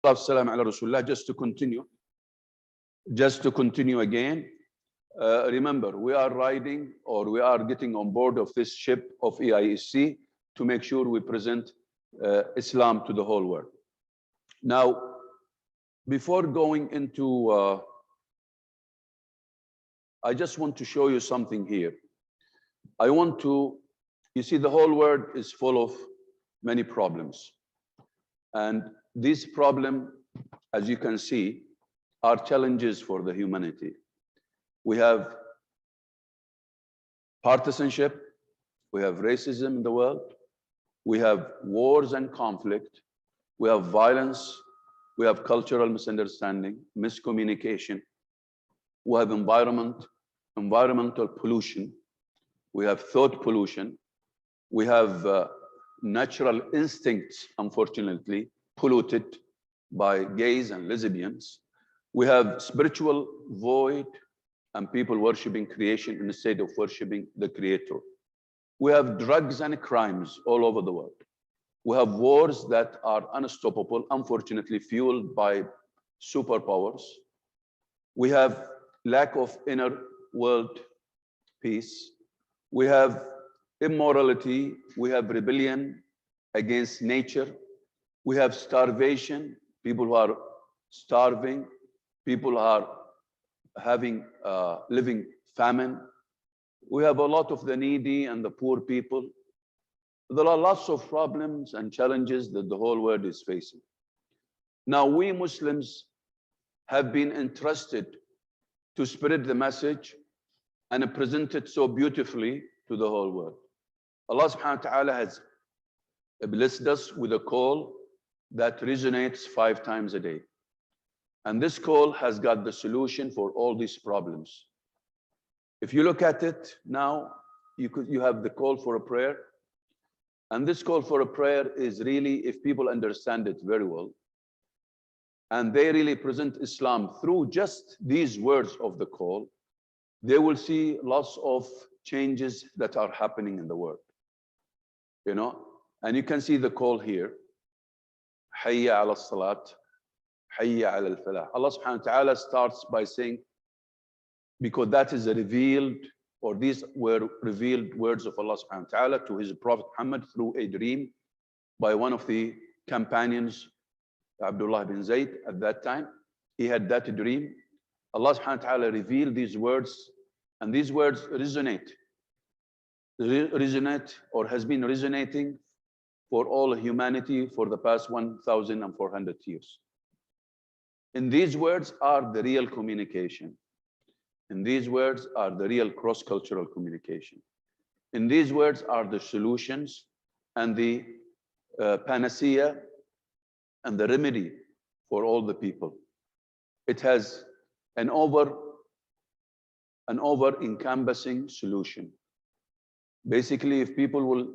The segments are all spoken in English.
Just to continue again, remember, we are riding or we are getting on board of this ship of EIECC to make sure we present Islam to the whole world. Now, before going into, I just want to show you something here. You see, the whole world is full of many problems. And these problems, as you can see, are challenges for the humanity. We have partisanship, we have racism in the world, we have wars and conflict, we have violence, we have cultural misunderstanding, miscommunication, we have environmental pollution, we have thought pollution, we have natural instincts, unfortunately, polluted by gays and lesbians. We have spiritual void and people worshiping creation instead of worshiping the Creator. We have drugs and crimes all over the world. We have wars that are unstoppable, unfortunately fueled by superpowers. We have lack of inner world peace. We have immorality. We have rebellion against nature. We have starvation, people who are starving, people who are having living famine. We have a lot of the needy and the poor people. There are lots of problems and challenges that the whole world is facing. Now, we Muslims have been entrusted to spread the message and present it so beautifully to the whole world. Allah subhanahu wa ta'ala has blessed us with a call that resonates 5 times a day. And this call has got the solution for all these problems. If you look at it now, you have the call for a prayer. And this call for a prayer is really, if people understand it very well, and they really present Islam through just these words of the call, they will see lots of changes that are happening in the world. You know, and you can see the call here. Hayya ala salat, hayya ala al-falah. Allah subhanahu wa ta'ala starts by saying, because that is a revealed, or these were revealed words of Allah subhanahu wa ta'ala to his Prophet Muhammad through a dream by one of the companions, Abdullah bin Zayd at that time. He had that dream. Allah subhanahu wa ta'ala revealed these words, and these words resonate or has been resonating for all humanity for the past 1,400 years. In these words are the real communication. In these words are the real cross-cultural communication. In these words are the solutions and the panacea and the remedy for all the people. It has an over-encompassing solution. Basically, if people will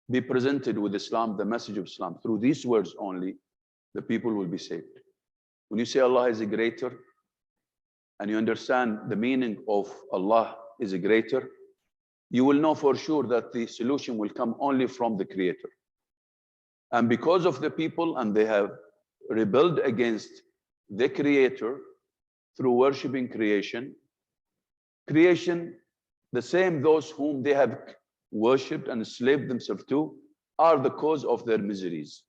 be presented with Islam, the message of Islam, through these words only, the people will be saved. When you say Allah is a greater, and you understand the meaning of Allah is a greater, you will know for sure that the solution will come only from the Creator. And because of the people, and they have rebelled against the Creator through worshiping creation, the same those whom they have worshipped and enslaved themselves to are the cause of their miseries.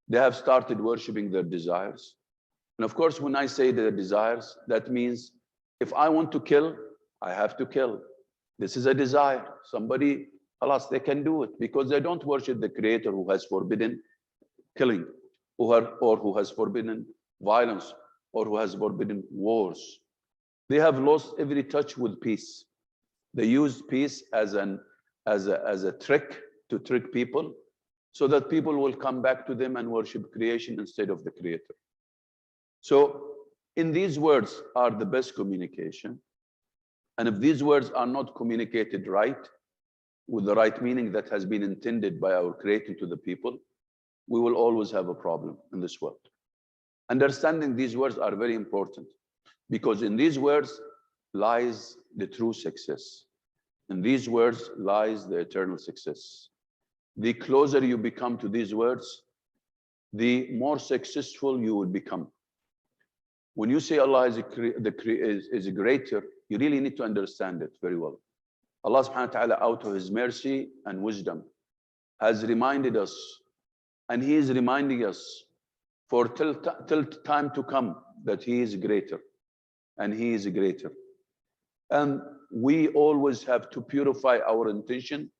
They have started worshiping their desires. And of course, when I say their desires, that means if I want to kill, I have to kill. This is a desire. Somebody, alas, they can do it because they don't worship the Creator who has forbidden killing, or who has forbidden violence, or who has forbidden wars. They have lost every touch with peace. They use peace as a trick to trick people, so that people will come back to them and worship creation instead of the Creator. So in these words are the best communication. And if these words are not communicated right, with the right meaning that has been intended by our Creator to the people, we will always have a problem in this world. Understanding these words are very important, because in these words lies the true success. In these words lies the eternal success. The closer you become to these words, the more successful you will become. When you say Allah is a greater, you really need to understand it very well. Allah subhanahu wa ta'ala, out of His mercy and wisdom, has reminded us, and He is reminding us for till time to come, that He is greater, and He is greater. And we always have to purify our intention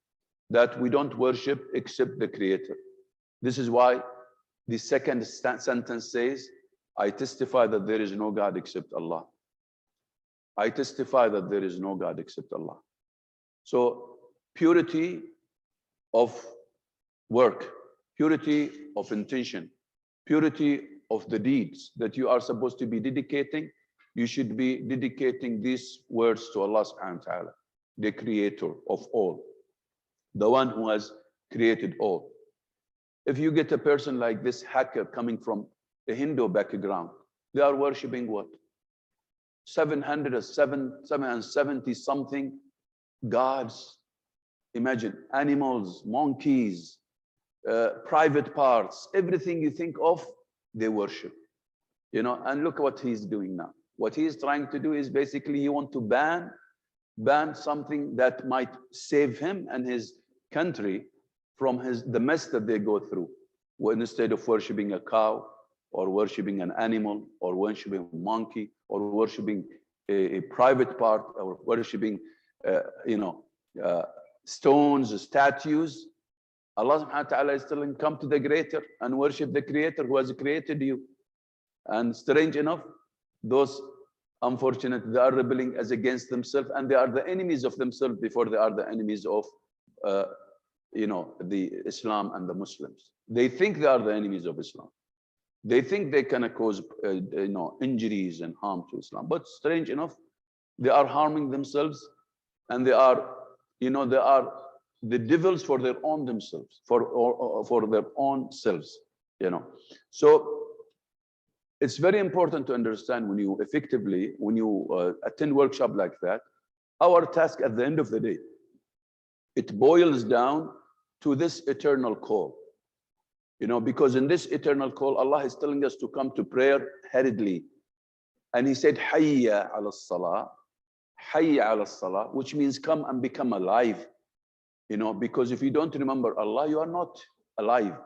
that we don't worship except the Creator. This is why the second sentence says, I testify that there is no God except Allah. I testify that there is no God except Allah. So purity of work, purity of intention, purity of the deeds that you are supposed to be dedicating, you should be dedicating these words to Allah subhanahu wa ta'ala, the creator of all, the one who has created all. If you get a person like this hacker coming from a Hindu background, they are worshipping what? 770 something gods. Imagine animals, monkeys, private parts, everything you think of, they worship. You know, and look what he's doing now. What he is trying to do is basically you want to ban something that might save him and his country from the mess that they go through. When instead of worshipping a cow, or worshipping an animal, or worshipping a monkey, or worshipping a private part, or worshipping stones, statues, Allah subhanahu wa ta'ala is telling, come to the greater and worship the creator who has created you. And strange enough, those unfortunate, they are rebelling as against themselves, and they are the enemies of themselves before they are the enemies of the Islam and the Muslims. They think they are the enemies of Islam. They think they can cause injuries and harm to Islam. But strange enough, they are harming themselves, and they are the devils for their own themselves, for their own selves. So it's very important to understand when you attend workshop like that, our task at the end of the day, it boils down to this eternal call. Because in this eternal call, Allah is telling us to come to prayer hurriedly. And He said, Hayya ala salah, Hayya ala salah, which means come and become alive. Because if you don't remember Allah, you are not alive,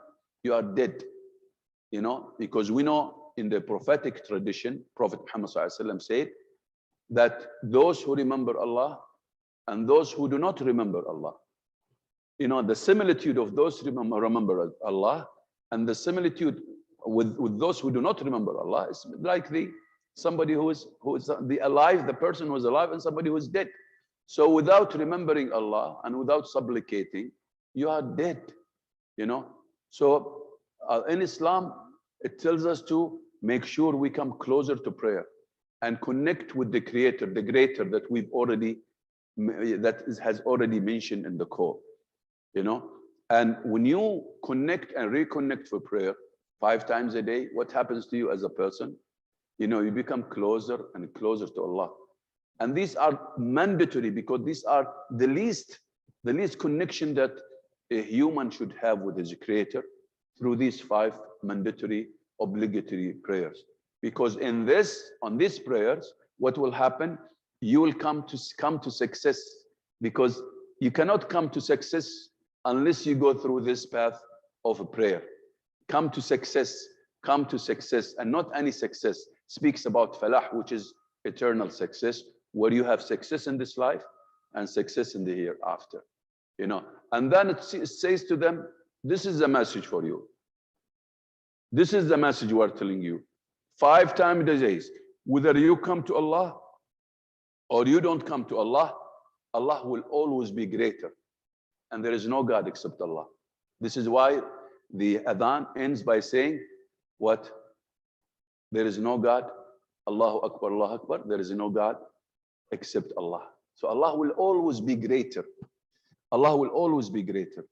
you are dead. Because we know in the prophetic tradition, Prophet Muhammad ﷺ said that those who remember Allah and those who do not remember Allah, the similitude of those who remember Allah and the similitude with those who do not remember Allah is like somebody who is alive, the person who is alive, and somebody who is dead. So without remembering Allah and without supplicating, you are dead. So in Islam, it tells us to make sure we come closer to prayer and connect with the Creator, the Greater that has already mentioned in the call. And when you connect and reconnect for prayer 5 times a day, what happens to you as a person? You become closer and closer to Allah. And these are mandatory, because these are the least connection that a human should have with his Creator, through these 5 mandatory obligatory prayers. Because on these prayers, what will happen? You will come to success, because you cannot come to success unless you go through this path of a prayer. Come to success, and not any success. Speaks about falah, which is eternal success, where you have success in this life and success in the hereafter. And then it says to them, this is the message for you. This is the message we are telling you. 5 times a day, whether you come to Allah or you don't come to Allah, Allah will always be greater. And there is no God except Allah. This is why the adhan ends by saying, what? There is no God. Allahu Akbar, Allahu Akbar. There is no God except Allah. So Allah will always be greater. Allah will always be greater.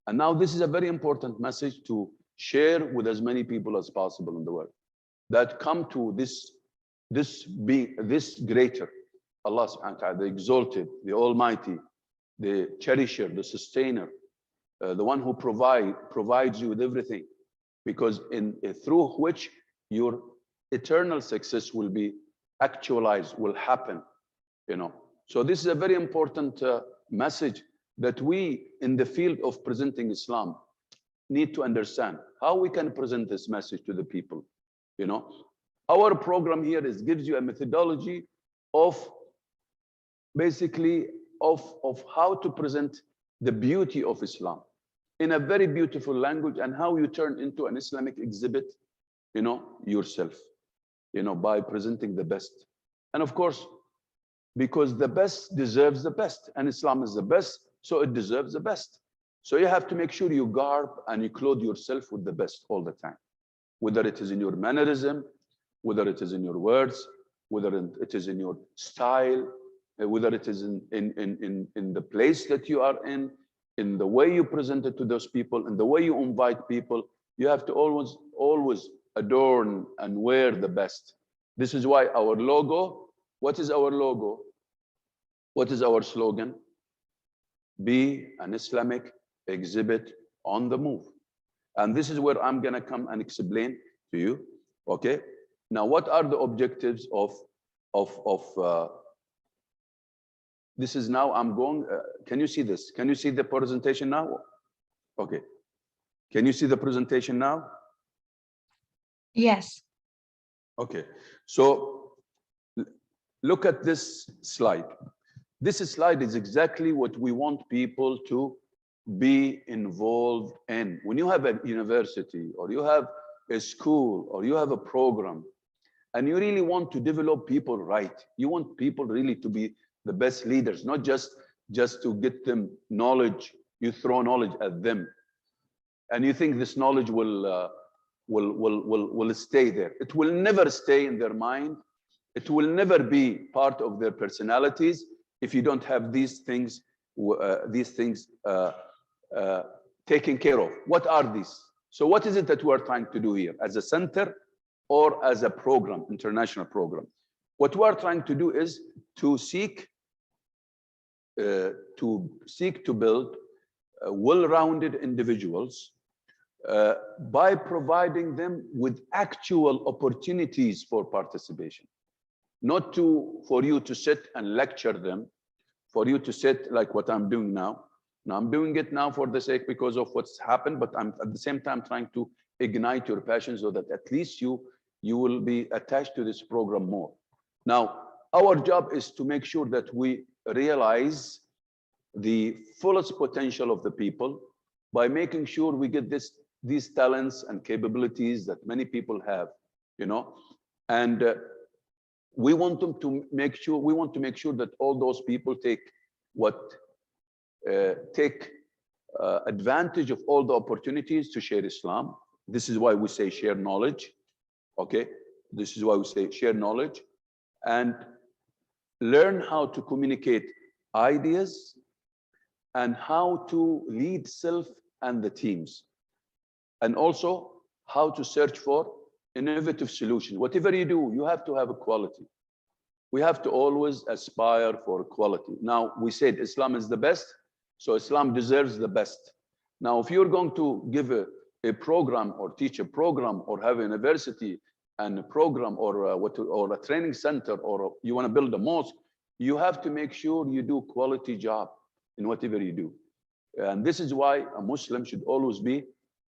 And now this is a very important message to share with as many people as possible in the world, that come to this greater, Allah subhanahu wa ta'ala, the exalted, the almighty, the cherisher, the sustainer, the one who provides you with everything. because through which your eternal success will be actualized, will happen, you know. So this is a very important message that we in the field of presenting Islam need to understand how we can present this message to the people, you know. Our program here gives you a methodology of basically of how to present the beauty of Islam in a very beautiful language, and how you turn into an Islamic exhibit, you know, yourself, you know, by presenting the best. And of course, because the best deserves the best, and Islam is the best, so it deserves the best. So you have to make sure you garb and you clothe yourself with the best all the time, whether it is in your mannerism, whether it is in your words, whether it is in your style, whether it is in the place that you are in the way you present it to those people, in the way you invite people. You have to always adorn and wear the best. This is why our logo, what is our logo? What is our slogan? Be an Islamic exhibit on the move. And this is where I'm gonna come and explain to you, okay? Now, what are the objectives of this is now, I'm going, can you see this? Can you see the presentation now? Okay. Can you see the presentation now? Yes. Okay. So look at this slide. This slide is exactly what we want people to be involved in. When you have a university, or you have a school, or you have a program, and you really want to develop people right, you want people really to be the best leaders, not just to get them knowledge. You throw knowledge at them, and you think this knowledge will stay there. It will never stay in their mind. It will never be part of their personalities if you don't have these things taken care of. What are these? So what is it that we're trying to do here as a center or as a program, international program? What we're trying to do is to seek to build well-rounded individuals by providing them with actual opportunities for participation. Not for you to sit and lecture them, for you to sit like what I'm doing now. Now I'm doing it now for the sake because of what's happened, but I'm at the same time trying to ignite your passion so that at least you will be attached to this program more. Now, our job is to make sure that we realize the fullest potential of the people by making sure we get these talents and capabilities that many people have, you know, and we want to make sure that all those people take advantage of all the opportunities to share Islam. This is why we say share knowledge. Okay, this is why we say share knowledge and learn how to communicate ideas and how to lead self and the teams, and also how to search for innovative solutions. Whatever you do, you have to have a quality. We have to always aspire for quality. Now, we said Islam is the best, so Islam deserves the best. Now, if you're going to give a program or teach a program or have a university and a program or a training center, or you want to build a mosque, you have to make sure you do quality job in whatever you do. And this is why a Muslim should always be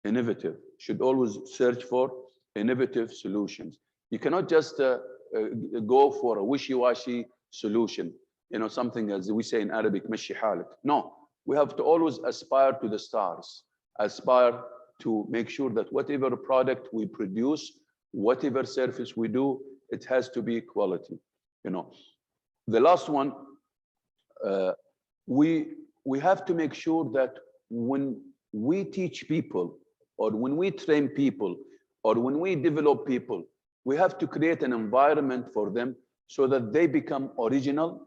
innovative, should always search for innovative solutions. You cannot just go for a wishy-washy solution, you know, something as we say in Arabic, mashi halik. No, we have to always aspire to the stars, aspire to make sure that whatever product we produce, whatever service we do, it has to be quality, you know. The last one, we have to make sure that when we teach people, or when we train people, or when we develop people, we have to create an environment for them so that they become original,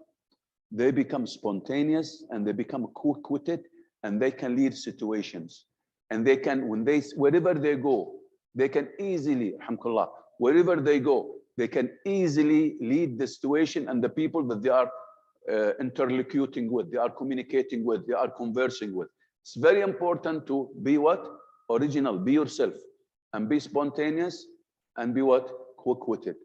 they become spontaneous, and they become quick-witted, and they can lead situations. And they can, wherever they go, they can easily, alhamdulillah, wherever they go, they can easily lead the situation and the people that they are interlocuting with, they are communicating with, they are conversing with. It's very important to be what? Original, be yourself. and be spontaneous, and be what? Quick-witted.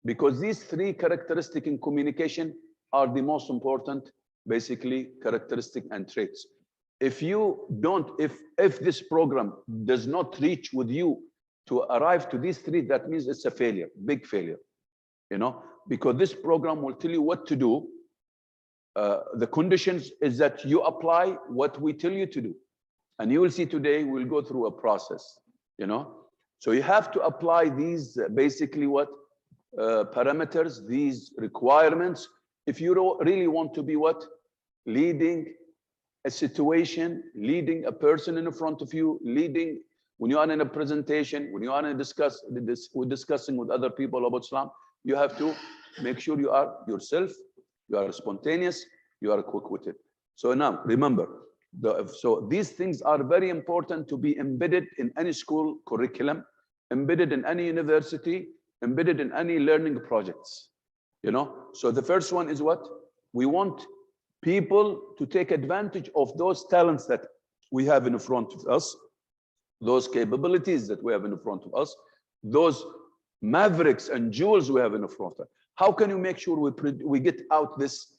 Because these three characteristics in communication are the most important, basically, characteristic and traits. If you don't, if this program does not reach with you to arrive to these three, that means it's a failure, big failure, you know, because this program will tell you what to do. The conditions is that you apply what we tell you to do. And you will see today, we'll go through a process, you know. So you have to apply these basically what parameters, these requirements, if you really want to be what? Leading a situation, leading a person in front of you, leading when you are in a presentation, when you are in we're discussing with other people about Islam, you have to make sure you are yourself, you are spontaneous, you are quick-witted. So now remember, so these things are very important to be embedded in any school curriculum, embedded in any university, embedded in any learning projects, you know. So the first one is what? We want people to take advantage of those talents that we have in front of us, those capabilities that we have in front of us, those mavericks and jewels we have in front of us. How can you make sure we get out this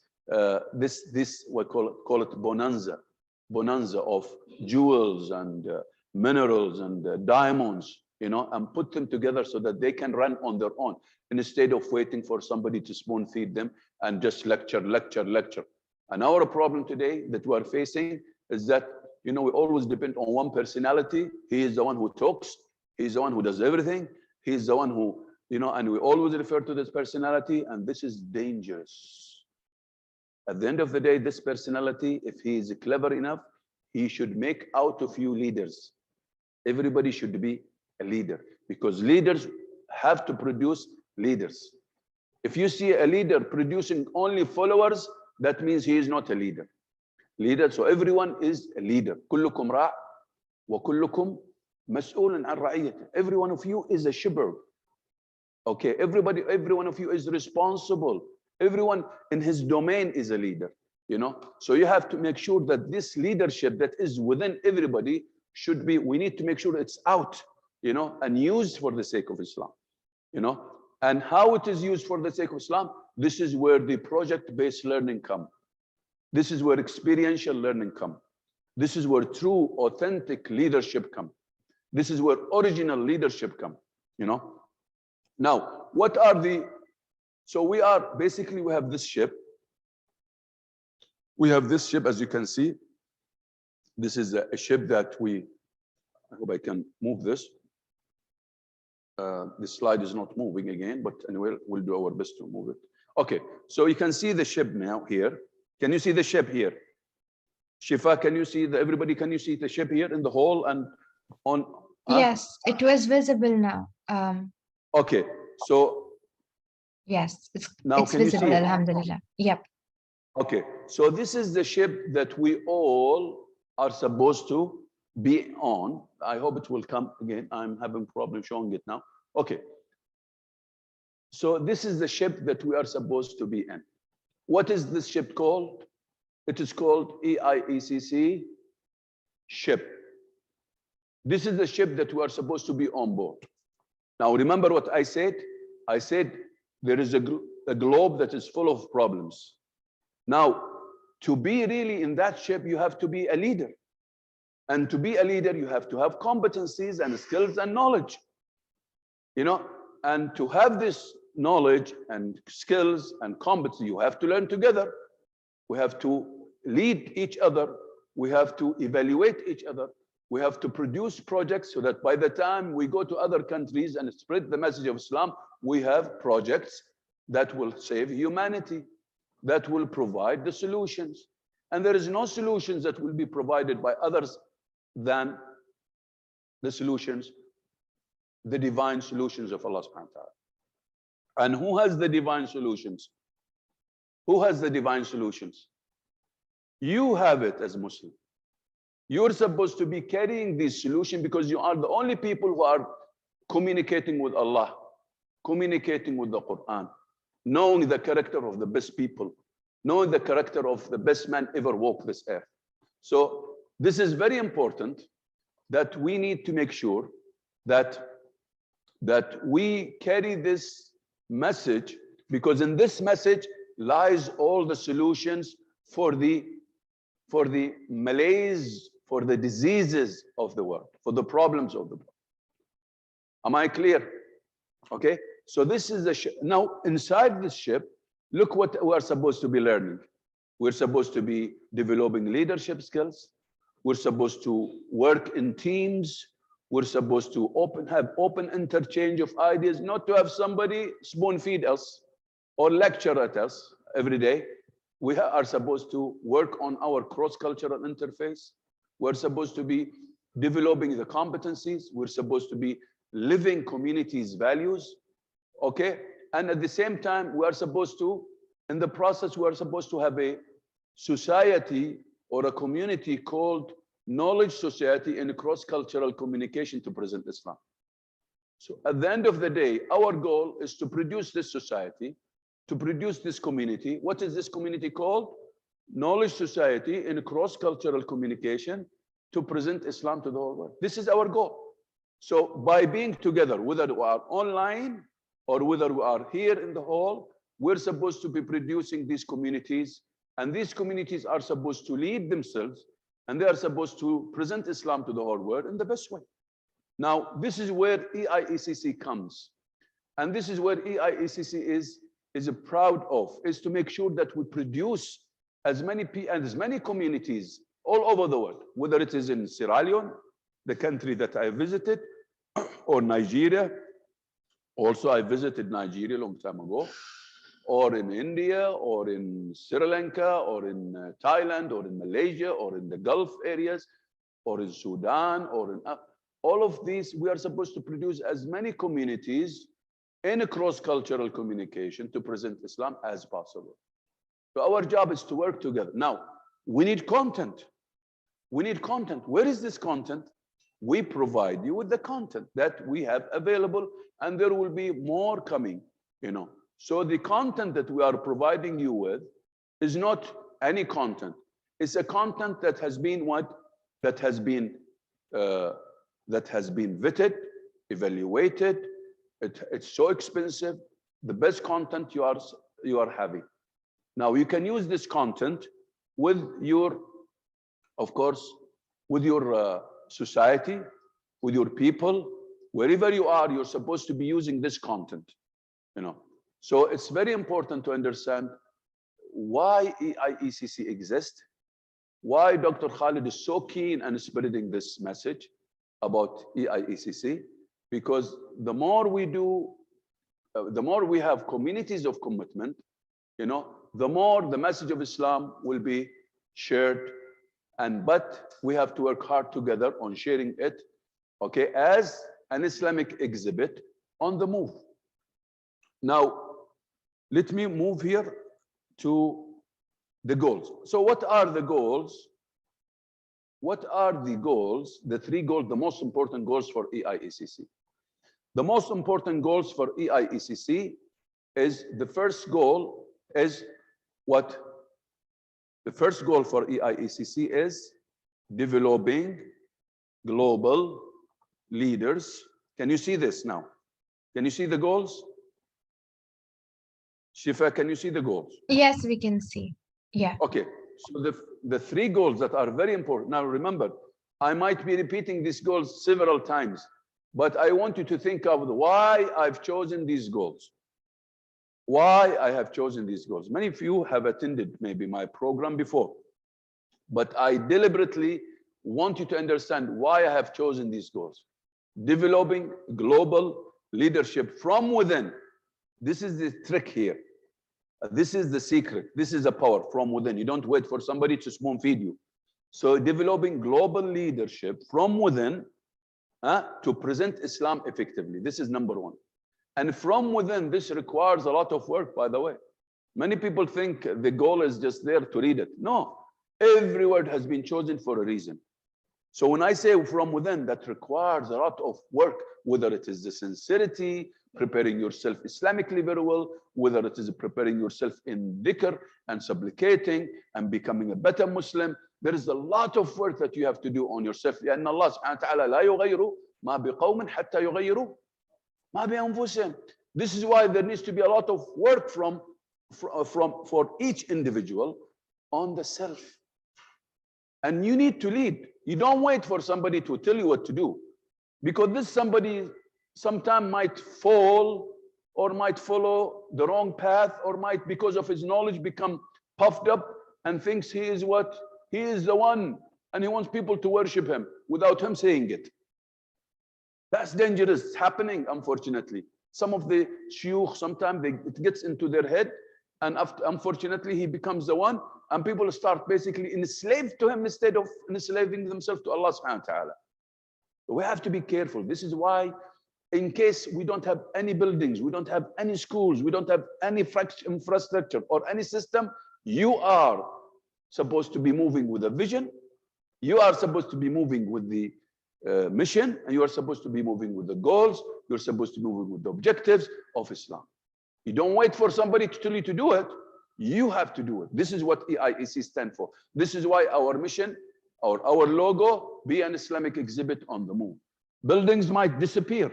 what call it bonanza of jewels and minerals and diamonds, you know, and put them together so that they can run on their own instead of waiting for somebody to spoon feed them and just lecture. And our problem today that we are facing is that, you know, we always depend on one personality. He is the one who talks. He's the one who does everything. He's the one who, you know, and we always refer to this personality, and this is dangerous. At the end of the day, this personality, if he is clever enough, he should make out of you leaders. Everybody should be a leader, because leaders have to produce leaders. If you see a leader producing only followers, that means he is not a leader. So everyone is a leader. كلكم راع وكلكم مسؤول عن رعيته. Every one of you is a shepherd. Okay, every one of you is responsible. Everyone in his domain is a leader, you know. So you have to make sure that this leadership that is within everybody should be, we need to make sure it's out, you know, and used for the sake of Islam, you know. And how it is used for the sake of Islam, this is where the project-based learning come. This is where experiential learning come. This is where true, authentic leadership come. This is where original leadership come, you know. Now, what are the, so we are, basically we have this ship. We have this ship, as you can see. This is a ship that I hope I can move this. This slide is not moving again, but anyway, we'll do our best to move it. Okay, so you can see the ship now here. Can you see the ship here? Shifa, can you see everybody, can you see the ship here in the hall and on? Yes, it was visible now. Okay, so. Yes, it's can visible, you see alhamdulillah. Yep. Okay, so this is the ship that we all are supposed to be on. I hope it will come again. I'm having problem showing it now. Okay. So this is the ship that we are supposed to be in. What is this ship called? It is called EIECC ship. This is the ship that we are supposed to be on board. Now remember what I said? I said there is a globe that is full of problems. Now, to be really in that ship, you have to be a leader. And to be a leader, you have to have competencies and skills and knowledge. You know, and to have this knowledge and skills and competency, you have to learn together. We have to lead each other. We have to evaluate each other. We have to produce projects so that by the time we go to other countries and spread the message of Islam, we have projects that will save humanity, that will provide the solutions. And there is no solutions that will be provided by others than the solutions, the divine solutions of Allah subhanahu wa ta'ala. And who has the divine solutions? Who has the divine solutions? You have it as Muslim. You're supposed to be carrying these solutions because you are the only people who are communicating with Allah, communicating with the Quran, knowing the character of the best people, knowing the character of the best man ever walked this earth. So this is very important, that we need to make sure that that we carry this message, because in this message lies all the solutions for the malaise, for the diseases of the world, for the problems of the world. Am I clear? Okay, so this is the ship. Now, inside this ship, look what we're supposed to be learning. We're supposed to be developing leadership skills. We're supposed to work in teams. We're supposed to have open interchange of ideas, not to have somebody spoon feed us or lecture at us every day. We are supposed to work on our cross-cultural interface. We're supposed to be developing the competencies. We're supposed to be living communities' values, okay? And at the same time, we are supposed to, in the process, we are supposed to have a society or a community called knowledge society in cross-cultural communication to present Islam. So at the end of the day, our goal is to produce this society, to produce this community. What is this community called? Knowledge society in cross-cultural communication to present Islam to the whole world. This is our goal. So by being together, whether we are online or whether we are here in the hall, we're supposed to be producing these communities, and these communities are supposed to lead themselves, and they are supposed to present Islam to the whole world in the best way. Now, this is where EIECC comes. And this is where EIECC is proud of, is to make sure that we produce as many communities all over the world, whether it is in Sierra Leone, the country that I visited, or Nigeria. Also, I visited Nigeria a long time ago, or in India, or in Sri Lanka, or in Thailand, or in Malaysia, or in the Gulf areas, or in Sudan, or in all of these. We are supposed to produce as many communities in a cross-cultural communication to present Islam as possible. So our job is to work together. Now, we need content. We need content. Where is this content? We provide you with the content that we have available, and there will be more coming, you know. So the content that we are providing you with is not any content. It's a content that has been that has been vetted, evaluated. It's so expensive. The best content you are having. Now you can use this content with your, of course, with your society, with your people, wherever you are. You're supposed to be using this content, you know. So it's very important to understand why EIECC exists, why Dr. Khalid is so keen and spreading this message about EIECC, because the more we do, the more we have communities of commitment, you know, the more the message of Islam will be shared. But we have to work hard together on sharing it, okay, as an Islamic exhibit on the move. Now, let me move here to the goals. So what are the goals? What are the goals, the three goals, the most important goals for EIECC? The most important goals for EIECC is, the first goal is what? The first goal for EIECC is developing global leaders. Can you see this now? Can you see the goals? Shifa, can you see the goals? Yes, we can see. Yeah. Okay, so the three goals that are very important. Now remember, I might be repeating these goals several times, but I want you to think of why I've chosen these goals. Why I have chosen these goals. Many of you have attended maybe my program before, but I deliberately want you to understand why I have chosen these goals. Developing global leadership from within. This is the trick here. This is the secret. This is the power from within. You don't wait for somebody to spoon feed you. So developing global leadership from within to present Islam effectively. This is number one. And from within, this requires a lot of work, by the way. Many people think the goal is just there to read it. No, every word has been chosen for a reason. So when I say from within, that requires a lot of work, whether it is the sincerity, preparing yourself Islamically very well, whether it is preparing yourself in dhikr and supplicating and becoming a better Muslim. There is a lot of work that you have to do on yourself. لأن الله سبحانه وتعالى لا يغير ما بقوم حتى يغيروا ما بأنفسهم. This is why there needs to be a lot of work for each individual on the self. And you need to lead. You don't wait for somebody to tell you what to do, because this somebody sometime might fall or might follow the wrong path, or might, because of his knowledge, become puffed up and thinks he is what? He is the one, and he wants people to worship him without him saying it. That's dangerous. It's happening, unfortunately. Some of the shuyukh, sometimes it gets into their head, and after, unfortunately, he becomes the one, and people start basically enslaved to him instead of enslaving themselves to Allah subhanahu wa ta'ala. We have to be careful. This is why, in case we don't have any buildings, we don't have any schools, we don't have any infrastructure or any system, you are supposed to be moving with a vision. You are supposed to be moving with the mission, and you are supposed to be moving with the goals. You're supposed to be moving with the objectives of Islam. You don't wait for somebody to tell you to do it. You have to do it. This is what EIECC stands for. This is why our mission, or our logo, be an Islamic exhibit on the move. Buildings might disappear.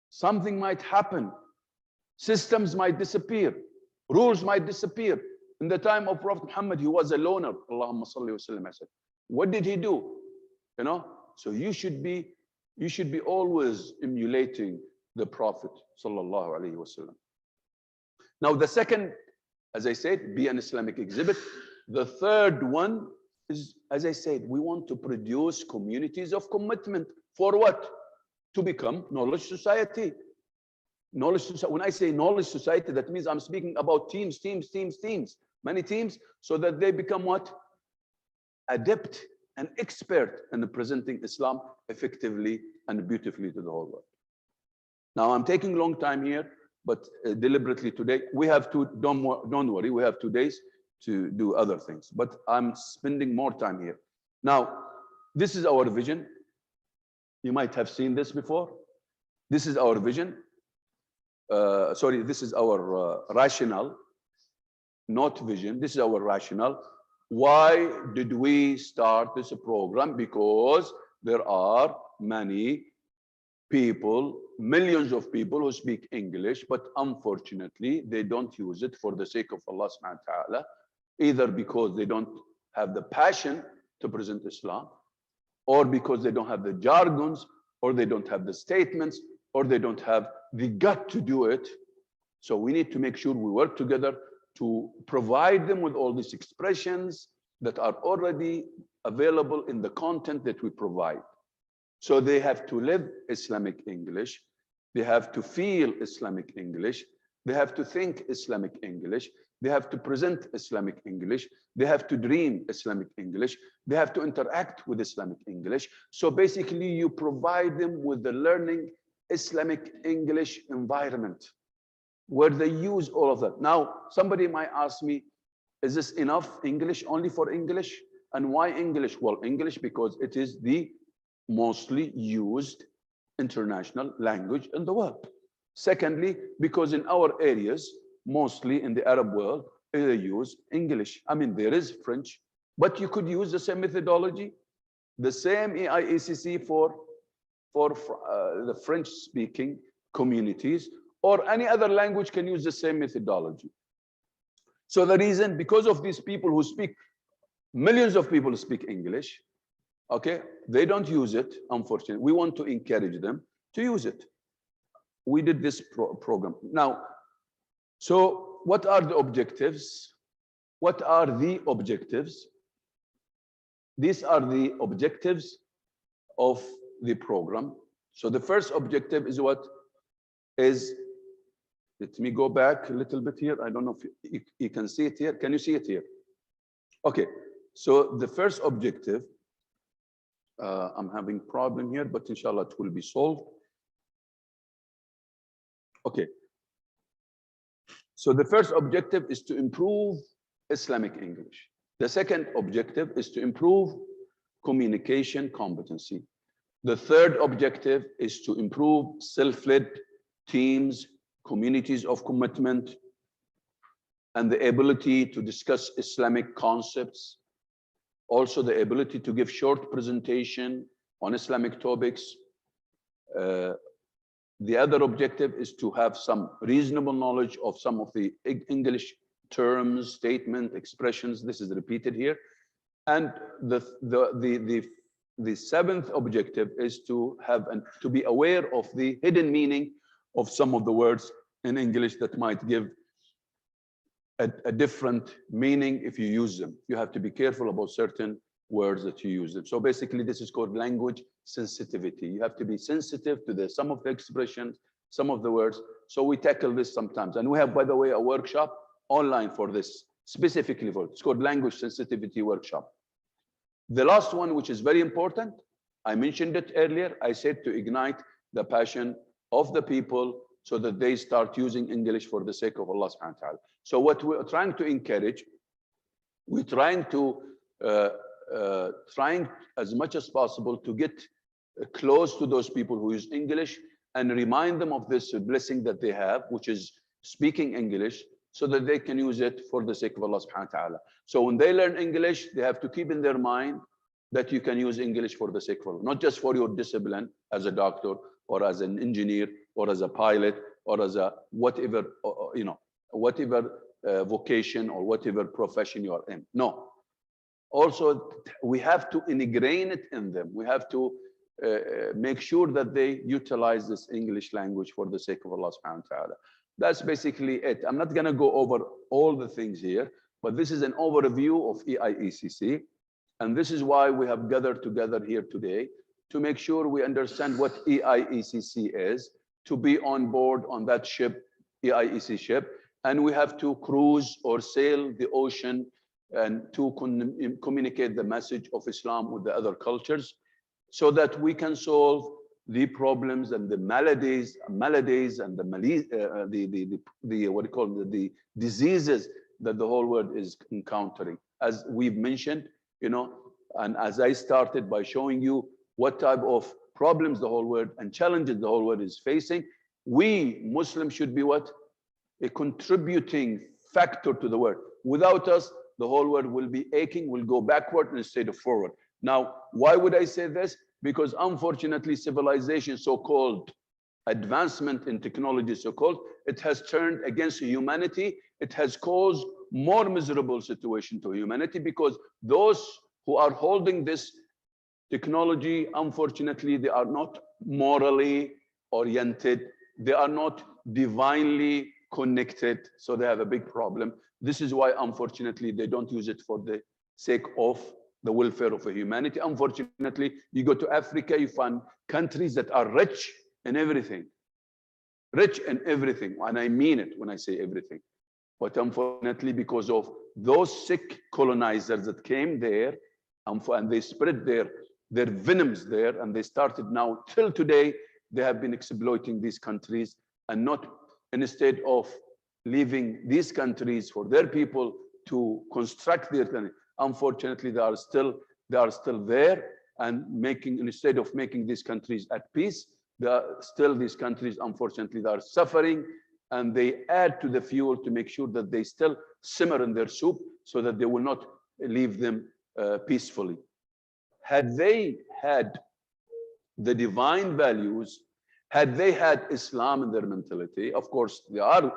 Something might happen. Systems might disappear. Rules might disappear. In the time of Prophet Muhammad, he was a loner. Allahumma salli wa sallam. What did he do? You know, so you should be always emulating the Prophet sallallahu alaihi wasallam. Now, the second, as I said, be an Islamic exhibit. The third one is, as I said, we want to produce communities of commitment. For what? To become knowledge society. Knowledge society. When I say knowledge society, that means I'm speaking about teams, many teams, so that they become what? Adept and expert in presenting Islam effectively and beautifully to the whole world. Now, I'm taking a long time here, but deliberately today, we have to, don't worry, we have 2 days to do other things, but I'm spending more time here. Now, this is our vision. You might have seen this before. This is our vision. Sorry, this is our rationale, not vision. This is our rationale. Why did we start this program? Because there are many people, millions of people who speak English, but unfortunately, they don't use it for the sake of Allah subhanahu wa ta'ala, either because they don't have the passion to present Islam, or because they don't have the jargons, or they don't have the statements, or they don't have the gut to do it. So we need to make sure we work together to provide them with all these expressions that are already available in the content that we provide. So they have to live Islamic English. They have to feel Islamic English. They have to think Islamic English. They have to present Islamic English. They have to dream Islamic English. They have to interact with Islamic English. So basically, you provide them with the learning Islamic English environment where they use all of that. Now, somebody might ask me, is this enough English, only for English? And why English? Well, English because it is the mostly used international language in the world. Secondly, because in our areas, mostly in the Arab world, they use English. I mean, there is French, but you could use the same methodology, the same EIECC for the French-speaking communities, or any other language can use the same methodology. So the reason, because of these people who speak, millions of people speak English, okay, they don't use it, unfortunately. We want to encourage them to use it. We did this program. Now, so what are the objectives? What are the objectives? These are the objectives of the program. So the first objective is what? Is, let me go back a little bit here. I don't know if you can see it here. Can you see it here? Okay, so the first objective, I'm having a problem here, but inshallah it will be solved. Okay, so the first objective is to improve Islamic English. The second objective is to improve communication competency. The third objective is to improve self-led teams, communities of commitment, and the ability to discuss Islamic concepts. Also the ability to give short presentation on Islamic topics. The other objective is to have some reasonable knowledge of some of the English terms, statement, expressions. This is repeated here. And the seventh objective is to have and to be aware of the hidden meaning of some of the words in English that might give a different meaning if you use them. You have to be careful about certain words that you use them. So basically, this is called language sensitivity. You have to be sensitive to some of the expressions, some of the words. So we tackle this sometimes. And we have, by the way, a workshop online for this, specifically for it. It's called Language Sensitivity Workshop. The last one, which is very important, I mentioned it earlier. I said to ignite the passion of the people so that they start using English for the sake of Allah subhanahu wa ta'ala. So what we're trying to encourage, we're trying as much as possible to get close to those people who use English and remind them of this blessing that they have, which is speaking English, so that they can use it for the sake of Allah subhanahu wa ta'ala. So when they learn English, they have to keep in their mind that you can use English for the sake of Allah, not just for your discipline as a doctor or as an engineer or as a pilot or as a whatever, whatever vocation or whatever profession you are in. No. Also, we have to ingrain it in them. We have to make sure that they utilize this English language for the sake of Allah subhanahu wa ta'ala. That's basically it. I'm not going to go over all the things here, but this is an overview of EIECC. And this is why we have gathered together here today, to make sure we understand what EIECC is, to be on board on that ship, EIECC ship. And we have to cruise or sail the ocean and to communicate the message of Islam with the other cultures, so that we can solve the problems and the maladies and the diseases that the whole world is encountering. As we've mentioned, and as I started by showing you what type of problems the whole world and challenges the whole world is facing, we Muslims should be what? A contributing factor to the world. Without us, the whole world will be aching, will go backward instead of forward. Now, why would I say this? Because unfortunately, civilization, so-called advancement in technology, so-called, it has turned against humanity. It has caused more miserable situation to humanity, because those who are holding this technology, unfortunately, they are not morally oriented. They are not divinely connected. So they have a big problem. This is why, unfortunately, they don't use it for the sake of the welfare of humanity. Unfortunately, you go to Africa, you find countries that are rich in everything. Rich in everything. And I mean it when I say everything. But unfortunately, because of those sick colonizers that came there, and they spread their venoms there, and they started now, till today, they have been exploiting these countries, and not, instead of leaving these countries for their people to construct their country. Unfortunately, they are still there, and instead of making these countries at peace, these countries, unfortunately, they are suffering, and they add to the fuel to make sure that they still simmer in their soup, so that they will not leave them peacefully. Had they had the divine values, had they had Islam in their mentality, of course, they are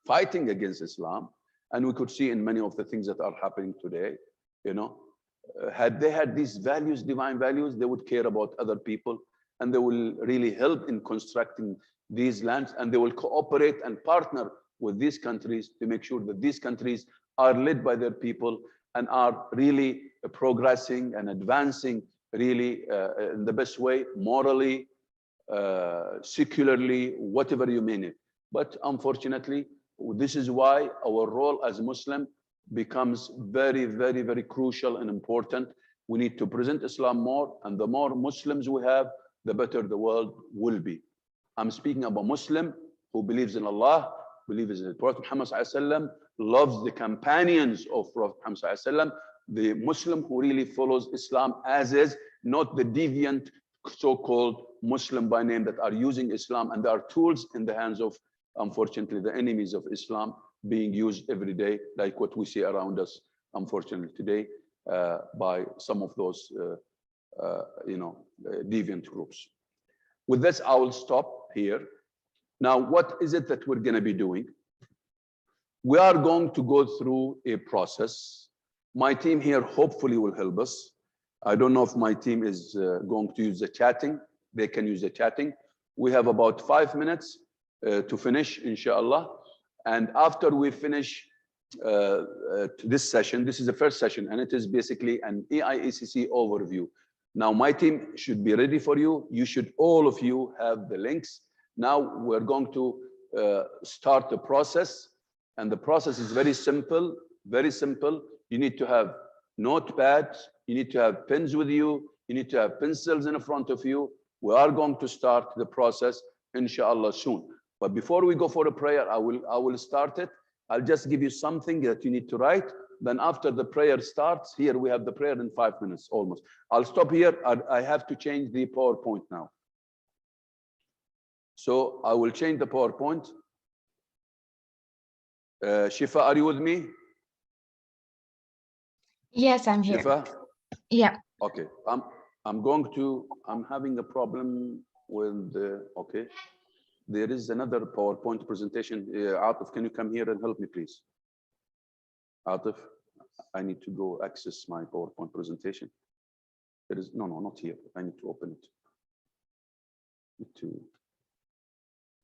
fighting against Islam, and we could see in many of the things that are happening today, had they had these values, divine values, they would care about other people, and they will really help in constructing these lands, and they will cooperate and partner with these countries to make sure that these countries are led by their people and are really progressing and advancing really in the best way, morally, secularly, whatever you mean it. But unfortunately, this is why our role as Muslim becomes very, very, very crucial and important. We need to present Islam more, and the more Muslims we have, the better the world will be. I'm speaking about Muslim who believes in Allah, believes in the Prophet Muhammad ﷺ, loves the companions of Prophet Muhammad ﷺ, the Muslim who really follows Islam as is, not the deviant so-called Muslim by name that are using Islam, and there are tools in the hands of, unfortunately, the enemies of Islam being used every day, like what we see around us, unfortunately, today, by some of those, deviant groups. With this, I will stop here. Now, what is it that we're going to be doing? We are going to go through a process. My team here hopefully will help us. I don't know if my team is going to use the chatting. They can use the chatting. We have about 5 minutes to finish, inshallah. And after we finish this session, this is the first session, and it is basically an EIECC overview. Now, my team should be ready for you. You should, all of you, have the links. Now, we're going to start the process. And the process is very simple, very simple. You need to have notepads. You need to have pens with you. You need to have pencils in front of you. We are going to start the process, inshallah, soon. But before we go for a prayer, I will start it. I'll just give you something that you need to write. Then after the prayer starts, here we have the prayer in 5 minutes almost. I'll stop here. I have to change the PowerPoint now. So I will change the PowerPoint. Shifa, are you with me? Yes, I'm here. Shifa? Yeah. Okay. I'm having a problem with okay. There is another PowerPoint presentation. Atif, can you come here and help me, please? Atif, I need to go access my PowerPoint presentation. There is no, not here. I need to open it. Need to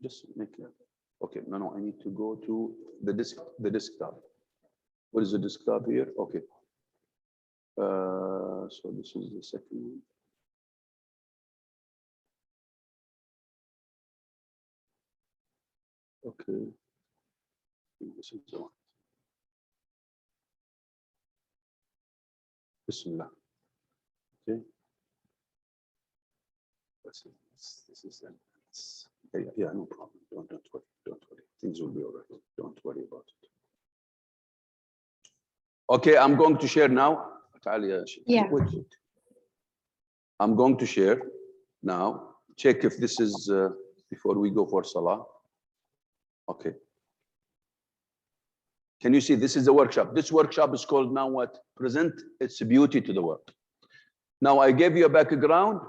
just make it. Okay, no, I need to go to the desktop. What is the desktop here? Okay. So this is the second one. Okay. This is the one. Bismillah. Okay. This is yeah, no problem. Don't worry. Don't worry. Things will be all right. Don't worry about it. Okay, I'm going to share now. Yeah. Wait. I'm going to share now. Check if this is before we go for Salah. Okay. Can you see this is the workshop? This workshop is called now what? Present its beauty to the world. Now I gave you a background.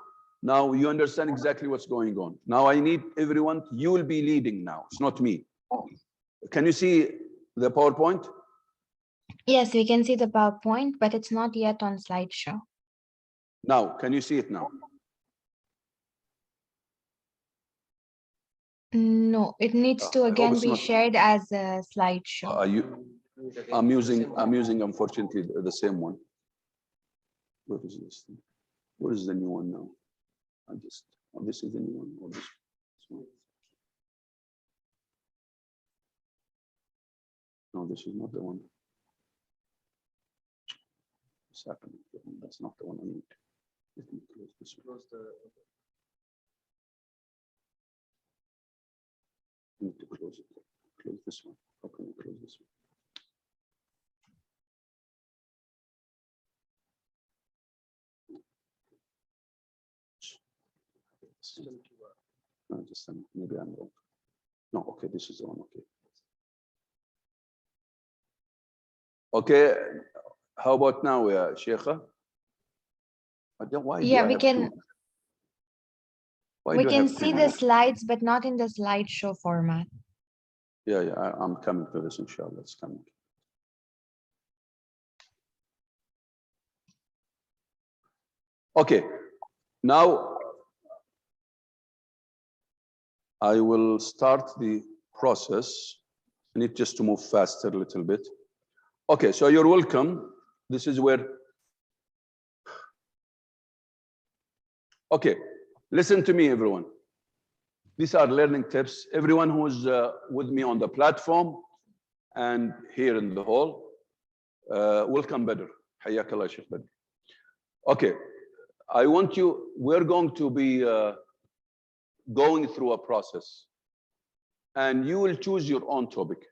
Now you understand exactly what's going on. Now I need everyone, you will be leading now. It's not me. Can you see the PowerPoint? Yes, we can see the PowerPoint, but it's not yet on slideshow. Now, can you see it now? No, it needs to again be shared as a slideshow. I'm using unfortunately the same one. What is this thing? What is the new one now? This is the new one. Or this one. No, this is not the one. What's happening? That's not the one I need. Let me close this one. I need to close it. Close this one. How can I close this one? No, just maybe I'm wrong. No, okay, this is the one. Okay. Okay, how about now, Sheikha? Yeah, we can see the slides, but not in the slideshow format. Yeah, I'm coming to this, inshallah. It's coming. Okay, now I will start the process. I need just to move faster a little bit. Okay, so you're welcome. This is where. Okay, listen to me, everyone. These are learning tips. Everyone who's with me on the platform and here in the hall, welcome, Badr. Hayyakallah, Sheikh Badr. Okay, we're going to be going through a process, and you will choose your own topic.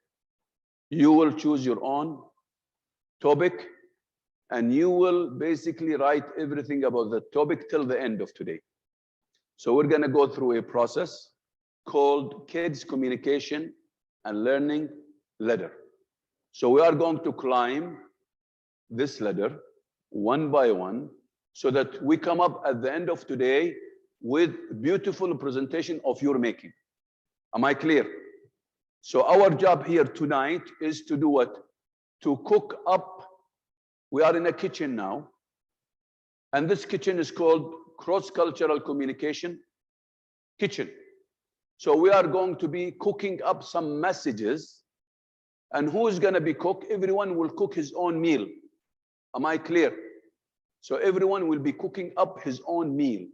You will choose your own topic, and you will basically write everything about the topic till the end of today. So we're going to go through a process called Kids Communication and Learning Ladder. So we are going to climb this ladder one by one so that we come up at the end of today with beautiful presentation of your making. Am I clear? So our job here tonight is to do what? To cook up. We are in a kitchen now. And this kitchen is called cross-cultural communication kitchen. So we are going to be cooking up some messages. And who is going to be cook? Everyone will cook his own meal. Am I clear? So everyone will be cooking up his own meal.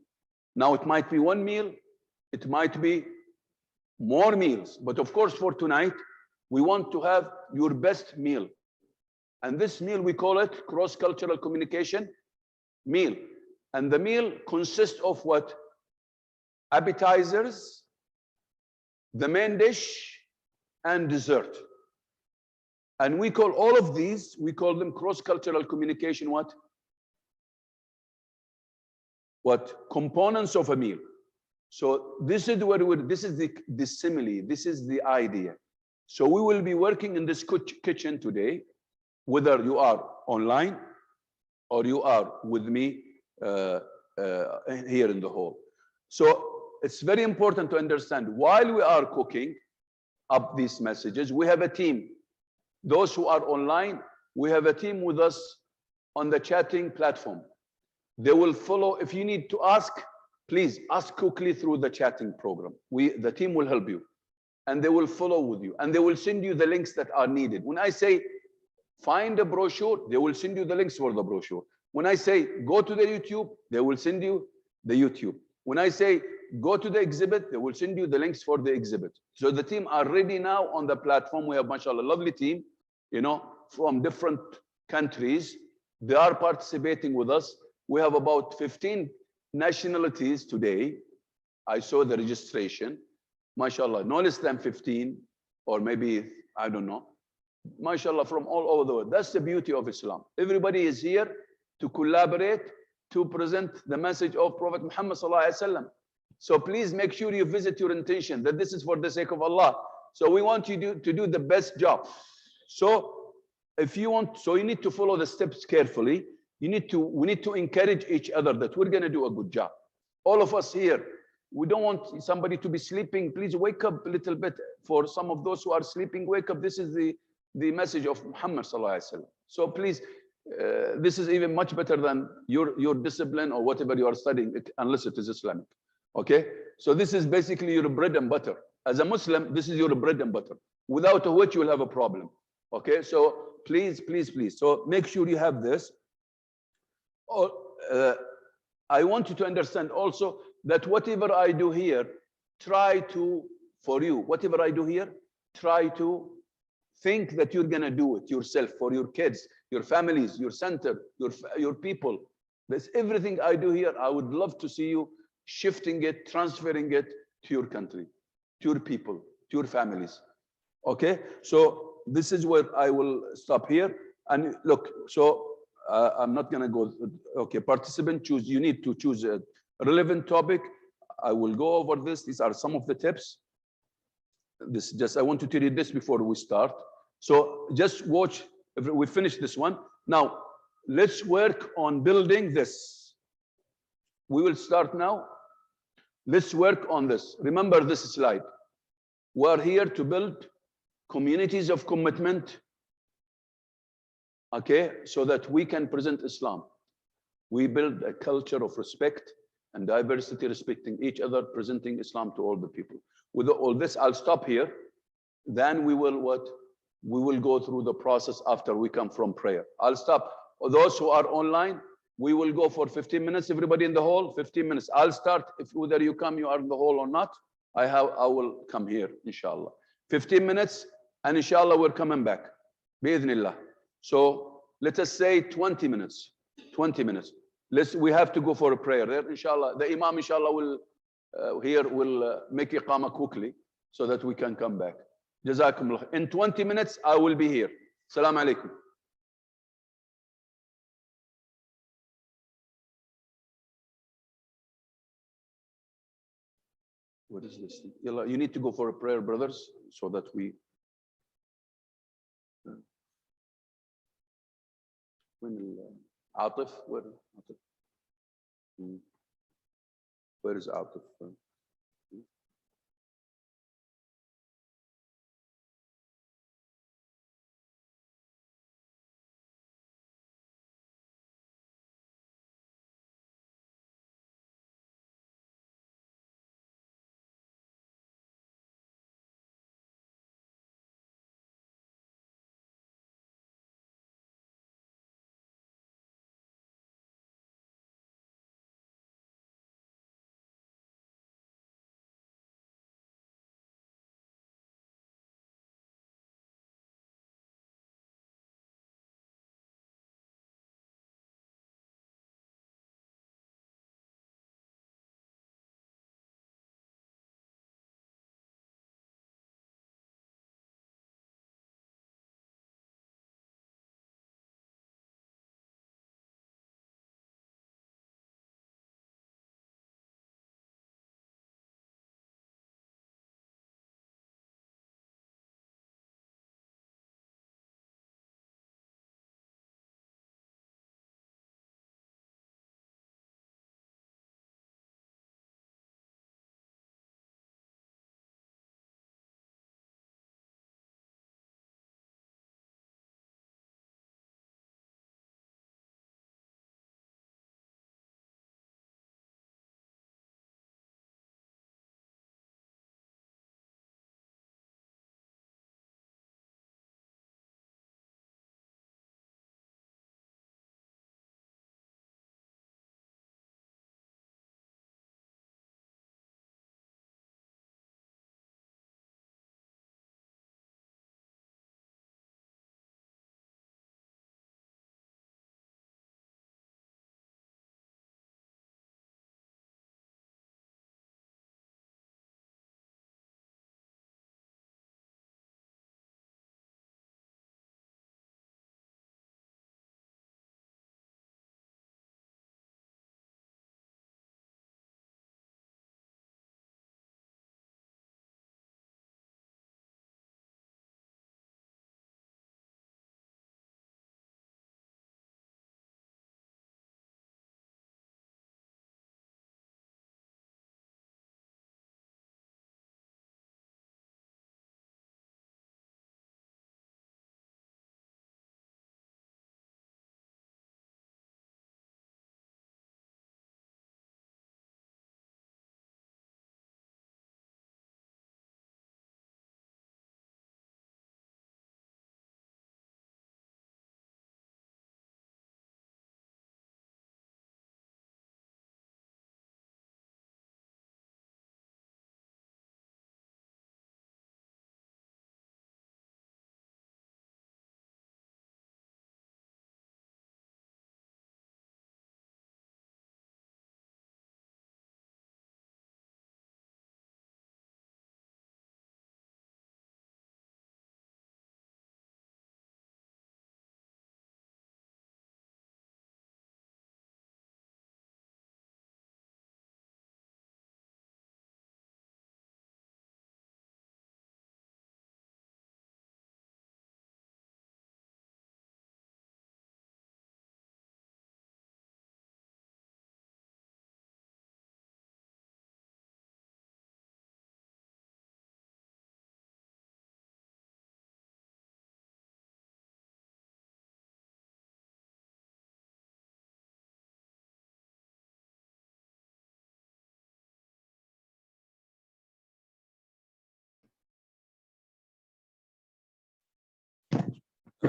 Now it might be one meal, it might be more meals. But of course for tonight, we want to have your best meal. And this meal, we call it cross-cultural communication meal. And the meal consists of what? Appetizers, the main dish, and dessert. And we call all of these, we call them cross-cultural communication what? What? Components of a meal. So this is where this is the simile, this is the idea. So we will be working in this kitchen today, whether you are online or you are with me here in the hall. So it's very important to understand, while we are cooking up these messages, we have a team. Those who are online, we have a team with us on the chatting platform. They will follow. If you need to ask, please ask quickly through the chatting program. The team will help you, and they will follow with you, and they will send you the links that are needed. When I say find a brochure, they will send you the links for the brochure. When I say go to the YouTube, they will send you the YouTube. When I say go to the exhibit, they will send you the links for the exhibit. So the team are ready now on the platform. We have, mashallah, a lovely team, you know, from different countries. They are participating with us. We have about 15 nationalities today. I saw the registration. Mashallah, no less than 15, or maybe, I don't know. Mashallah, from all over the world. That's the beauty of Islam. Everybody is here to collaborate, to present the message of Prophet Muhammad sallallahu alaihi wasallam. So please make sure you visit your intention, that this is for the sake of Allah. So we want you to do the best job. So if you want, so you need to follow the steps carefully. We need to encourage each other that we're going to do a good job. All of us here, we don't want somebody to be sleeping. Please wake up a little bit. For some of those who are sleeping, wake up. This is the message of Muhammad sallallahu alaihi wasallam. So please, this is even much better than your discipline or whatever you are studying, unless it is Islamic. Okay, so this is basically your bread and butter. As a Muslim, this is your bread and butter, without which you will have a problem. Okay, so please, please, please. So make sure you have this. I want you to understand also that whatever I do here, whatever I do here, try to think that you're going to do it yourself, for your kids, your families, your center, your people. That's everything I do here. I would love to see you shifting it, transferring it to your country, to your people, to your families. Okay, so this is where I will stop here. And look, so I'm not going to go. Okay, participant, choose. You need to choose a relevant topic. I will go over this. These are some of the tips. This just, I want you to read this before we start. So just watch. If we finish this one. Now, let's work on building this. We will start now. Let's work on this. Remember this slide. We're here to build communities of commitment, okay, so that we can present Islam. We build a culture of respect and diversity, respecting each other, presenting Islam to all the people. With all this, I'll stop here. Then we will what? We will go through the process after we come from prayer. I'll stop. Those who are online, we will go for 15 minutes. Everybody in the hall, 15 minutes. I'll start. If whether you come, you are in the hall or not, I will come here, inshallah. 15 minutes, and inshallah we're coming back. Bi'idhnillah. So let us say 20 minutes. 20 minutes. We have to go for a prayer there, inshallah. The Imam, inshallah, will make iqamah quickly so that we can come back. Jazakumullah. In 20 minutes, I will be here. Assalamu alaikum. What is this? You need to go for a prayer, brothers, so that we. When Atif, where is Atif?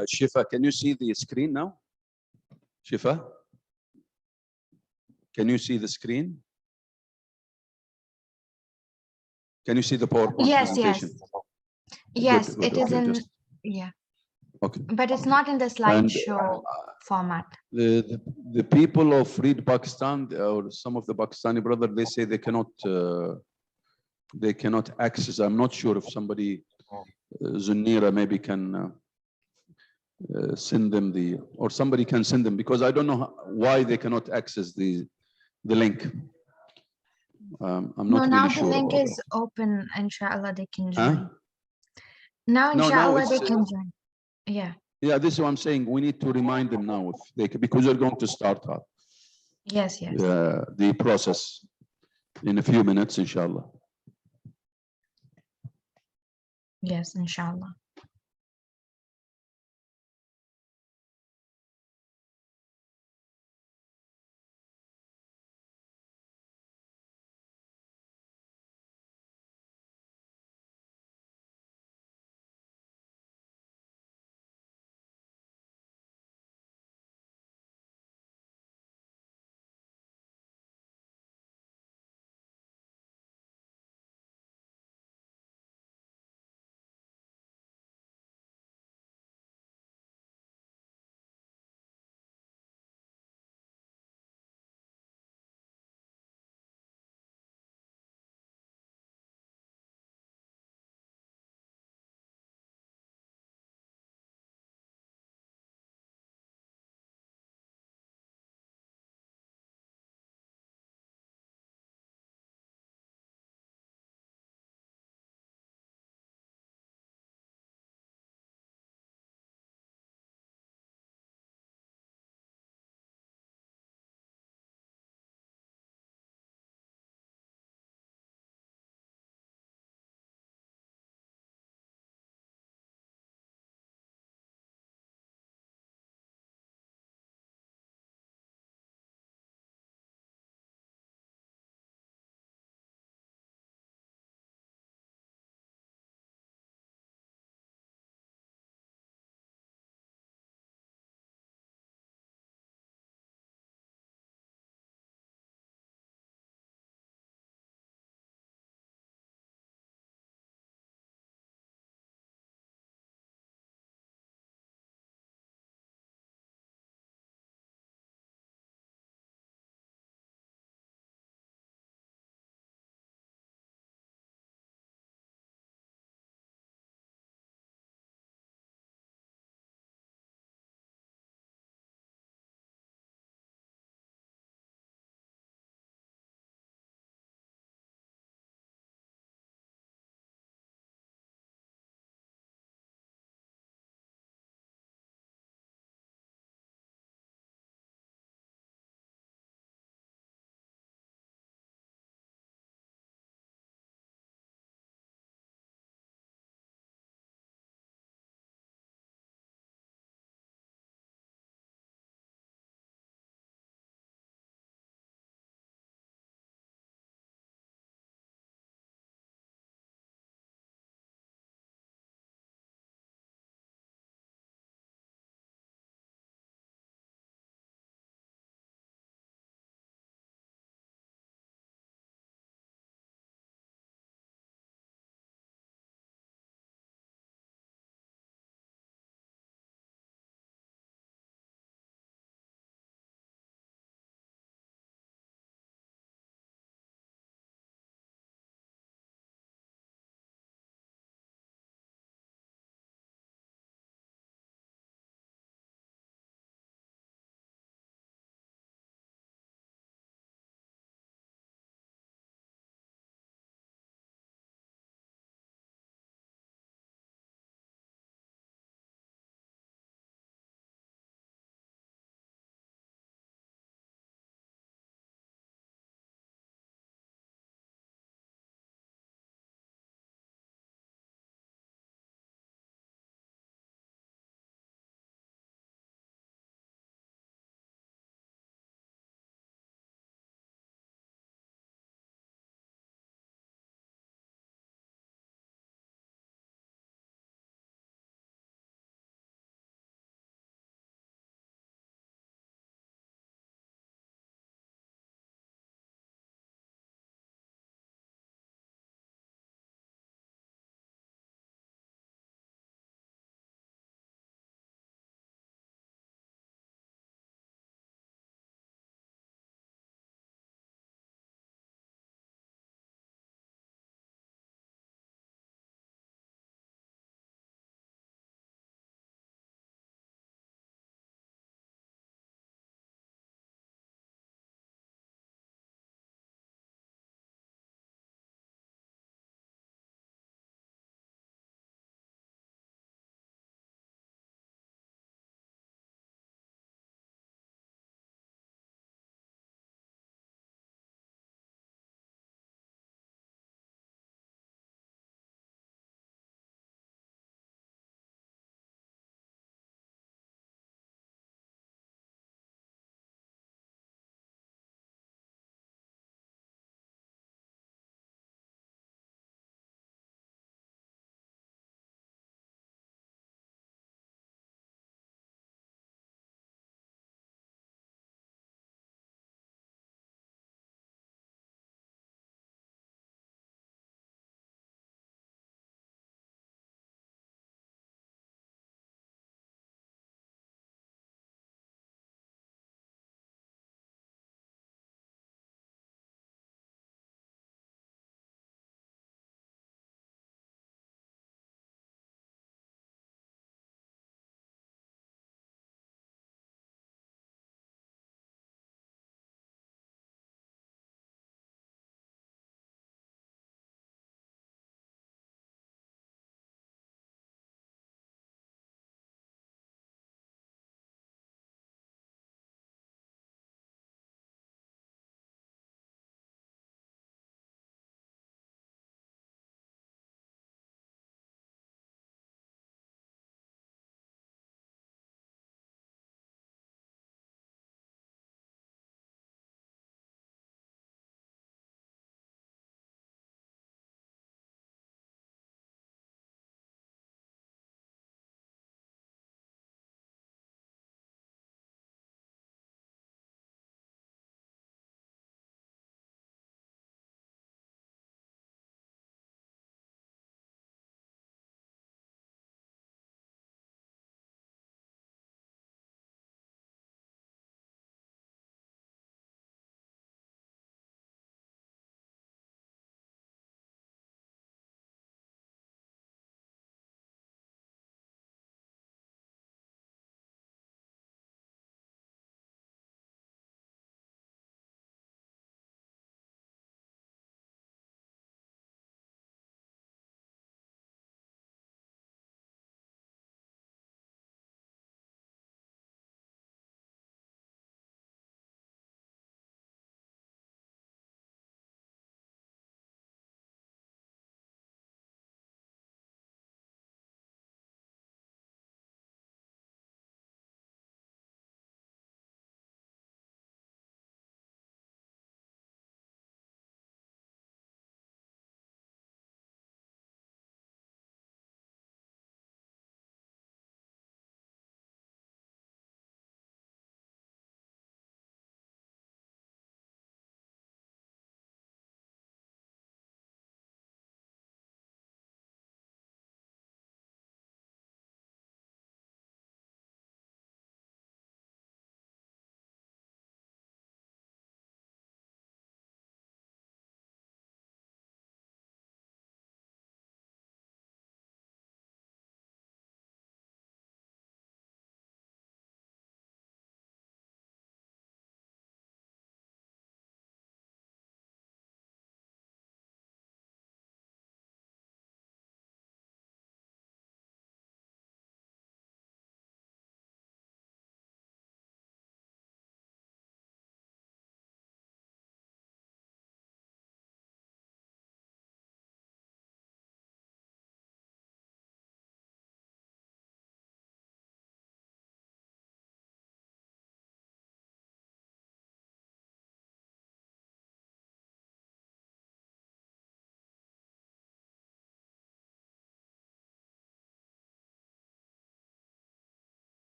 Shifa, can you see the screen now? Shifa? Can you see the screen? Can you see the PowerPoint Yes, presentation? yes, Good, it is okay, in, yeah, okay. but it's not in the And slideshow format. the people of Read Pakistan, or some of the Pakistani brothers, they say they cannot access. I'm not sure if somebody, Zunira maybe can send them or somebody can send them, because I don't know why they cannot access the link. I'm No, not now really the sure link about is open. Inshallah, they can that. Huh? join. Now, No, inshallah, they can join. Yeah. Yeah, this is what I'm saying. We need to remind them now if they can, because they're going to start Yes. the process in a few minutes, inshallah. Yes, inshallah.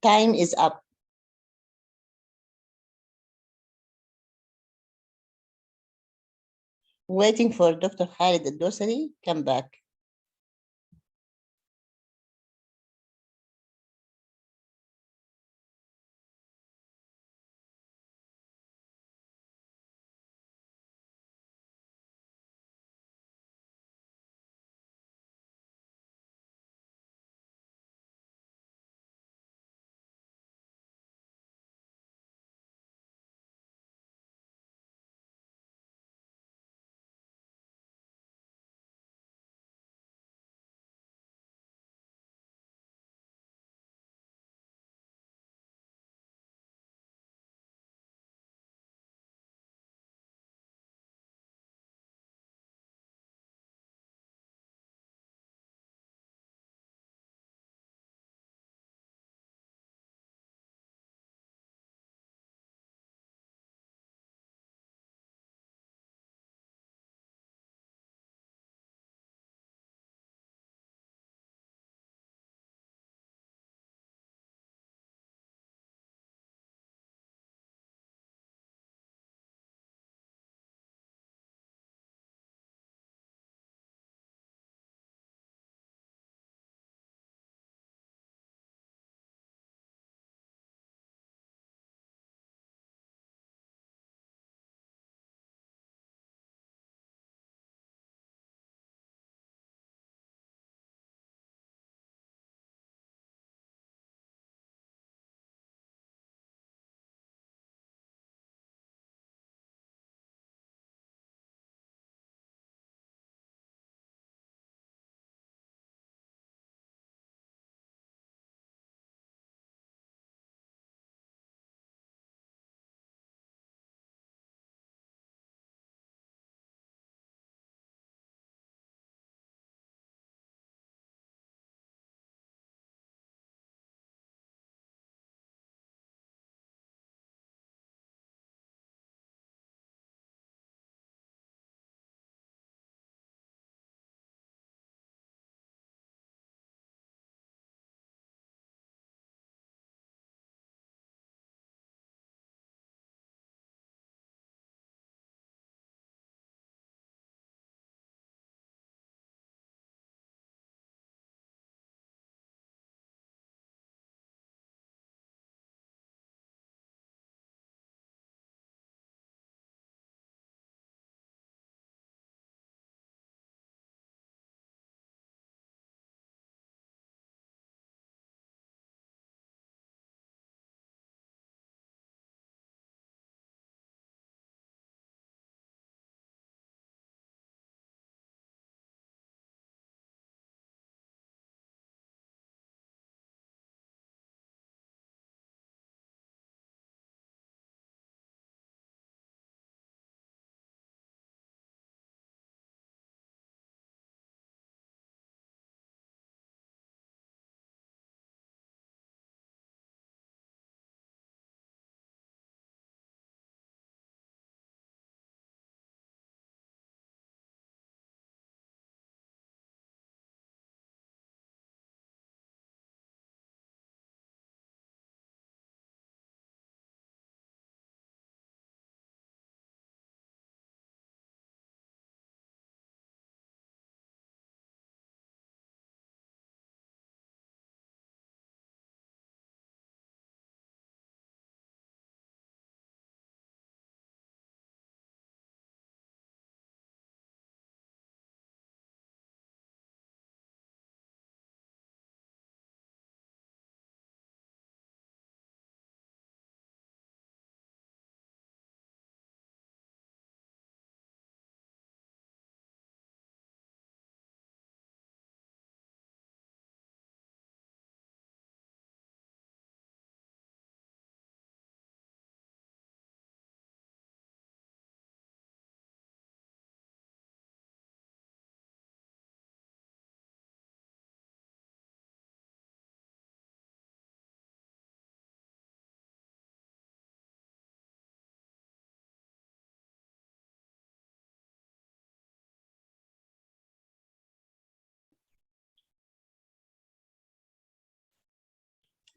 Time is up. Waiting for Dr. Khalid Al-Dossary. Come back.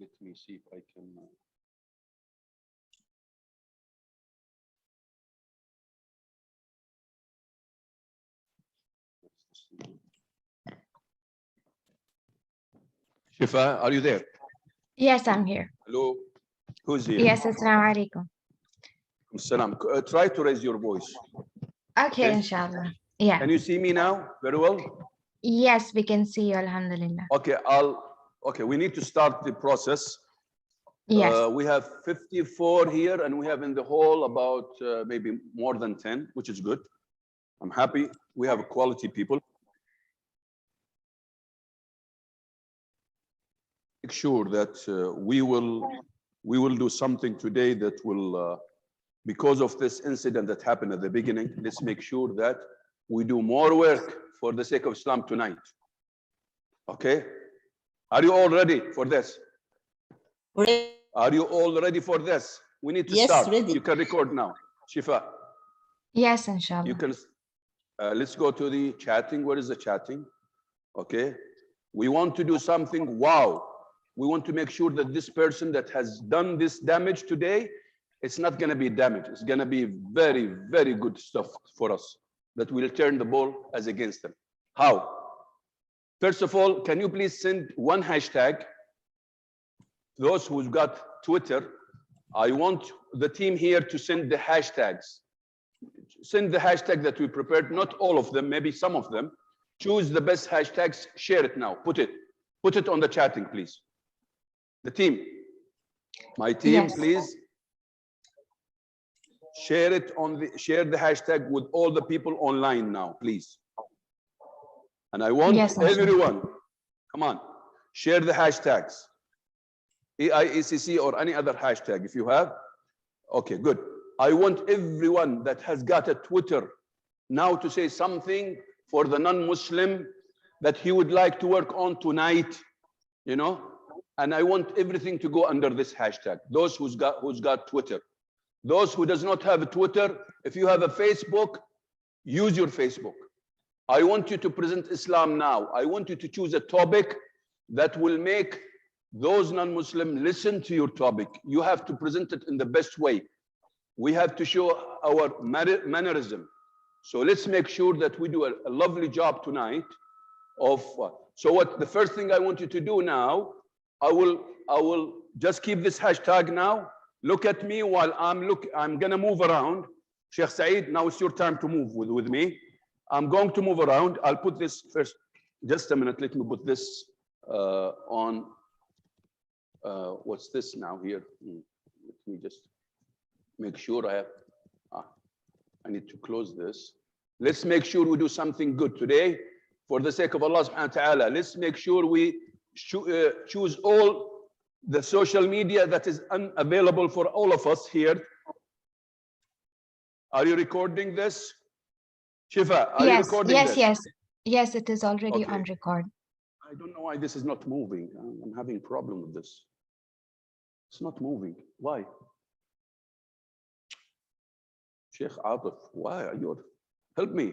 Let me see if I can. Shifa, are you there? Yes, I'm here. Hello, who's here? Yes, assalamu alaikum. Salam. Try to raise your voice. Okay, Okay. inshallah. Yeah. Can you see me now very well? Yes, we can see you, alhamdulillah. Okay, okay, we need to start the process. Yes. We have 54 here, and we have in the hall about maybe more than 10, which is good. I'm happy. We have quality people. Make sure that we will do something today that will, because of this incident that happened at the beginning, let's make sure that we do more work for the sake of Islam tonight. Okay? Are you all ready for this? Ready. Are you all ready for this? We need to Yes, start. ready. You can record now. Shifa, Yes, inshallah. you can, let's go to the chatting. Where is the chatting? Okay. We want to do something wow. We want to make sure that this person that has done this damage today, it's not going to be damage. It's going to be very, very good stuff for us that will turn the ball as against them. How? First of all, can you please send one hashtag? Those who've got Twitter, I want the team here to send the hashtags. Send the hashtag that we prepared, not all of them, maybe some of them. Choose the best hashtags, share it now. Put it on the chatting, please. The team, my team, Yes. please share it share the hashtag with all the people online now, please. And I want Yes, inshallah. everyone, come on, share the hashtags. EIECC or any other hashtag if you have. Okay, good. I want everyone that has got a Twitter now to say something for the non-Muslim that he would like to work on tonight, you know, and I want everything to go under this hashtag. Those who's got Twitter. Those who does not have a Twitter, if you have a Facebook, use your Facebook. I want you to present Islam now. I want you to choose a topic that will make those non-Muslim listen to your topic. You have to present it in the best way. We have to show our mannerism. So let's make sure that we do a lovely job tonight of so what the first thing I want you to do now, I will just keep this hashtag now. Look at me while I'm gonna move around. Sheikh Saeed, now it's your time to move with me. I'm going to move around. I'll put this first, just a minute, let me put this on. What's this now here? Let me just make sure I have, I need to close this. Let's make sure we do something good today for the sake of Allah subhanahu wa ta'ala. Let's make sure we choose all the social media that is unavailable for all of us here. Are you recording this? Shifa, are you recording this? Yes, it is already Okay. on record. I don't know why this is not moving. I'm having a problem with this. It's not moving. Why? Sheikh Atif, why are you? Help me.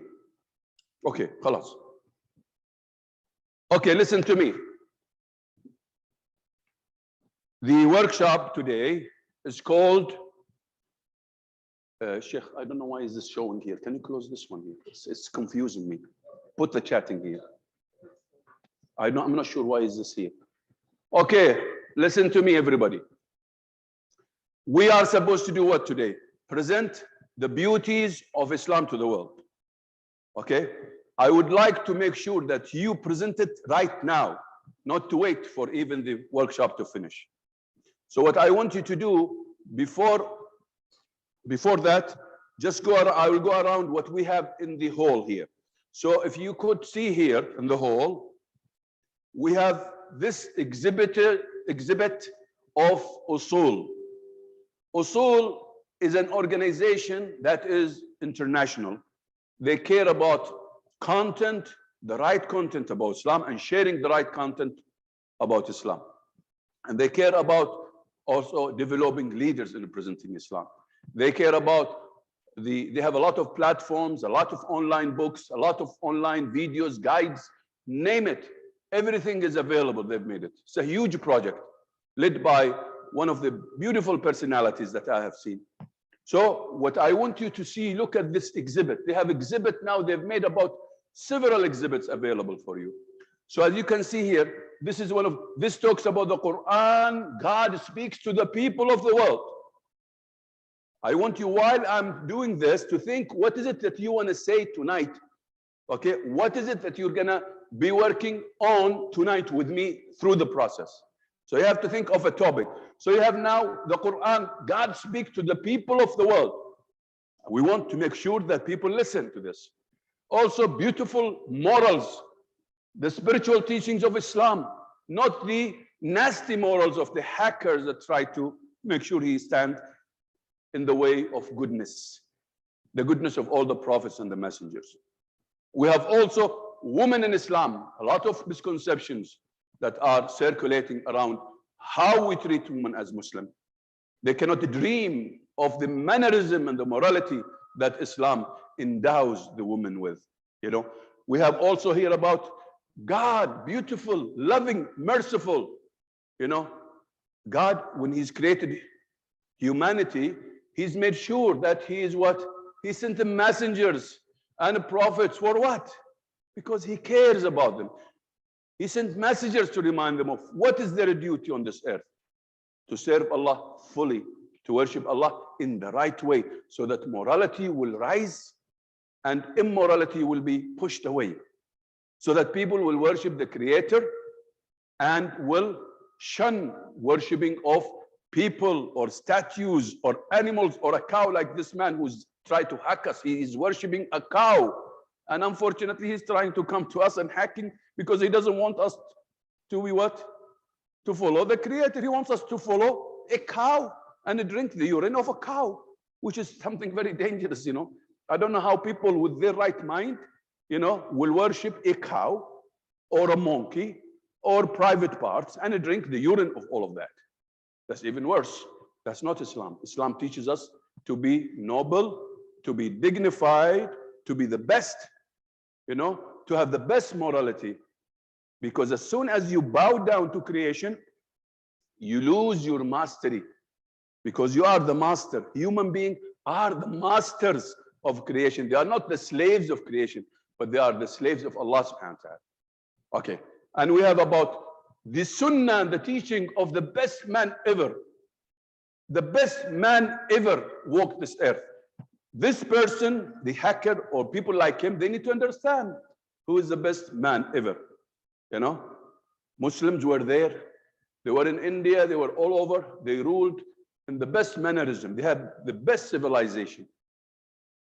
Okay, khalas. Okay, listen to me. The workshop today is called, Sheikh, I don't know why is this showing here. Can you close this one here? It's confusing me. Put the chatting here. I'm not sure why is this here. Okay, listen to me, everybody. We are supposed to do what today? Present the beauties of Islam to the world. Okay? I would like to make sure that you present it right now, not to wait for even the workshop to finish. So what I want you to do before that, just I will go around what we have in the hall here. So if you could see here in the hall, we have this exhibit of OSOUL. OSOUL is an organization that is international. They care about content, the right content about Islam, and sharing the right content about Islam. And they care about also developing leaders in presenting Islam. They care about they have a lot of platforms, a lot of online books, a lot of online videos, guides, name it. Everything is available. They've made it. It's a huge project. led by one of the beautiful personalities that I have seen. So what I want you to see, look at this exhibit. They have exhibit now, they've made about several exhibits available for you. So as you can see here, this is this talks about the Quran. God speaks to the people of the world. I want you, while I'm doing this, to think, what is it that you want to say tonight? Okay, what is it that you're gonna be working on tonight with me through the process? So you have to think of a topic. So you have now the Quran, God speaks to the people of the world. We want to make sure that people listen to this. Also beautiful morals, the spiritual teachings of Islam, not the nasty morals of the hackers that try to make sure he stands in the way of goodness, the goodness of all the prophets and the messengers. We have also women in Islam, a lot of misconceptions that are circulating around how we treat women as Muslim. They cannot dream of the mannerism and the morality that Islam endows the woman with. You know, we have also here about God, beautiful, loving, merciful. You know, God, when he's created humanity, he's made sure that he is what? He sent the messengers and prophets for what? Because he cares about them. He sent messengers to remind them of what is their duty on this earth. To serve Allah fully, to worship Allah in the right way, so that morality will rise and immorality will be pushed away. So that people will worship the Creator and will shun worshipping of people or statues or animals or a cow, like this man who's tried to hack us. He is worshipping a cow. And unfortunately, he's trying to come to us and hacking because he doesn't want us to be what? To follow the Creator. He wants us to follow a cow and drink the urine of a cow, which is something very dangerous, you know. I don't know how people with their right mind, you know, will worship a cow or a monkey or private parts and drink the urine of all of that. That's even worse. That's not Islam. Islam teaches us to be noble, to be dignified, to be the best, you know, to have the best morality. Because as soon as you bow down to creation, you lose your mastery. Because you are the master. Human beings are the masters of creation. They are not the slaves of creation, but they are the slaves of Allah subhanahu wa ta'ala. Okay. And we have about the sunnah and the teaching of the best man ever. The best man ever walked this earth. This person, the hacker or people like him, they need to understand who is the best man ever. You know, Muslims were there. They were in India. They were all over. They ruled in the best mannerism. They had the best civilization.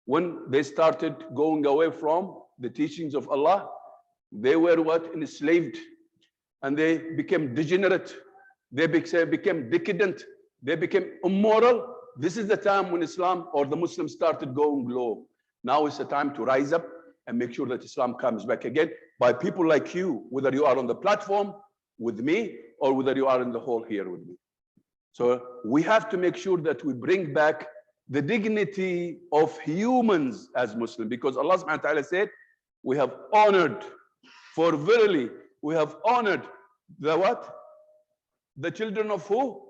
When they started going away from the teachings of Allah, they were what? Enslaved. And they became degenerate. They became decadent. They became immoral. This is the time when Islam or the Muslims started going low. Now is the time to rise up and make sure that Islam comes back again by people like you, whether you are on the platform with me or whether you are in the hall here with me. So we have to make sure that we bring back the dignity of humans as Muslims, because Allah subhanahu wa ta'ala said, we have honored, for verily we have honored the what? The children of who?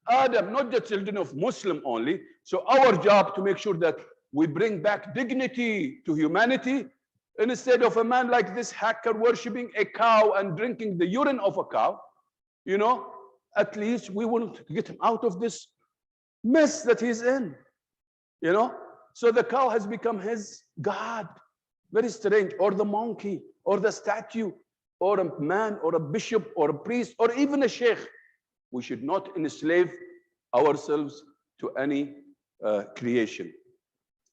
Adam, not the children of Muslim only. So our job to make sure that we bring back dignity to humanity, and instead of a man like this hacker worshipping a cow and drinking the urine of a cow, you know, at least we will get him out of this mess that he's in, you know. So the cow has become his God. Very strange. Or the monkey, or the statue, or a man, or a bishop, or a priest, or even a sheikh. We should not enslave ourselves to any creation.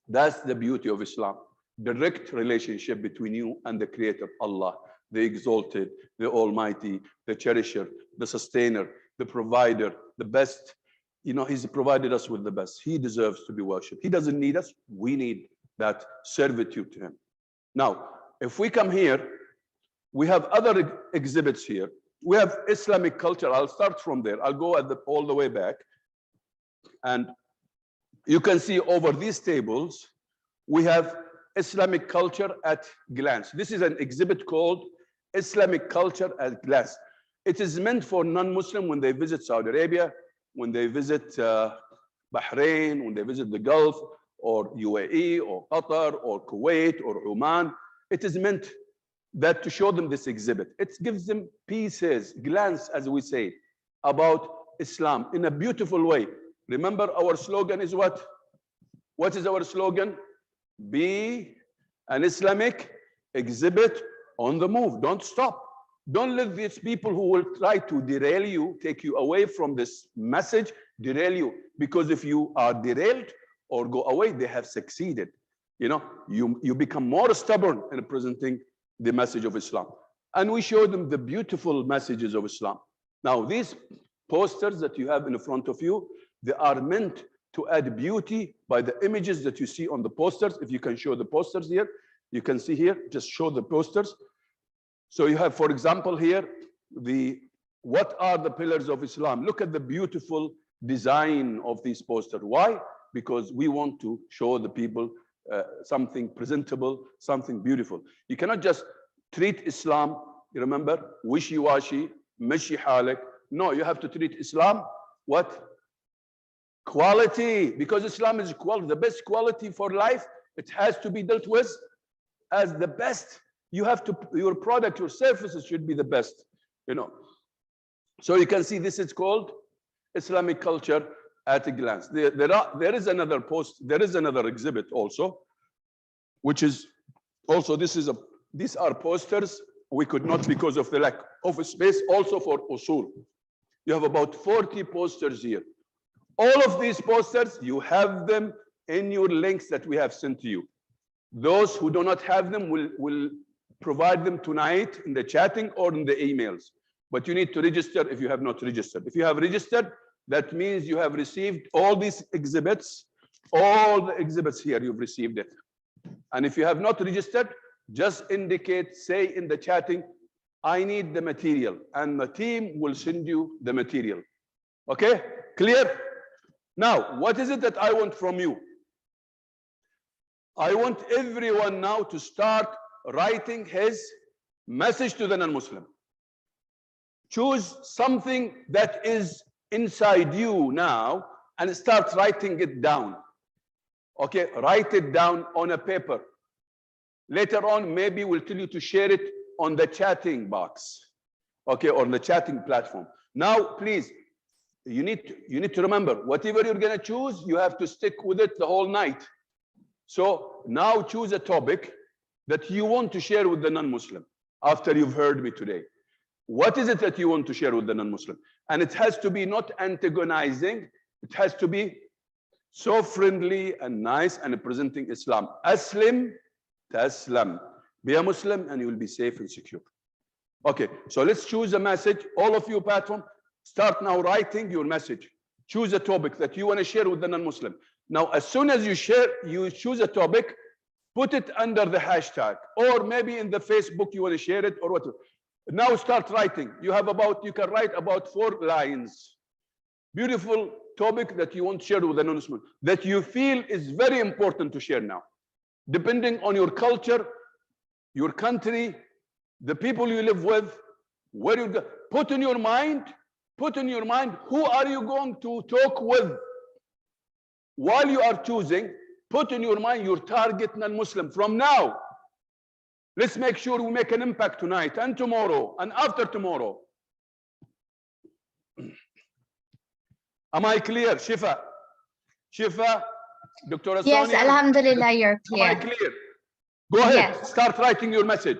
That's the beauty of Islam. Direct relationship between you and the Creator, Allah, the Exalted, the Almighty, the Cherisher, the Sustainer, the Provider, the best. You know, He's provided us with the best. He deserves to be worshipped. He doesn't need us. We need that servitude to Him. Now, if we come here, we have other exhibits here. We have Islamic culture. I'll start from there. I'll go all the way back. And you can see over these tables, we have Islamic culture at glance. This is an exhibit called Islamic culture at glance. It is meant for non-Muslim when they visit Saudi Arabia, when they visit Bahrain, when they visit the Gulf, or UAE, or Qatar, or Kuwait, or Oman. It is meant that to show them this exhibit. It gives them pieces, glance, as we say, about Islam in a beautiful way. Remember, our slogan is what? What is our slogan? Be an Islamic exhibit on the move. Don't stop. Don't let these people who will try to derail you, take you away from this message, derail you. Because if you are derailed or go away, they have succeeded. You know, you become more stubborn in presenting the message of Islam. And we show them the beautiful messages of Islam. Now, these posters that you have in front of you, they are meant to add beauty by the images that you see on the posters. If you can show the posters here, you can see here, just show the posters. So you have, for example, here, what are the pillars of Islam? Look at the beautiful design of these posters. Why? Because we want to show the people something presentable, something beautiful. You cannot just treat Islam, you remember, wishy-washy, meshi halik. No, you have to treat Islam, what? Quality, because Islam is quality, the best quality for life. It has to be dealt with as the best. You have to, your product, your services should be the best, you know. So you can see this is called Islamic culture at a glance. There is another exhibit also, which is also, these are posters. We could not, because of the lack of space, also for Usul. You have about 40 posters here. All of these posters, you have them in your links that we have sent to you. Those who do not have them will provide them tonight in the chatting or in the emails. But you need to register if you have not registered. If you have registered, that means you have received all these exhibits, all the exhibits here, you've received it. And if you have not registered, just indicate, say in the chatting, I need the material, and the team will send you the material. Okay, clear? Now, what is it that I want from you? I want everyone now to start writing his message to the non-Muslim. Choose something that is inside you now and start writing it down. Okay, write it down on a paper. Later on, maybe we'll tell you to share it on the chatting box, okay, or the chatting platform. Now, please, you need to remember, whatever you're gonna choose, you have to stick with it the whole night. So now choose a topic that you want to share with the non-Muslim after you've heard me today. What is it that you want to share with the non-Muslim? And it has to be not antagonizing. It has to be so friendly and nice and presenting Islam. Aslim, taslam. Be a Muslim and you will be safe and secure. Okay, so let's choose a message. All of you platform, start now writing your message. Choose a topic that you want to share with the non-Muslim. Now, as soon as you choose a topic, put it under the hashtag, or maybe in the Facebook you want to share it or whatever. Now start writing. You can write about 4 lines. Beautiful topic that you want to share with the non-Muslim, that you feel is very important to share now. Depending on your culture, your country, the people you live with, where you go, put in your mind, who are you going to talk with? While you are choosing, put in your mind your target non-Muslim from now. Let's make sure we make an impact tonight and tomorrow and after tomorrow. Am I clear, Shifa? Shifa, Dr. Asani? Yes, Alhamdulillah, you're Am I clear. clear? Go ahead, Yes. start writing your message.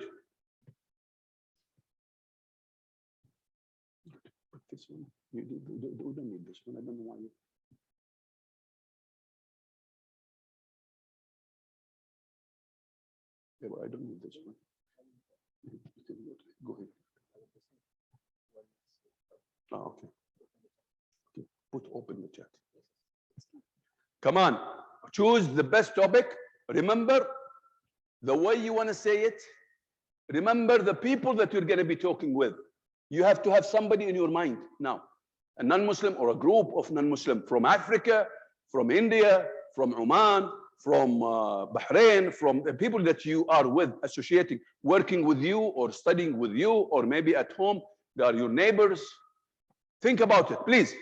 This one, you don't need this one. I don't know why you. Yeah, but I don't need this one. Go ahead. Oh, okay. Put open the chat. Come on, choose the best topic. Remember the way you want to say it. Remember the people that you're going to be talking with. You have to have somebody in your mind now, a non-Muslim or a group of non-Muslim from Africa, from India, from Oman, from Bahrain, from the people that you are with, associating, working with you or studying with you, or maybe at home. They are your neighbors. Think about it, please.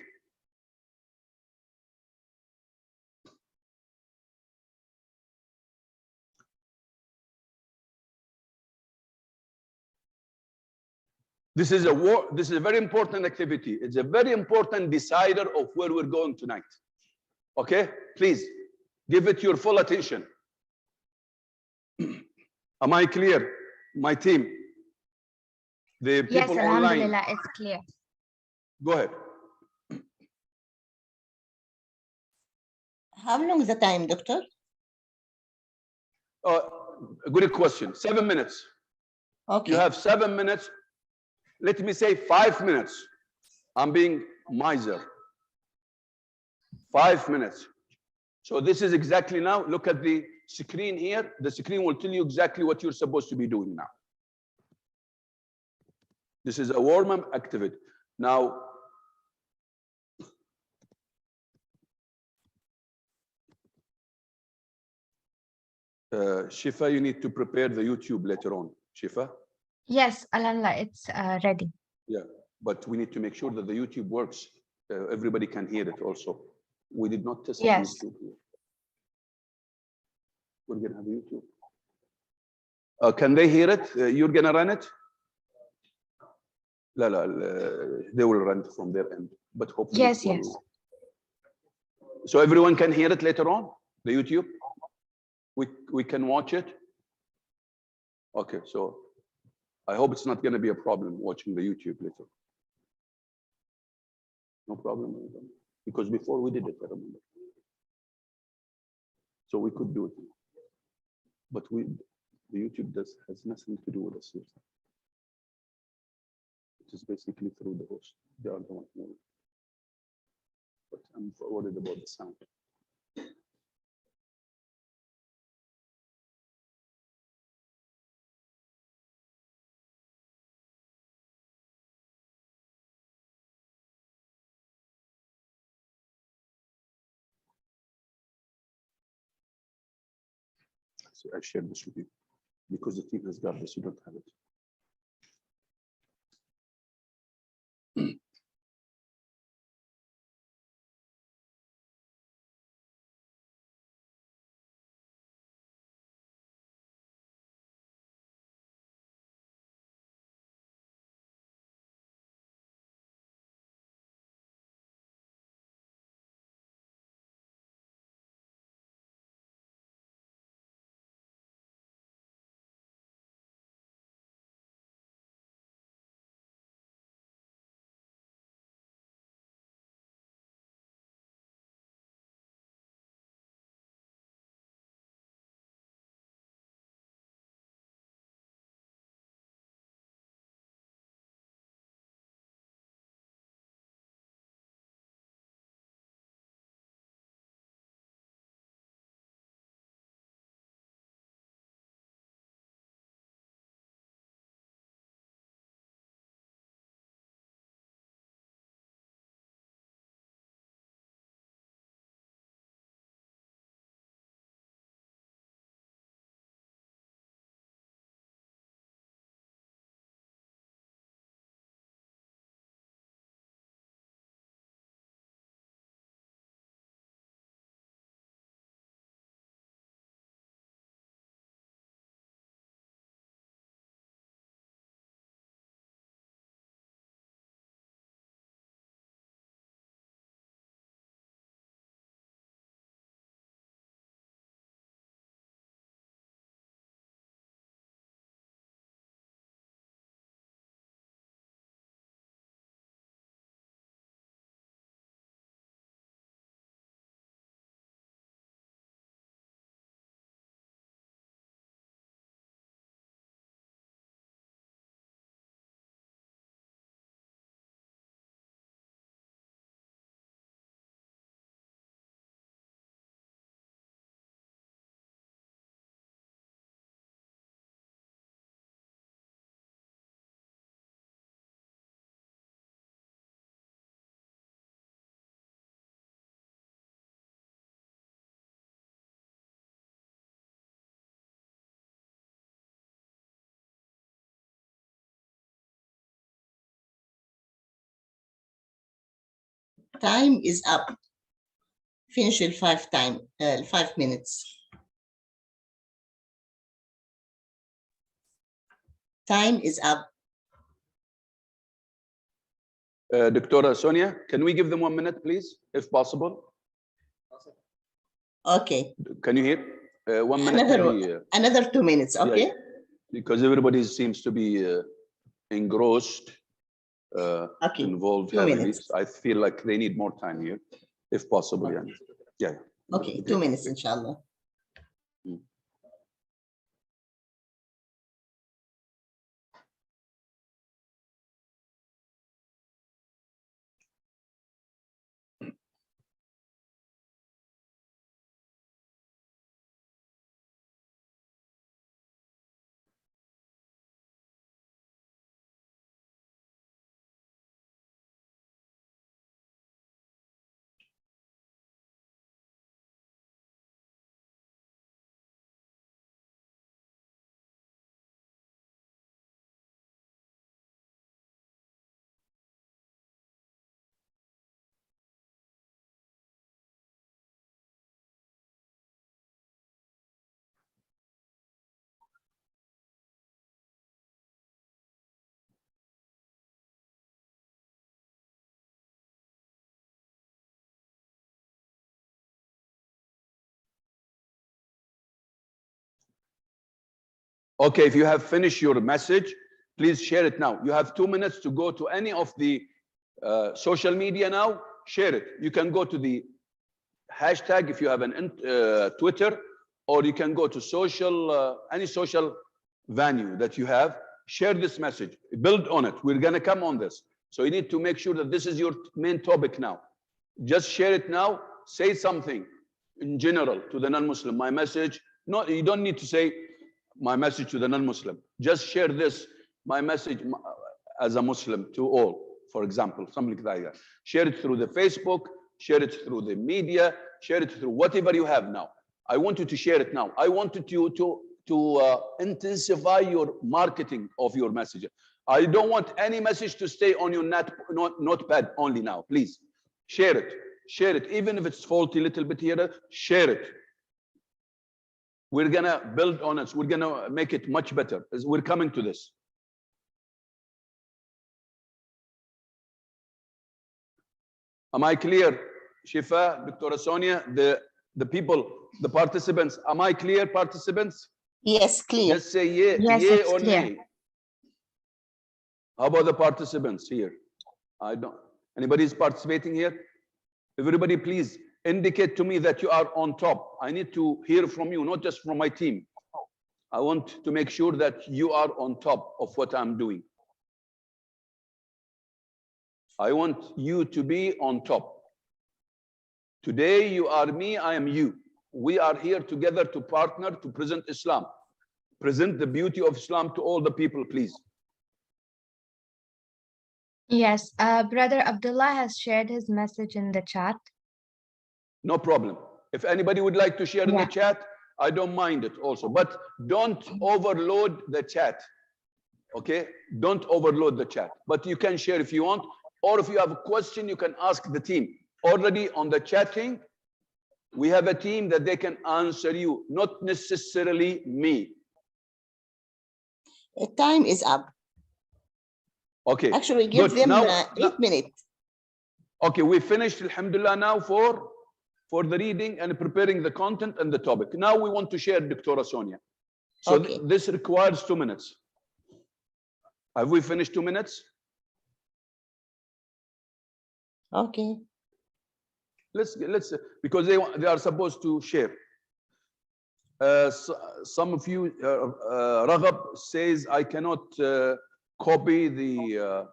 This is a very important activity. It's a very important decider of where we're going tonight. Okay, please give it your full attention. Am I clear, my team? The Yes, people online. Alhamdulillah, it's clear. Go ahead. How long is the time, doctor? Good question. 7 minutes. Okay. You have 7 minutes. Let me say 5 minutes. I'm being miser. 5 minutes. So this is exactly now. Look at the screen here. The screen will tell you exactly what you're supposed to be doing now. This is a warm-up activity. Now, Shifa, you need to prepare the YouTube later on. Shifa? Yes, Alhamdulillah, it's ready. Yeah, but we need to make sure that the YouTube works. Everybody can hear it also. We did not test Yes. YouTube here. We're going to have YouTube. Can they hear it? You're going to run it? La, they will run it from their end, but hopefully. Yes, yes. So everyone can hear it later on, the YouTube? We can watch it? Okay, so I hope it's not going to be a problem watching the YouTube later. No problem, because before we did it, I remember. So we could do it, but the YouTube has nothing to do with us. It is basically through the host. They are the ones moving. But I'm worried about the sound. So I shared this with you because the team has got this. You don't have it. Time is up. Finish in 5 minutes. Time is up. Dr. Sonia, can we give them 1 minute, please, if possible? Okay. Can you hear? 1 minute. Another 2 minutes, okay? Yeah, because everybody seems to be engrossed, Okay. involved 2 heavily. minutes. I feel like they need more time here, if possible. Okay. Yeah. Okay, 2 minutes, inshallah. Okay, if you have finished your message, please share it now. You have 2 minutes to go to any of the social media now. Share it. You can go to the hashtag if you have an Twitter, or you can go to any social venue that you have. Share this message. Build on it. We're going to come on this. So you need to make sure that this is your main topic now. Just share it now. Say something in general to the non-Muslim. My message. No, you don't need to say my message to the non-Muslim. Just share this, my message as a Muslim to all, for example, something like that. Share it through the Facebook, share it through the media, share it through whatever you have now. I want you to share it now. I wanted you to intensify your marketing of your message. I don't want any message to stay on your notepad only now. Please share it. Share it. Even if it's faulty a little bit here, share it. We're going to build on it. We're going to make it much better. We're coming to this. Am I clear, Shifa, Dr. Sonia, the people, the participants? Am I clear, participants? Yes, clear. Just say yeah, Yes, yeah it's or clear. nay. How about the participants here? Anybody is participating here? Everybody, please indicate to me that you are on top. I need to hear from you, not just from my team. I want to make sure that you are on top of what I'm doing. I want you to be on top. Today, you are me, I am you. We are here together to partner to present Islam. Present the beauty of Islam to all the people, please. Yes, Brother Abdullah has shared his message in the chat. No problem. If anybody would like to share in the chat, I don't mind it also. But don't overload the chat. Okay? Don't overload the chat. But you can share if you want. Or if you have a question, you can ask the team. Already on the chatting, we have a team that they can answer you, not necessarily me. Time is up. Okay. Actually, give them 8 minutes. Okay, we finished, alhamdulillah, now for the reading and preparing the content and the topic. Now we want to share, Dr. Sonia. So okay. This requires 2 minutes. Have we finished 2 minutes? Okay. Let's because they are supposed to share. Some of you, Raghab says, I cannot copy the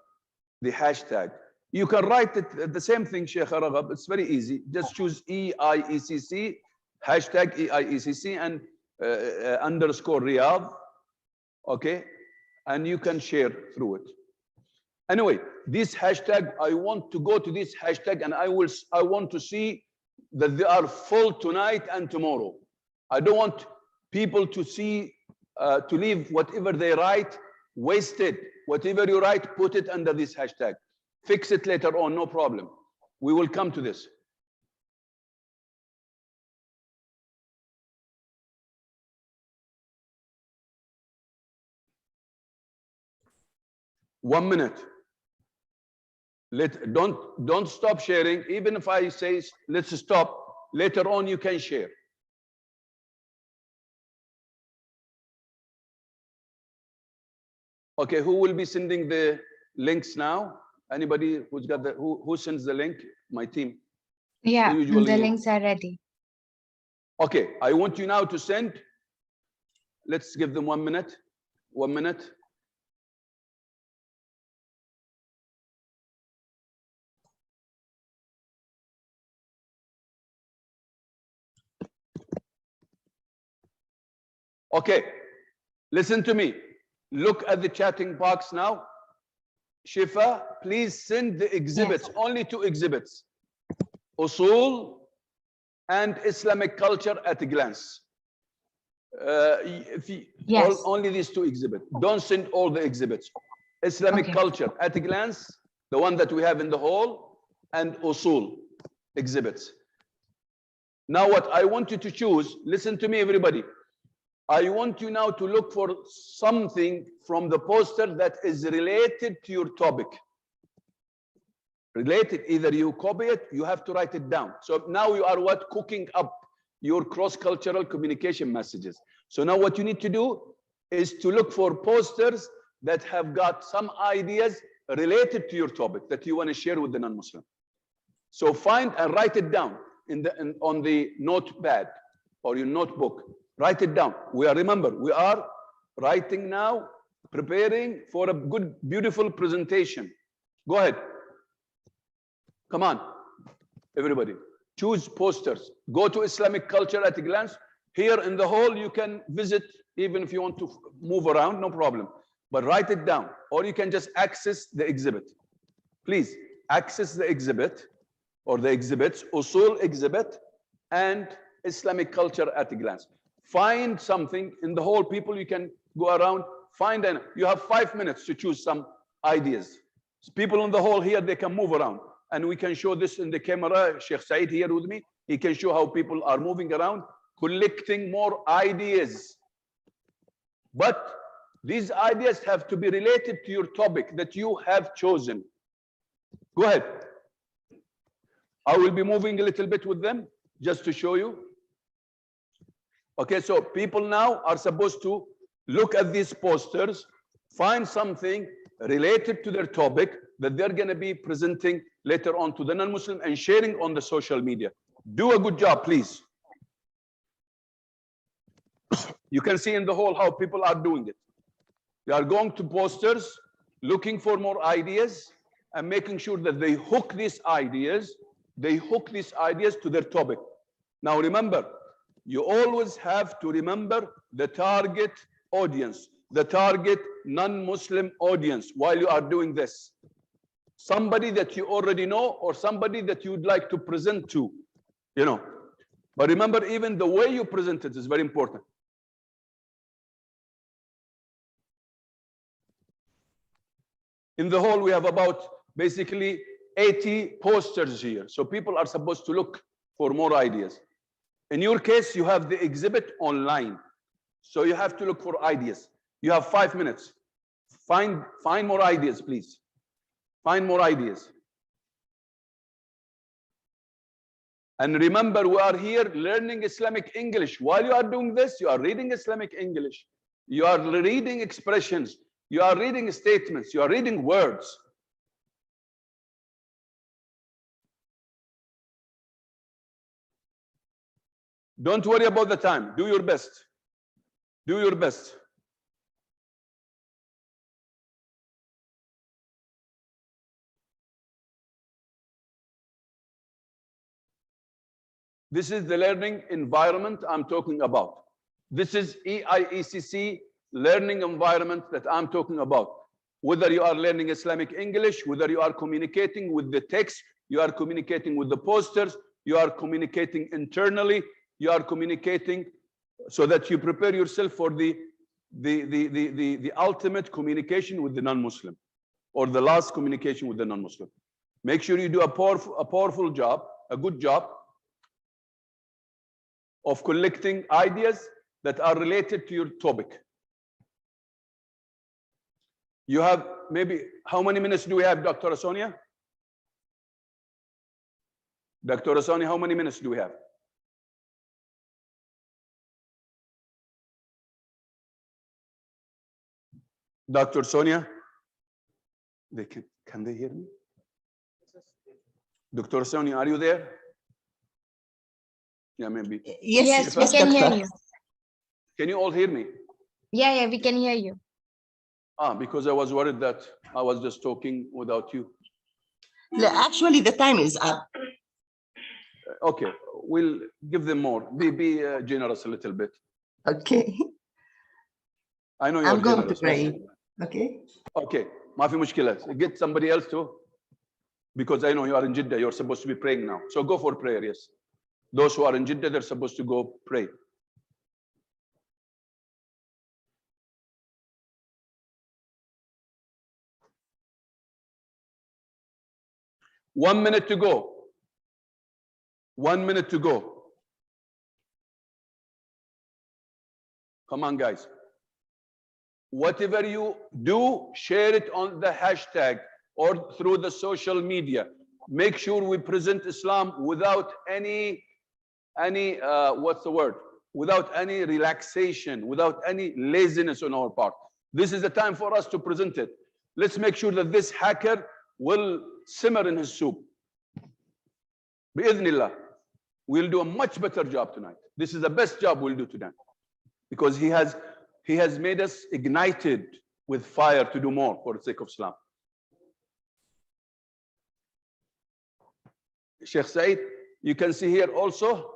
hashtag. You can write it the same thing, Sheikh Raghab. It's very easy. Just choose EIECC, hashtag EIECC and underscore Riyadh. Okay, and you can share through it. Anyway, this hashtag, I want to go to this hashtag and I want to see that they are full tonight and tomorrow. I don't want people to see, to leave whatever they write wasted. Whatever you write, put it under this hashtag. Fix it later on, no problem. We will come to this. One minute. Don't stop sharing. Even if I say let's stop, later on you can share. Okay, who will be sending the links now? Anybody who's got the who sends the link? My team. Yeah, Usually the you. links are ready. Okay, I want you now to send. Let's give them 1 minute. 1 minute. Okay, listen to me. Look at the chatting box now. Shifa, please send the exhibits, only 2 exhibits. Usul and Islamic culture at a glance. Only these 2 exhibits. Don't send all the exhibits. Islamic culture at a glance, the one that we have in the hall, and Usul exhibits. Now what I want you to choose, listen to me everybody. I want you now to look for something from the poster that is related to your topic. Related, either you copy it, you have to write it down. So now you are what? Cooking up your cross-cultural communication messages. So now what you need to do is to look for posters that have got some ideas related to your topic that you want to share with the non-Muslim. So find and write it down on the notepad or your notebook. Write it down. Remember, we are writing now, preparing for a good, beautiful presentation. Go ahead. Come on, everybody. Choose posters. Go to Islamic culture at a glance. Here in the hall, you can visit, even if you want to move around, no problem. But write it down, or you can just access the exhibit. Please, access the exhibit, or the exhibits, Usul exhibit, and Islamic culture at a glance. Find something in the whole, people, you can go around, find, and you have 5 minutes to choose some ideas. People in the hall here, they can move around, and we can show this in the camera. Sheikh Saeed here with me, he can show how people are moving around, collecting more ideas. But these ideas have to be related to your topic that you have chosen. Go ahead. I will be moving a little bit with them just to show you. Okay, so people now are supposed to look at these posters, find something related to their topic that they're going to be presenting later on to the non-Muslim and sharing on the social media. Do a good job, please. You can see in the hall how people are doing it. They are going to posters, looking for more ideas, and making sure that they hook these ideas. They hook these ideas to their topic. Now remember, you always have to remember the target audience, the target non-Muslim audience while you are doing this. Somebody that you already know or somebody that you'd like to present to, you know. But remember, even the way you present it is very important. In the hall, we have about basically 80 posters here. So people are supposed to look for more ideas. In your case, you have the exhibit online. So you have to look for ideas. You have 5 minutes. Find more ideas, please. Find more ideas. And remember, we are here learning Islamic English. While you are doing this, you are reading Islamic English. You are reading expressions. You are reading statements. You are reading words. Don't worry about the time. Do your best. Do your best. This is the learning environment I'm talking about. This is EIECC learning environment that I'm talking about. Whether you are learning Islamic English, whether you are communicating with the text, you are communicating with the posters, you are communicating internally, you are communicating so that you prepare yourself for the ultimate communication with the non-Muslim, or the last communication with the non-Muslim. Make sure you do a powerful job, a good job of collecting ideas that are related to your topic. You have maybe, how many minutes do we have, Dr. Sonia? Dr. Sonia, how many minutes do we have? Dr. Sonia? Can they hear me? Dr. Sonia, are you there? Yeah, maybe. Yes, we can hear you. Can you all hear me? Yeah, we can hear you. Because I was worried that I was just talking without you. Actually, the time is up. Okay, we'll give them more. Be generous a little bit. Okay. I know you're I'm going generous. to pray. Okay. Okay, ما في مشكلة. Get somebody else too. Because I know you are in Jeddah, you're supposed to be praying now. So go for prayer, yes. Those who are in Jeddah, they're supposed to go pray. One minute to go. 1 minute to go. Come on, guys. Whatever you do, share it on the hashtag or through the social media. Make sure we present Islam without any what's the word? Without any relaxation, without any laziness on our part. This is the time for us to present it. Let's make sure that this hacker will simmer in his soup. Bi-idhnillah, we'll do a much better job tonight. This is the best job we'll do tonight. Because he has made us ignited with fire to do more for the sake of Islam. Sheikh Saeed, you can see here also,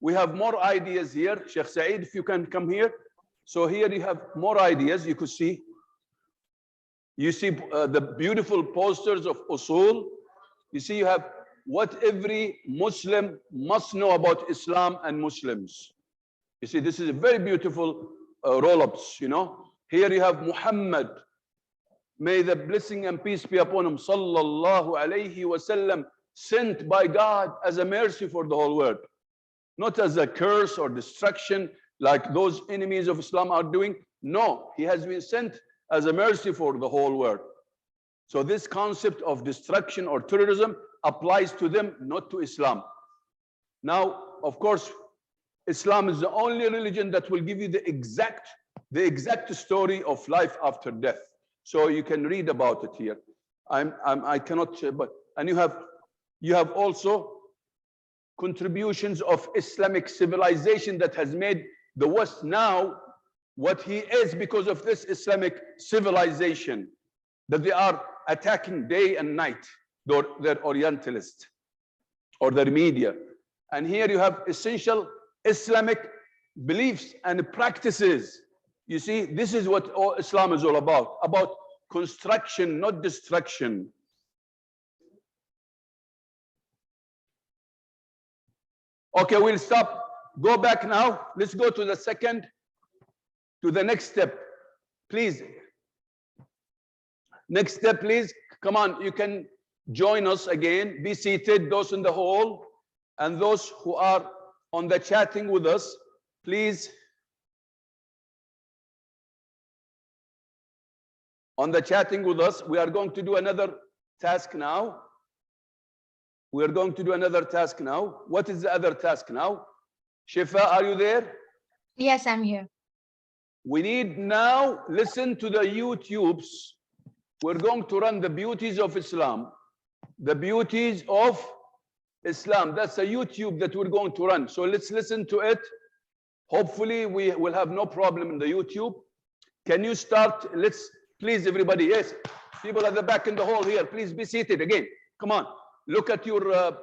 we have more ideas here. Sheikh Saeed, if you can come here. So here you have more ideas you could see. You see the beautiful posters of Usul. You see you have what every Muslim must know about Islam and Muslims. You see, this is a very beautiful roll-ups, you know. Here you have Muhammad. May the blessing and peace be upon him, sallallahu alayhi wasallam, sent by God as a mercy for the whole world. Not as a curse or destruction like those enemies of Islam are doing. No, he has been sent as a mercy for the whole world. So this concept of destruction or terrorism applies to them, not to Islam. Now, of course, Islam is the only religion that will give you the exact story of life after death. So you can read about it here. I cannot, but and you have also contributions of Islamic civilization that has made the West now what he is because of this Islamic civilization that they are attacking day and night. They're Orientalists or their media. And here you have essential Islamic beliefs and practices. You see, this is what Islam is all about construction, not destruction. Okay, we'll stop. Go back now. Let's go to the next step. Please. Next step, please. Come on, you can join us again. Be seated, those in the hall, and those who are on the chatting with us, please. On the chatting with us, we are going to do another task now. We are going to do another task now. What is the other task now? Shifa, are you there? Yes, I'm here. We need now, listen to the YouTubes. We're going to run the beauties of Islam. The beauties of Islam. That's a YouTube that we're going to run. So let's listen to it. Hopefully we will have no problem in the YouTube. Can you start? Let's, please, everybody. Yes, people at the back in the hall here, please be seated again. Come on. Look at your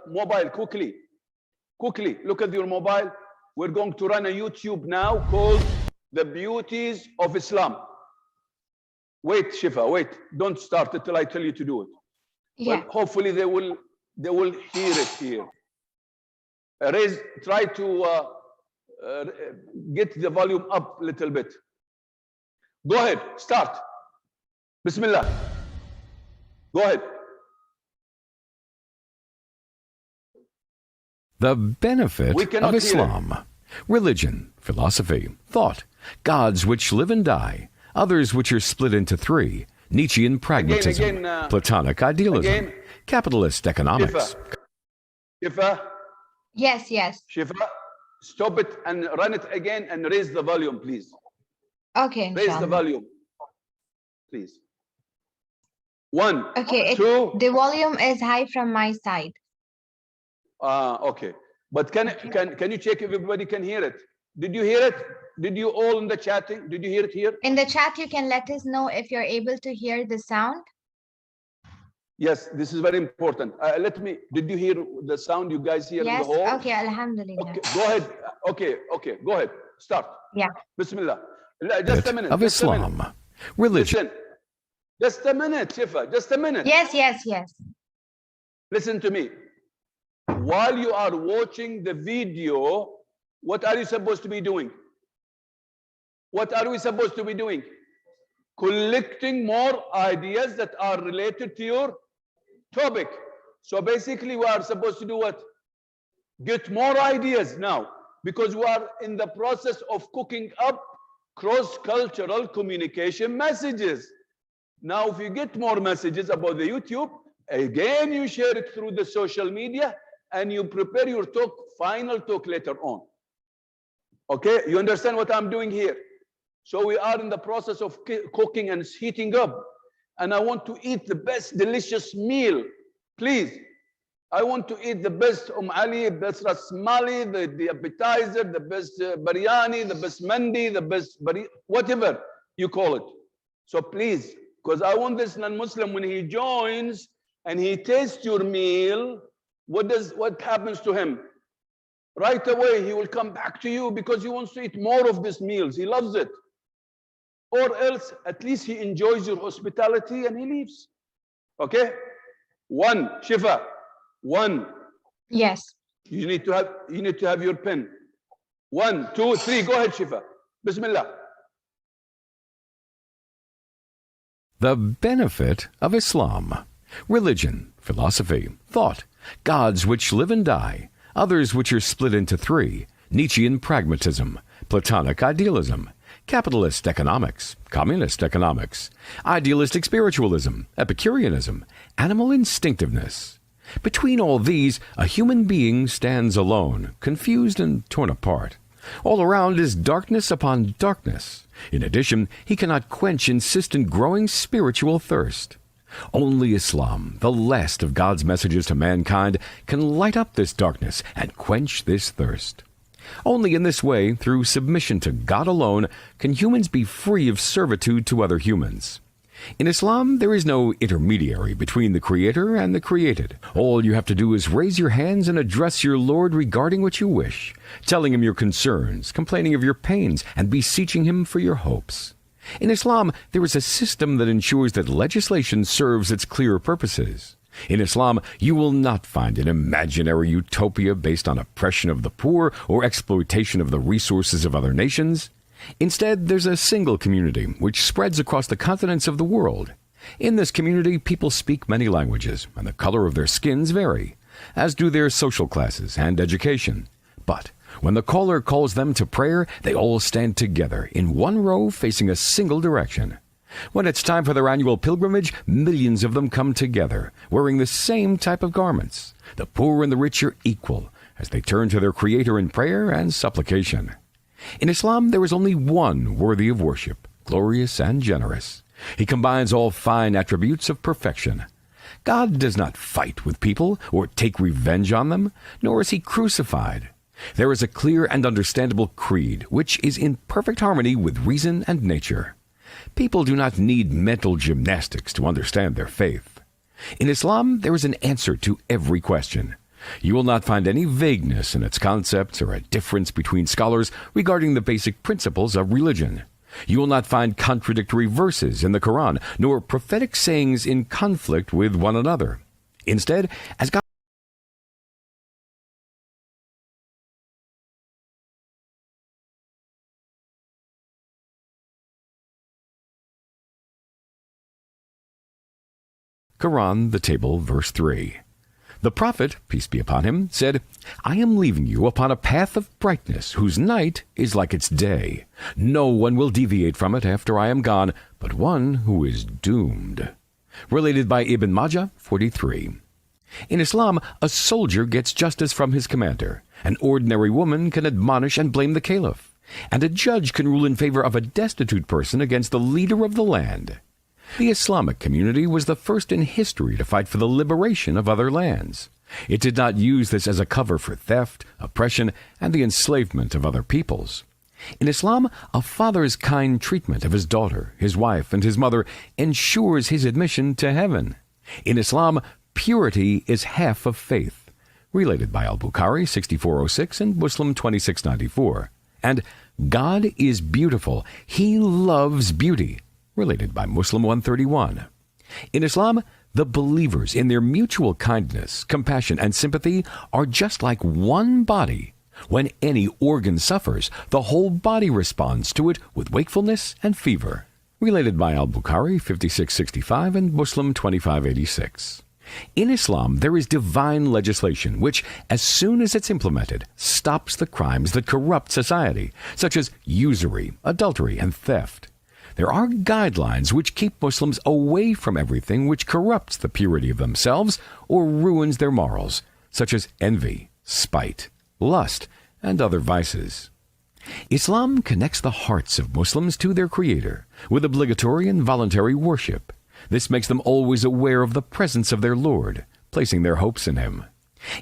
mobile quickly. Quickly, look at your mobile. We're going to run a YouTube now called The Beauties of Islam. Wait, Shifa, wait. Don't start it till I tell you to do it. Yeah. Well, hopefully they will hear it here. Try to get the volume up a little bit. Go ahead, start. Bismillah. Go ahead. The benefit We of cannot hear it. Islam. Religion, philosophy, thought, gods which live and die, others which are split into three, Nietzschean pragmatism, again, Platonic idealism, again. capitalist economics. Shifa, Yes, yes. Shifa, stop it and run it again and raise the volume, please. Okay, Raise the inshallah. volume, please. One, Okay, two. the volume is high from my side. Okay. But can you check if everybody can hear it? Did you hear it? Did you all in the chatting? Did you hear it here? In the chat, you can let us know if you're able to hear the sound. Yes, this is very important. Did you hear the sound you guys hear in Yes, the hall? okay, alhamdulillah. Okay, go ahead. Okay, go ahead. Start. Yeah. Bismillah. Just a minute. Of just a minute. Islam. Religion. Listen. Just a minute, Shifa. Just a minute. Yes, yes, yes. Listen to me. While you are watching the video, what are you supposed to be doing? What are we supposed to be doing? Collecting more ideas that are related to your topic. So basically, we are supposed to do what? Get more ideas now, because we are in the process of cooking up cross-cultural communication messages. Now, if you get more messages about the YouTube, again, you share it through the social media and you prepare your talk, final talk later on. Okay, you understand what I'm doing here? So we are in the process of cooking and heating up. And I want to eat the best delicious meal. Please, I want to eat the best Ali, best rasmali, the appetizer, the best biryani, the best mandi, the best whatever you call it. So please, because I want this non-Muslim, when he joins and he tastes your meal, what happens to him? Right away, he will come back to you because he wants to eat more of these meals. He loves it. Or else, at least he enjoys your hospitality and he leaves. Okay? One, Shifa. One. Yes. You need to have your pen. 1, 2, 3. Go ahead, Shifa. Bismillah. The benefit of Islam. Religion, philosophy, thought, gods which live and die, others which are split into three, Nietzschean pragmatism, Platonic idealism, capitalist economics, communist economics, idealistic spiritualism, Epicureanism, animal instinctiveness. Between all these, a human being stands alone, confused and torn apart. All around is darkness upon darkness. In addition, he cannot quench insistent growing spiritual thirst. Only Islam, the last of God's messages to mankind, can light up this darkness and quench this thirst. Only in this way, through submission to God alone, can humans be free of servitude to other humans. In Islam, there is no intermediary between the Creator and the created. All you have to do is raise your hands and address your Lord regarding what you wish, telling Him your concerns, complaining of your pains, and beseeching Him for your hopes. In Islam, there is a system that ensures that legislation serves its clear purposes. In Islam, you will not find an imaginary utopia based on oppression of the poor or exploitation of the resources of other nations. Instead, there's a single community which spreads across the continents of the world. In this community, people speak many languages, and the color of their skins vary, as do their social classes and education. But when the caller calls them to prayer, they all stand together in one row facing a single direction. When it's time for their annual pilgrimage, millions of them come together, wearing the same type of garments. The poor and the rich are equal, as they turn to their Creator in prayer and supplication. In Islam, there is only one worthy of worship, glorious and generous. He combines all fine attributes of perfection. God does not fight with people or take revenge on them, nor is He crucified. There is a clear and understandable creed, which is in perfect harmony with reason and nature. People do not need mental gymnastics to understand their faith. In Islam, there is an answer to every question. You will not find any vagueness in its concepts or a difference between scholars regarding the basic principles of religion. You will not find contradictory verses in the Quran, nor prophetic sayings in conflict with one another. Instead, as God Quran, the table, verse 3. The prophet, peace be upon him, said, I am leaving you upon a path of brightness, whose night is like its day. No one will deviate from it after I am gone, but one who is doomed. Related by Ibn Majah 43. In Islam, a soldier gets justice from his commander. An ordinary woman can admonish and blame the caliph. And a judge can rule in favor of a destitute person against the leader of the land. The Islamic community was the first in history to fight for the liberation of other lands. It did not use this as a cover for theft, oppression, and the enslavement of other peoples. In Islam, a father's kind treatment of his daughter, his wife, and his mother ensures his admission to heaven. In Islam, purity is half of faith. Related by Al-Bukhari 6406 and Muslim 2694. And God is beautiful. He loves beauty. Related by Muslim 131. In Islam, the believers in their mutual kindness, compassion, and sympathy are just like one body. When any organ suffers, the whole body responds to it with wakefulness and fever. Related by Al-Bukhari 5665 and Muslim 2586. In Islam, there is divine legislation which, as soon as it's implemented, stops the crimes that corrupt society, such as usury, adultery, and theft. There are guidelines which keep Muslims away from everything which corrupts the purity of themselves or ruins their morals, such as envy, spite, lust, and other vices. Islam connects the hearts of Muslims to their Creator with obligatory and voluntary worship. This makes them always aware of the presence of their Lord, placing their hopes in Him.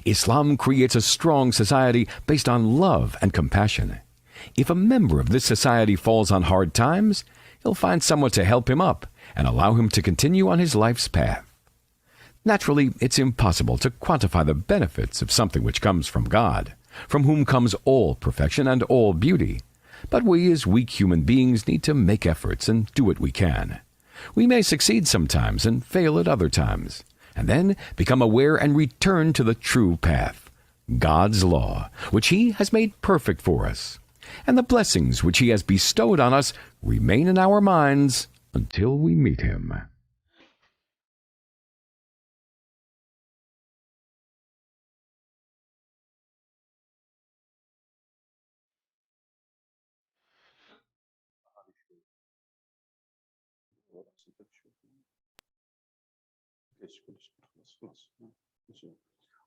Islam creates a strong society based on love and compassion. If a member of this society falls on hard times, he'll find someone to help him up and allow him to continue on his life's path. Naturally, it's impossible to quantify the benefits of something which comes from God, from whom comes all perfection and all beauty. But we as weak human beings need to make efforts and do what we can. We may succeed sometimes and fail at other times, and then become aware and return to the true path, God's law, which He has made perfect for us. And the blessings which He has bestowed on us remain in our minds until we meet Him.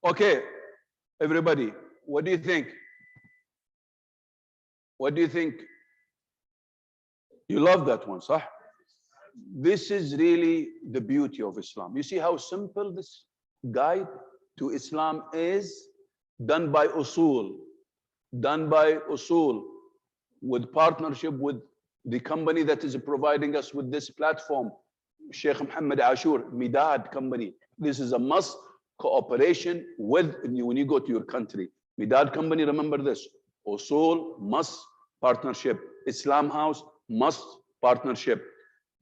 Okay, everybody, what do you think? What do you think? You love that one, sah? This is really the beauty of Islam. You see how simple this guide to Islam is? Done by Usoul, with partnership with the company that is providing us with this platform, Sheikh Muhammad Ashur, Midad company. This is a must cooperation with, when you go to your country. Midad company, remember this. Usoul, must partnership. Islam House, must partnership.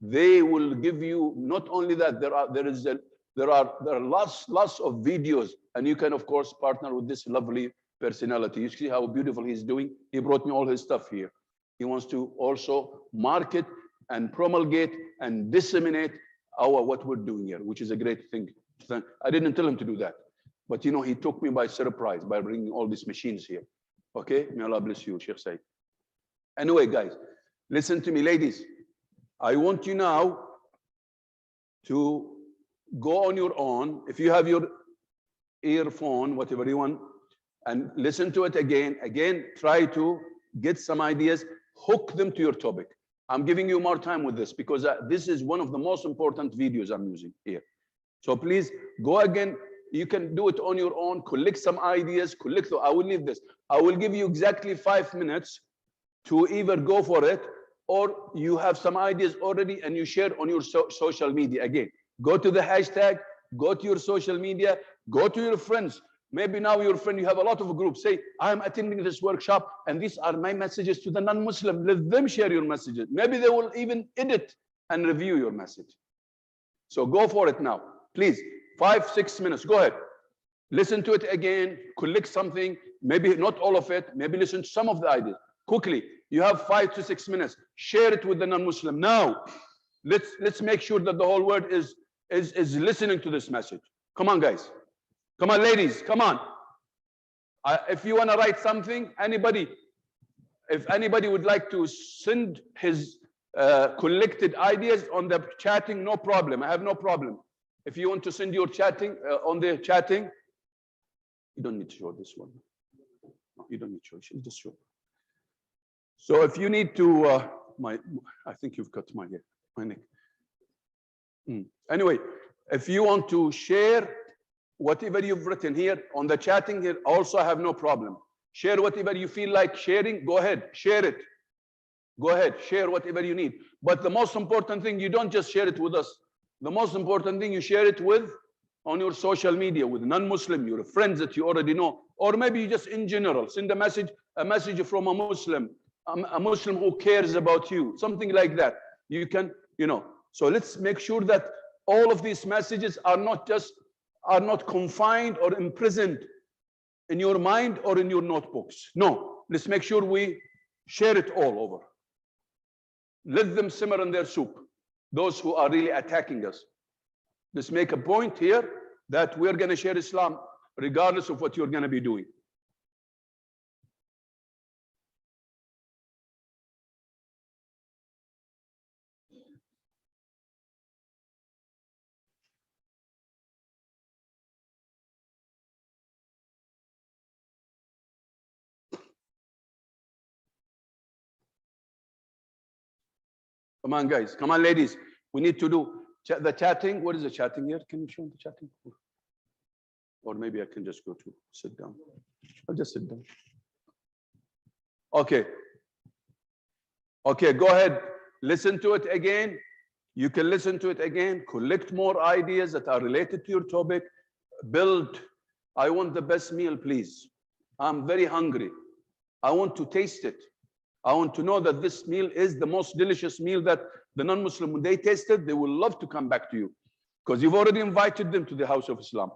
They will give you, not only that, there are lots of videos, and you can of course partner with this lovely personality. You see how beautiful he's doing. He brought me all his stuff here. He wants to also market and promulgate and disseminate what we're doing here, which is a great thing. I didn't tell him to do that, but you know, he took me by surprise by bringing all these machines here. Okay, may Allah bless you, Sheikh Said. Anyway, guys, listen to me, ladies. I want you now to go on your own. If you have your earphone, whatever you want, and listen to it again. Again, try to get some ideas, hook them to your topic. I'm giving you more time with this because this is one of the most important videos I'm using here. So please go again. You can do it on your own, collect some ideas, I will leave this. I will give you exactly 5 minutes to either go for it, or you have some ideas already and you share on your social media. Again, go to the hashtag, go to your social media, go to your friends. Maybe now your friend, you have a lot of groups. Say, I'm attending this workshop and these are my messages to the non-Muslim. Let them share your messages. Maybe they will even edit and review your message. So go for it now. Please, 5-6 minutes, go ahead. Listen to it again, collect something, maybe not all of it, maybe listen to some of the ideas. Quickly, you have 5 to 6 minutes. Share it with the non-Muslim. Now, let's make sure that the whole world is listening to this message. Come on, guys. Come on, ladies, come on. If you want to write something, if anybody would like to send his collected ideas on the chatting, no problem. I have no problem. If you want to send your chatting on the chatting, you don't need to show this one. No, you don't need to show. You should just show. So if you need to, I think you've cut my neck. Anyway, if you want to share whatever you've written here on the chatting here, also I have no problem. Share whatever you feel like sharing. Go ahead, share it. Go ahead, share whatever you need. But the most important thing, you don't just share it with us. The most important thing, you share it with on your social media with non-Muslim, your friends that you already know, or maybe you just in general send a message from a Muslim who cares about you, something like that. You can, So let's make sure that all of these messages are not confined or imprisoned in your mind or in your notebooks. No, let's make sure we share it all over. Let them simmer in their soup, those who are really attacking us. Let's make a point here that we're going to share Islam regardless of what you're going to be doing. Come on, guys. Come on, ladies. We need to do the chatting. What is the chatting here? Can you show the chatting? Or maybe I can just go to sit down. I'll just sit down. Okay. Okay, go ahead. Listen to it again. You can listen to it again. Collect more ideas that are related to your topic. Build. I want the best meal, please. I'm very hungry. I want to taste it. I want to know that this meal is the most delicious meal that the non-Muslim, when they taste it, they will love to come back to you because you've already invited them to the house of Islam,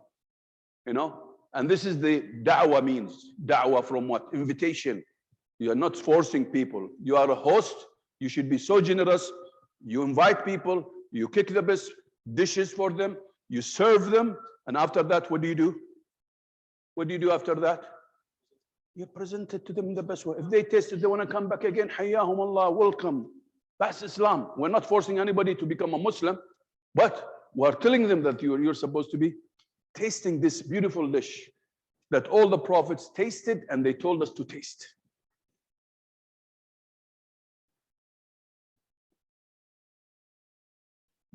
And this is the da'wah means. Da'wah from what? Invitation. You are not forcing people. You are a host. You should be so generous. You invite people. You cook the best dishes for them. You serve them. And after that, what do you do? What do you do after that? You present it to them in the best way. If they taste it, they want to come back again. Hayyahum Allah, welcome. That's Islam. We're not forcing anybody to become a Muslim, but we're telling them that you're supposed to be tasting this beautiful dish that all the prophets tasted and they told us to taste.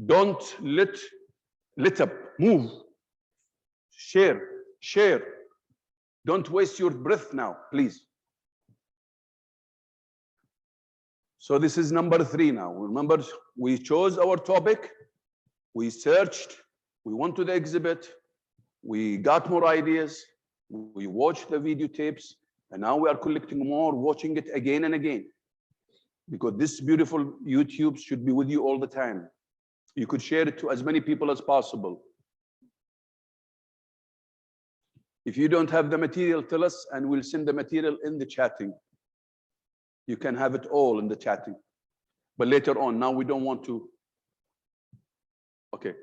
Don't let up, move, share. Don't waste your breath now, please. So this is number 3 now. Remember, we chose our topic, we searched, we went to the exhibit, we got more ideas, we watched the videotapes, and now we are collecting more, watching it again and again. Because this beautiful YouTube should be with you all the time. You could share it to as many people as possible. If you don't have the material, tell us and we'll send the material in the chatting. You can have it all in the chatting. But later on, now we don't want to. Okay.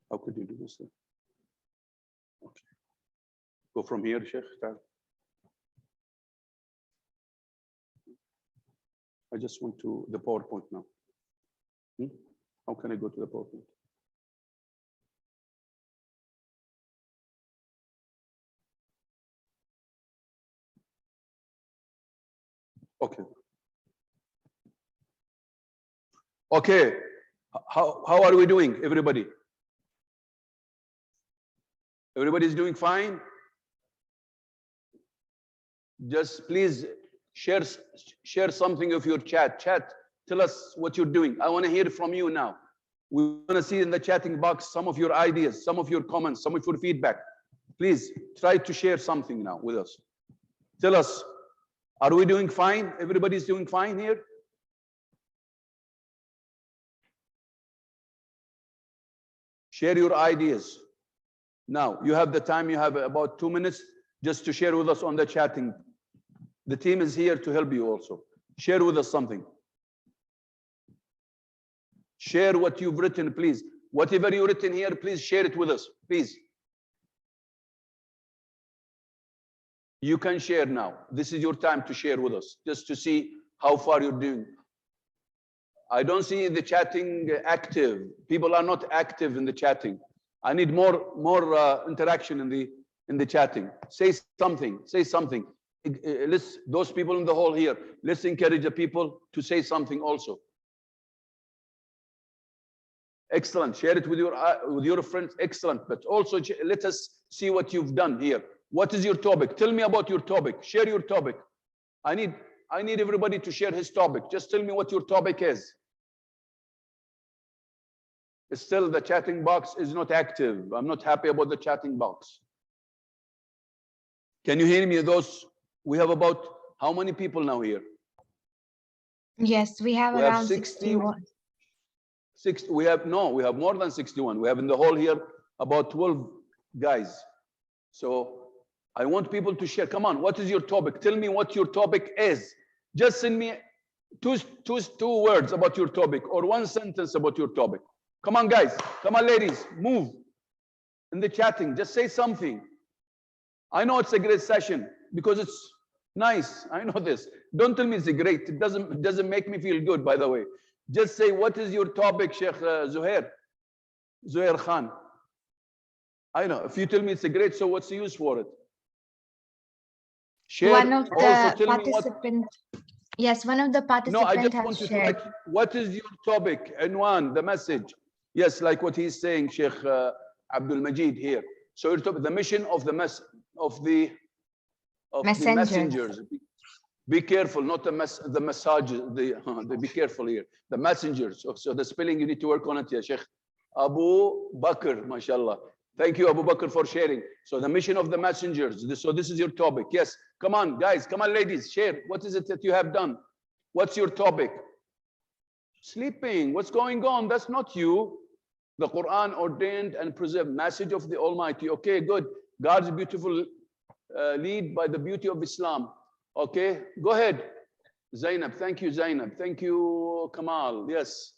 How could you do this then? Okay. Go from here, Sheikh. I just went to the PowerPoint now. How can I go to the PowerPoint? Okay. Okay. How are we doing, everybody? Everybody's doing fine? Just please share something of your chat. Tell us what you're doing. I want to hear from you now. We want to see in the chatting box some of your ideas, some of your comments, some of your feedback. Please try to share something now with us. Tell us, are we doing fine? Everybody's doing fine here? Share your ideas. Now, you have the time, you have about 2 minutes just to share with us on the chatting. The team is here to help you also. Share with us something. Share what you've written, please. Whatever you've written here, please share it with us, please. You can share now. This is your time to share with us, just to see how far you're doing. I don't see the chatting active. People are not active in the chatting. I need more interaction in the chatting. Say something. Say something. Those people in the hall here, let's encourage the people to say something also. Excellent. Share it with your friends. Excellent. But also let us see what you've done here. What is your topic? Tell me about your topic. Share your topic. I need everybody to share his topic. Just tell me what your topic is. Still, the chatting box is not active. I'm not happy about the chatting box. Can you hear me? We have about how many people now here? Yes, we have around 61. We have more than 61. We have in the hall here about 12 guys. So I want people to share. Come on, what is your topic? Tell me what your topic is. Just send me two words about your topic or one sentence about your topic. Come on, guys. Come on, ladies. Move in the chatting. Just say something. I know it's a great session because it's nice. I know this. Don't tell me it's great. It doesn't make me feel good, by the way. Just say, what is your topic, Sheikh Zuhair Khan? I know. If you tell me it's a great, so what's the use for it? Share. One of the participants. Yes, one of the participants. No, I just has want you to shared. write, what is your topic? Unwan, the message. Yes, like what he's saying, Sheikh Abdul Majid here. So your topic, the mission of the messengers. Be careful, not the messages. Be careful here. The messengers. So the spelling, you need to work on it, yeah, Sheikh Abu Bakr, mashallah. Thank you, Abu Bakr, for sharing. So the mission of the messengers. So this is your topic. Yes. Come on, guys. Come on, ladies. Share. What is it that you have done? What's your topic? Sleeping. What's going on? That's not you. The Quran ordained and preserved message of the Almighty. Okay, good. God's beautiful lead by the beauty of Islam. Okay, go ahead. Zainab. Thank you, Zainab. Thank you, Kamal. Yes.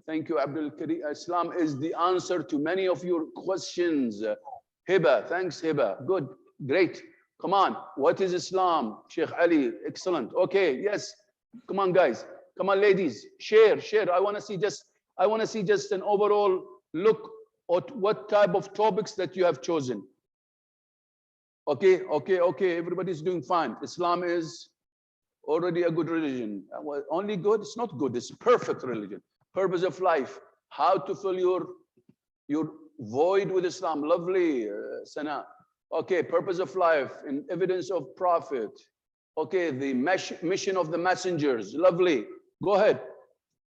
Thank you, Abdul Karim. Islam is the answer to many of your questions. Hiba. Thanks, Hiba. Good. Great. Come on. What is Islam? Sheikh Ali. Excellent. Okay. Yes. Come on, guys. Come on, ladies. Share. I want to see just an overall look at what type of topics that you have chosen. Okay. Everybody's doing fine. Islam is already a good religion. Only good? It's not good. It's perfect religion. Purpose of life. How to fill your void with Islam. Lovely, Sana. Okay. Purpose of life and evidence of prophet. Okay. The mission of the messengers. Lovely. Go ahead.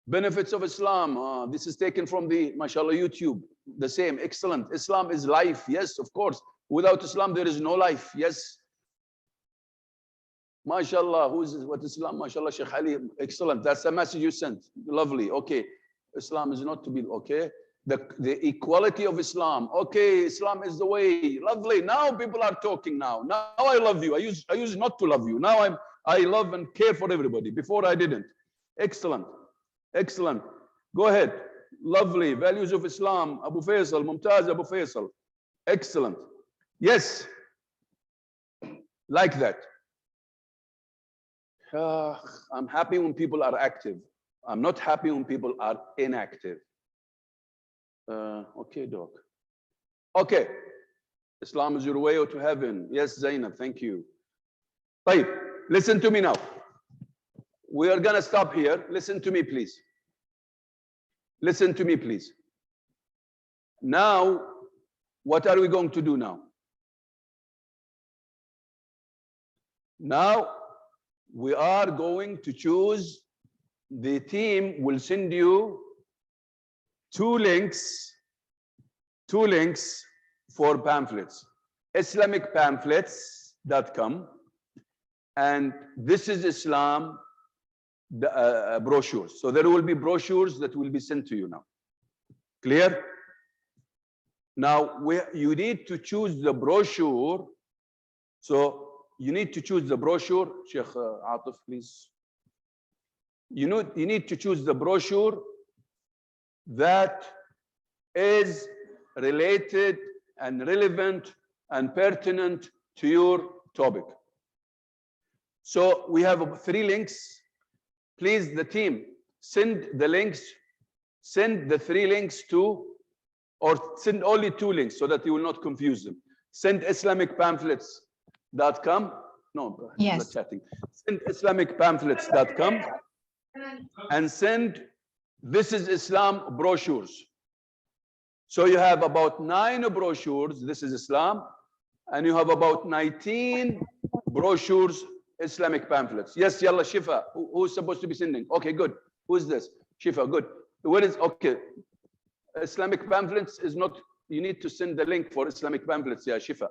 Benefits of Islam. This is taken from the, mashallah, YouTube. The same. Excellent. Islam is life. Yes, of course. Without Islam, there is no life. Yes. MashaAllah. What is Islam? MashaAllah, Sheikh Ali. Excellent. That's the message you sent. Lovely. Okay. Islam is not to be, okay. The equality of Islam. Okay. Islam is the way. Lovely. Now people are talking now. Now I love you. I used not to love you. Now I love and care for everybody. Before I didn't. Excellent. Excellent. Go ahead. Lovely. Values of Islam. Abu Faisal. Mumtaz Abu Faisal. Excellent. Yes. Like that. I'm happy when people are active. I'm not happy when people are inactive. Okay, Doc. Okay. Islam is your way to heaven. Yes, Zainab, thank you. Right. Listen to me now. We are going to stop here. Listen to me, please. Listen to me, please. Now, what are we going to do now? Now, we are going to choose, the team will send you two links for pamphlets. IslamicPamphlets.com, and This is Islam, the brochures. So there will be brochures that will be sent to you now. Clear? Now, you need to choose the brochure. So you need to choose the brochure. Sheikh Atif, please. You need to choose the brochure that is related and relevant and pertinent to your topic. So we have 3 links. Please, the team, send the links, send the 3 links to, or send only 2 links so that you will not confuse them. Send IslamicPamphlets.com. No, Yes. not chatting. Send IslamicPamphlets.com and send This is Islam brochures. So you have about 9 brochures, This is Islam, and you have about 19 brochures, Islamic pamphlets. Yes, Yalla Shifa. Who's supposed to be sending? Okay, good. Who's this? Shifa, good. What is, okay. Islamic pamphlets is not, you need to send the link for Islamic pamphlets, yeah, Shifa.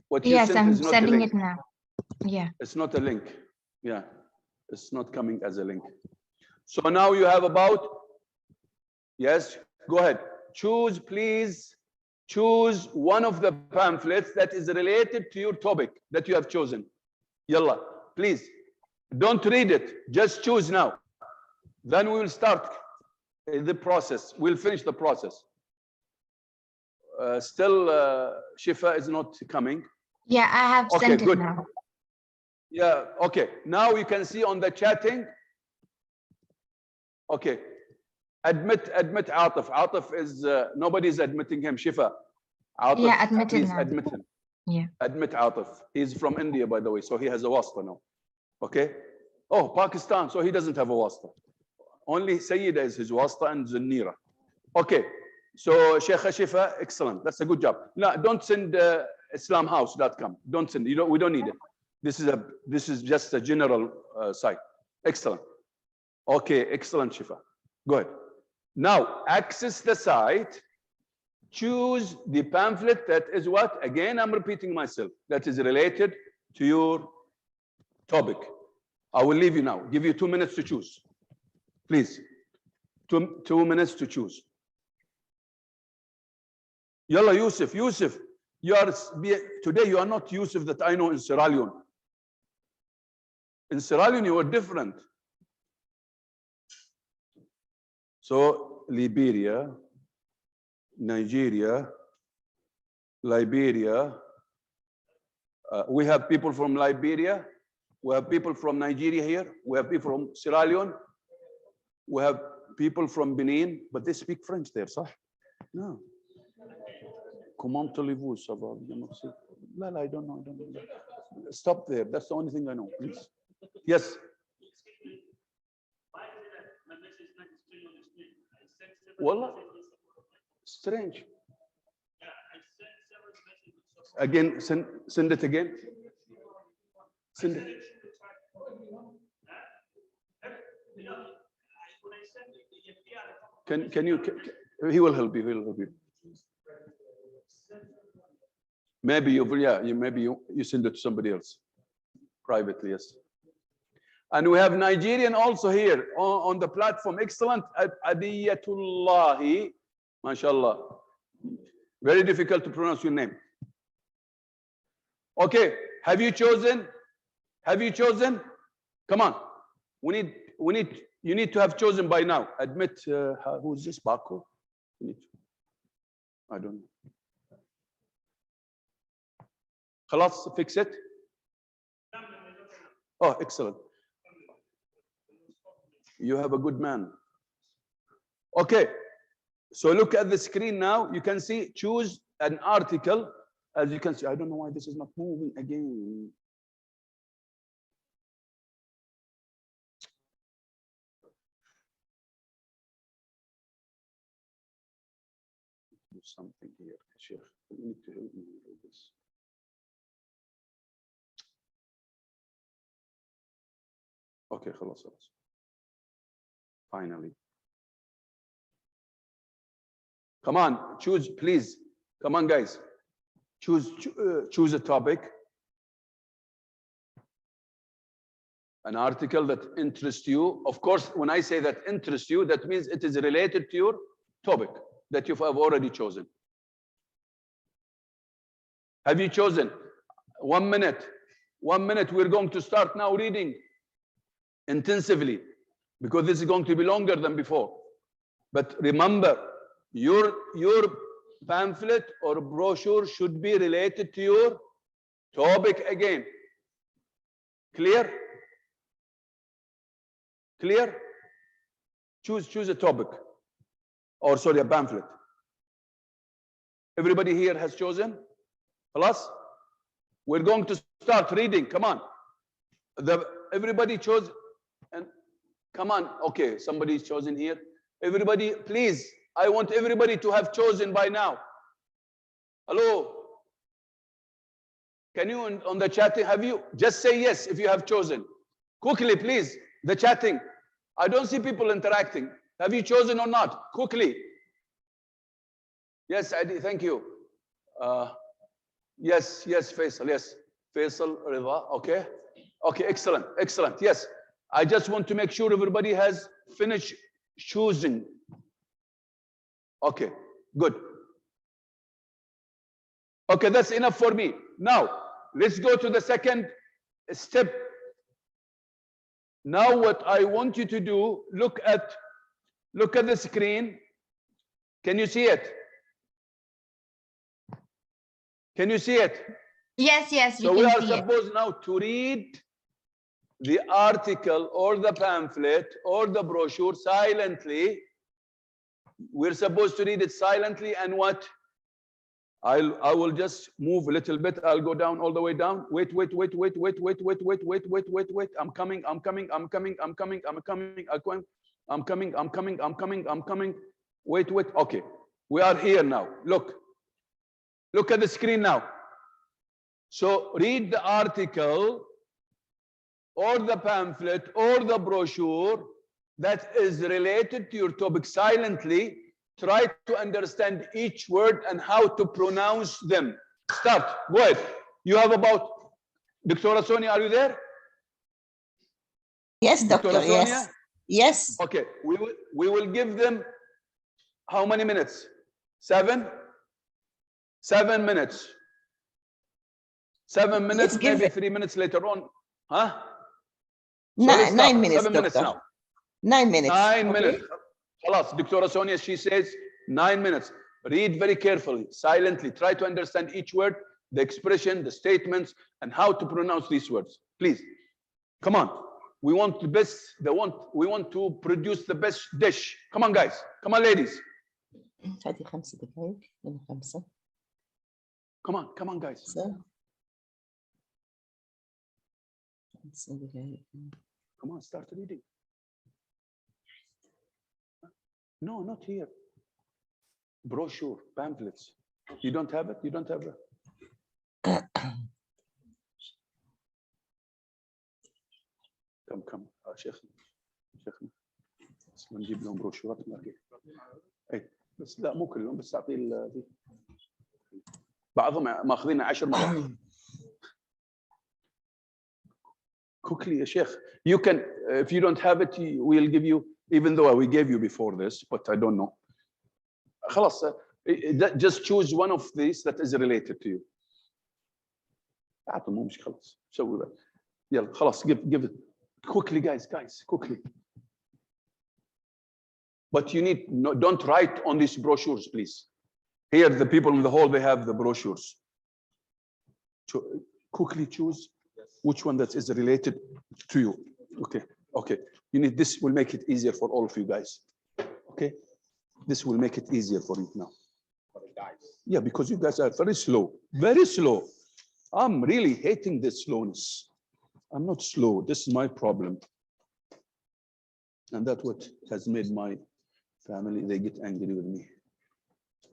What you Yes, sent I'm is not a sending link. it now. Yeah. It's not a link. Yeah, it's not coming as a link. So now you have about, yes, go ahead. Choose, please, choose one of the pamphlets that is related to your topic that you have chosen. Yalla, please, don't read it, just choose now. Then we will start the process. We'll finish the process. Still, Shifa is not coming. Yeah, I have Okay, sent good. it now. Yeah, okay. Now you can see on the chatting. Okay. Admit Atif. Atif is, nobody's admitting him. Shifa. Atif, Yeah, admitted please now. admit him. Yeah. Admit Atif. He's from India, by the way, so he has a wasta now. Okay. Oh, Pakistan, so he doesn't have a wasta. Only Sayyida is his wasta and Zunnira. Okay. So Sheikh Shifa, excellent. That's a good job. No, don't send islamhouse.com. Don't send. We don't need it. This is just a general site. Excellent. Okay, excellent, Shifa. Go ahead. Now access the site. Choose the pamphlet that is what? Again, I'm repeating myself. That is related to your topic. I will leave you now. Give you 2 minutes to choose. Please. 2 minutes to choose. Yalla, Yusuf. Yusuf, today you are not Yusuf that I know in Sierra Leone. In Sierra Leone, you are different. So, Liberia, Nigeria, Liberia. We have people from Liberia. We have people from Nigeria here. We have people from Sierra Leone. We have people from Benin, but they speak French there, sir. No. Comment allez-vous? Ça va bien, merci. La, I don't know. Stop there. That's the only thing I know, please. Yes. Wallah. Strange. Again, send it again. Send it. Can you? He will help you. He will help you. Maybe you send it to somebody else privately. Yes. And we have Nigerian also here on the platform. Excellent. Adiyatullahi. MashaAllah. Very difficult to pronounce your name. Okay. Have you chosen? Have you chosen? Come on. You need to have chosen by now. Admit, who is this? Baku? I don't know. Khalas, fix it. Oh, excellent. You have a good man. Okay. So look at the screen now. You can see, choose an article. As you can see, I don't know why this is not moving again. Do something here, Sheikh. You need to help me with this. Okay, خلاص. Finally. Come on, choose, please. Come on, guys. Choose a topic. An article that interests you. Of course, when I say that interests you, that means it is related to your topic that you have already chosen. Have you chosen? 1 minute. 1 minute. We're going to start now reading intensively because this is going to be longer than before. But remember, your pamphlet or brochure should be related to your topic again. Clear? Clear? Choose a topic, or sorry, a pamphlet. Everybody here has chosen? Plus, we're going to start reading. Come on. Everybody chose, and come on. Okay, somebody's chosen here. Everybody, please. I want everybody to have chosen by now. Hello. Can you on the chatting, have you? Just say yes if you have chosen. Quickly, please. The chatting. I don't see people interacting. Have you chosen or not? Quickly. Yes, Adi, thank you. Yes, Faisal, yes. Faisal, Riyadh, okay. Okay, excellent, excellent. Yes, I just want to make sure everybody has finished choosing. Okay, good. Okay, that's enough for me. Now, let's go to the second step. Now what I want you to do, look at the screen. Can you see it? Can you see it? Yes, yes, So we are see it. supposed now to read the article or the pamphlet or the brochure silently. We're supposed to read it silently, and what? I will just move a little bit. I'll go down all the way down. Wait. I'm coming. Wait. Okay. We are here now. Look at the screen now. So read the article or the pamphlet or the brochure that is related to your topic silently. Try to understand each word and how to pronounce them. Start. Go ahead. You have about, Dr. Sonia, are you there? Yes, doctor. Dr. Yes. Sonia? Yes. Okay. We will give them how many minutes? 7? 7 minutes. 7 minutes, Yes, give maybe it. 3 minutes later on. Huh? So 9 minutes, 7 minutes doctor. now. 9 minutes. 9 okay? minutes. Khalas, Dr. Sonia, she says 9 minutes. Read very carefully, silently. Try to understand each word, the expression, the statements, and how to pronounce these words. Please, come on. We want the best. We want to produce the best dish. Come on, guys. Come on, ladies. هذه 5 دقائق من 5. Come on, guys. 5 دقائق. Come on, start reading. No, not here. Brochure, pamphlets. You don't have it? You don't have it? come. شيخنا. بس نجيب لهم بروشورات نلاقي. اي بس لا مو كلهم، بس تعطيه بعضهم ماخذين 10 مرات. Quickly, Sheikh. You can, if you don't have it, we'll give you, even though we gave you before this, but I don't know. خلاص, just choose one of these that is related to you. مو مش خلاص. سوي بقى. يلا خلاص, give it. Quickly, guys, quickly. But you need, no, don't write on these brochures, please. Here, the people in the hall, they have the brochures. Quickly choose which one that is related to you. Okay. You need, this will make it easier for all of you guys. Okay. This will make it easier for you now. For the guys. Yeah, because you guys are very slow. Very slow. I'm really hating this slowness. I'm not slow. This is my problem. And that's what has made my family, they get angry with me.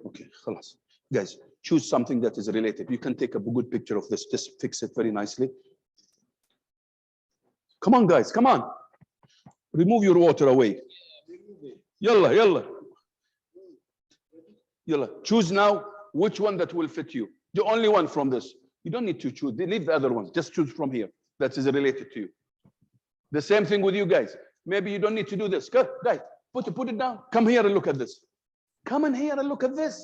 Okay, خلاص. Guys, choose something that is related. You can take a good picture of this. Just fix it very nicely. Come on, guys, come on. Remove your water away. Yalla. Choose now which one that will fit you. The only one from this. You don't need to choose. Leave the other ones. Just choose from here. That is related to you. The same thing with you guys. Maybe you don't need to do this. Go, guys, put it down. Come here and look at this. Come in here and look at this.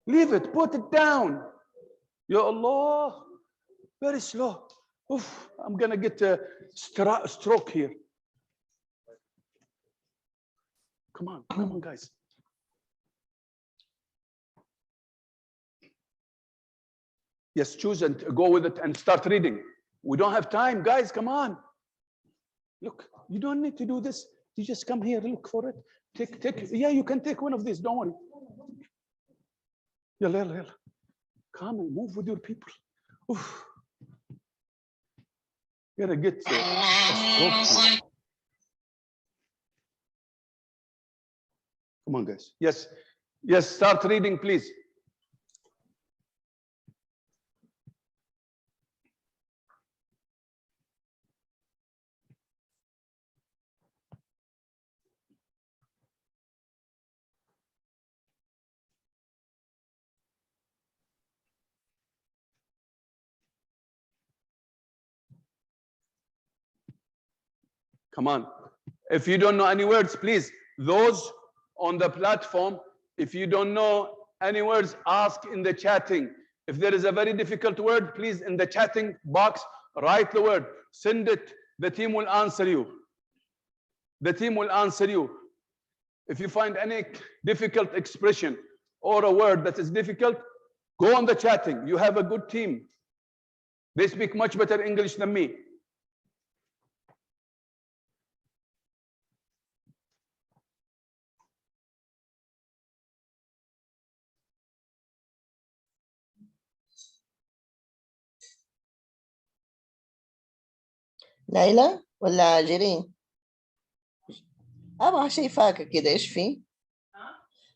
Leave it. Put it down. Ya Allah, very slow. Oof, I'm gonna get a stroke here. Come on, guys. Yes, choose and go with it and start reading. We don't have time, guys. Come on. Look, you don't need to do this. You just come here, look for it. Take. Yeah, you can take one of these. Don't worry. Yalla. Come and move with your people. Oof. You're gonna get a stroke. Come on, guys. Yes, start reading, please. Come on. If you don't know any words, please, those on the platform, if you don't know any words, ask in the chatting. If there is a very difficult word, please, in the chatting box, write the word. Send it. The team will answer you. The team will answer you. If you find any difficult expression or a word that is difficult, go on the chatting. You have a good team. They speak much better English than me. ليلى ولا جيرين؟ ابغى شيء فاكهة كده، ايش فيه؟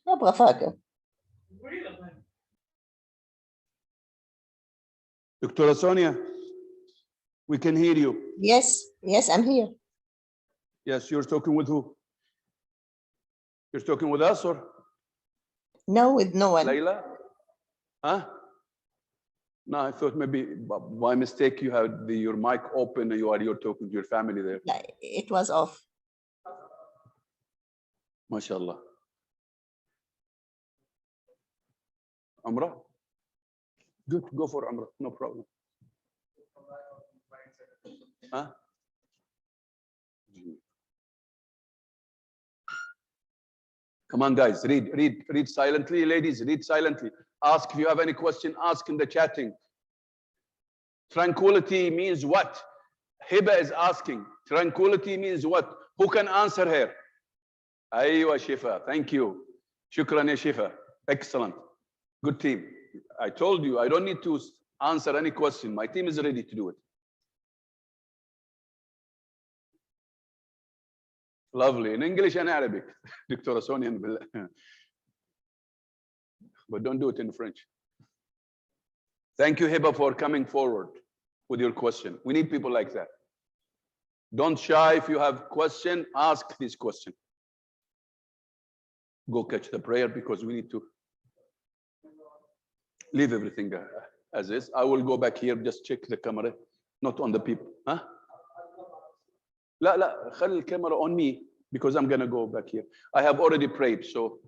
ابغى فاكهة. Dr. Sonia, we can hear you. Yes, I'm here. Yes, you're talking with who? You're talking with us or? No, with no one. Layla? Huh? No, I thought maybe by mistake you had your mic open and you're talking to your family there. Yeah, it was off. MashaAllah. Umrah? Good, go for Umrah, no problem. Huh? Come on, guys, read silently, ladies, read silently. Ask if you have any question, ask in the chatting. Tranquility means what? Hiba is asking, tranquility means what? Who can answer her? Aywa Shifa, thank you. Shukran ya Shifa, excellent. Good team. I told you, I don't need to answer any question. My team is ready to do it. Lovely, in English and Arabic, Dr. Sonia. But don't do it in French. Thank you, Hiba, for coming forward with your question. We need people like that. Don't shy. If you have question, ask this question. Go catch the prayer because we need to leave everything as is. I will go back here, just check the camera, not on the people. Huh? لا خلي الكاميرا on me because I'm gonna go back here. I have already prayed, so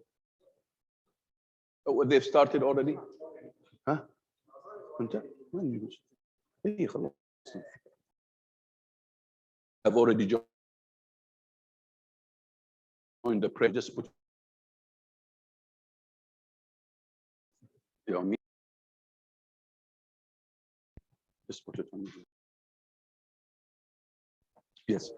they've started already. Huh? أنت؟ إيه خلاص. I've already joined the prayer. Just put it on me. Just put it on me. Yes.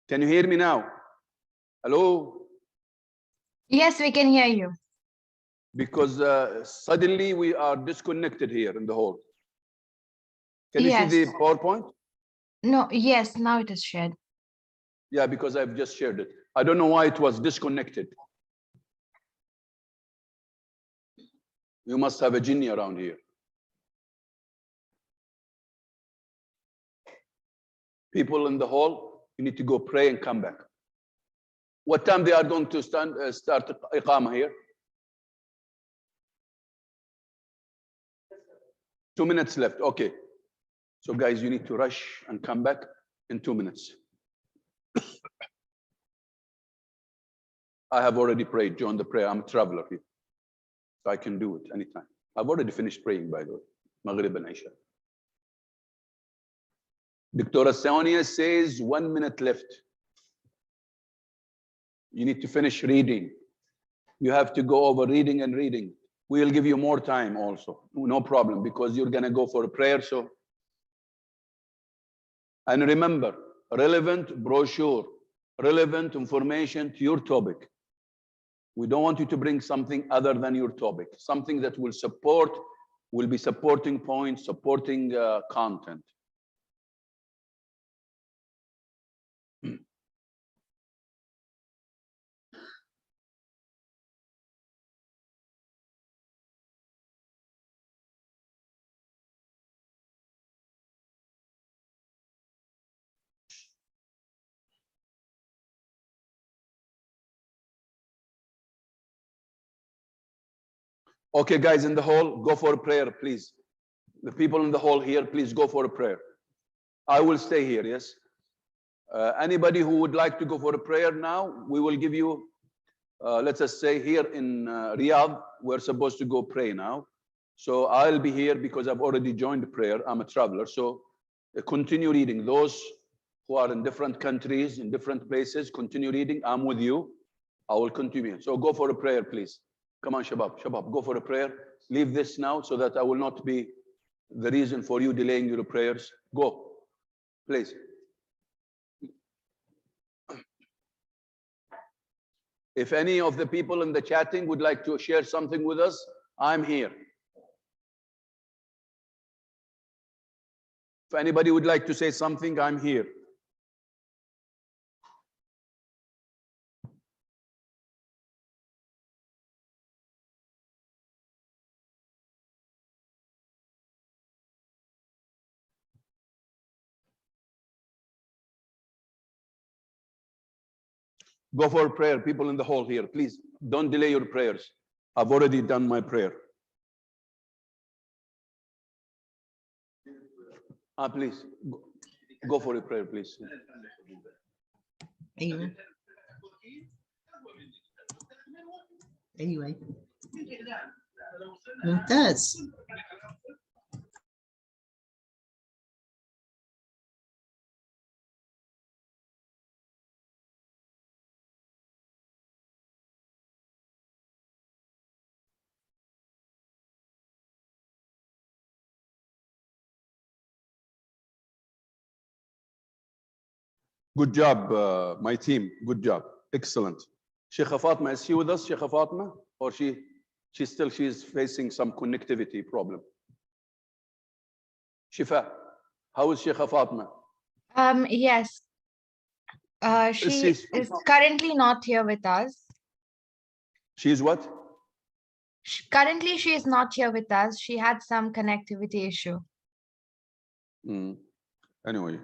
Can you hear me now? Hello? Yes, we can hear you. Because suddenly we are disconnected here in the hall. Can you Yes. see the PowerPoint? No, yes, now it is shared. Yeah, because I've just shared it. I don't know why it was disconnected. You must have a jinni around here. People in the hall, you need to go pray and come back. What time they are going to start Iqamah here? 2 minutes left. Okay. So guys, you need to rush and come back in 2 minutes. I have already prayed, join the prayer. I'm a traveler here. So I can do it anytime. I've already finished praying, by the way. Maghrib and Isha. Dr. Sonia says 1 minute left. You need to finish reading. You have to go over reading and reading. We'll give you more time also. No problem, because you're going to go for a prayer. So, and remember, relevant brochure, relevant information to your topic. We don't want you to bring something other than your topic, something that will support, will be supporting points, supporting content. Okay, guys in the hall, go for a prayer, please. The people in the hall here, please go for a prayer. I will stay here, yes? Anybody who would like to go for a prayer now, we will give you, let's just say here in Riyadh, we're supposed to go pray now. So I'll be here because I've already joined the prayer. I'm a traveler. So continue reading. Those who are in different countries, in different places, continue reading. I'm with you. I will continue. So go for a prayer, please. Come on, Shabab. Shabab, go for a prayer. Leave this now so that I will not be the reason for you delaying your prayers. Go, please. If any of the people in the chatting would like to share something with us, I'm here. If anybody would like to say something, I'm here. Go for a prayer, people in the hall here. Please don't delay your prayers. I've already done my prayer. Please go for a prayer, please. Anyway. ممتاز. Good job, my team. Good job. Excellent. Sheikh Fatma, is she with us, Sheikh Fatma? Or she's facing some connectivity problem? Shifa, how is Sheikh Fatma? Yes. She is currently not here with us. She's what? Currently, she is not here with us. She had some connectivity issue. Anyway.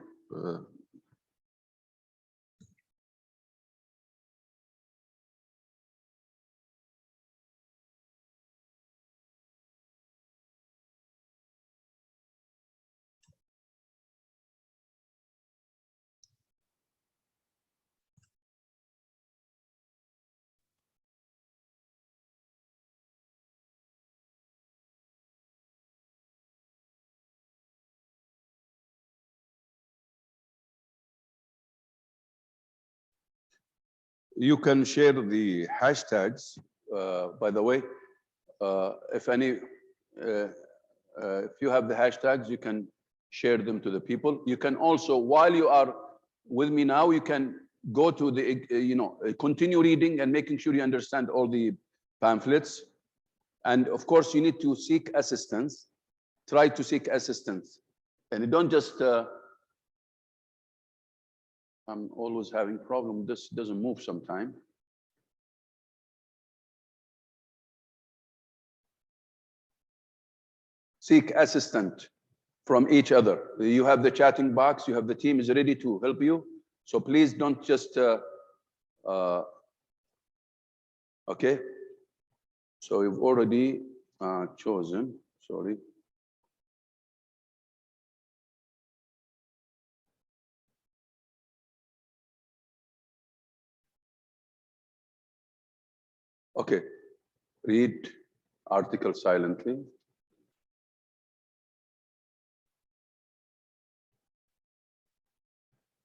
You can share the hashtags, by the way. If you have the hashtags, you can share them to the people. You can also, while you are with me now, you can go to the, continue reading and making sure you understand all the pamphlets. And of course, you need to seek assistance. Try to seek assistance. And you don't just, I'm always having problem. This doesn't move sometime. Seek assistance from each other. You have the chatting box, you have the team is ready to help you. So please don't just, okay. So you've already chosen, sorry. Okay, read article silently.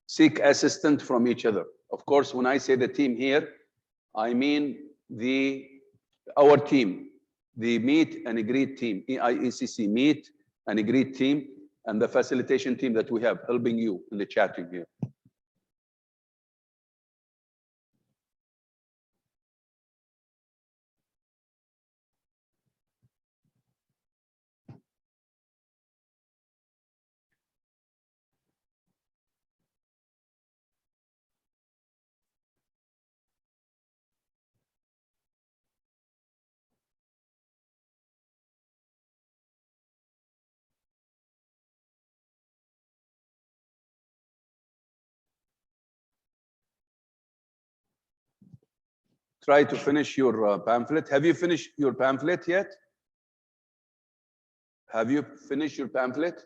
Seek assistance from each other. Of course, when I say the team here, I mean our team, the meet and greet team, EIECC meet and greet team, and the facilitation team that we have helping you in the chatting here. Try to finish your pamphlet. Have you finished your pamphlet yet? Have you finished your pamphlet?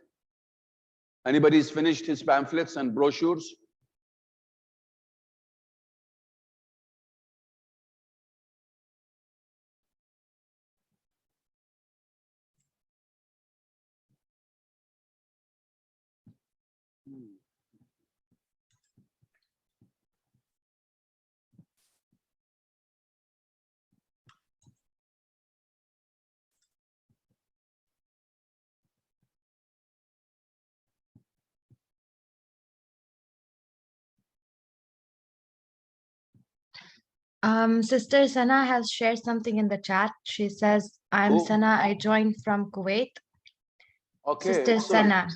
Anybody's finished his pamphlets and brochures? Sister Sana has shared something in the chat. She says, I'm Who? Sana, I joined from Kuwait. Okay, Sister excellent. Sana,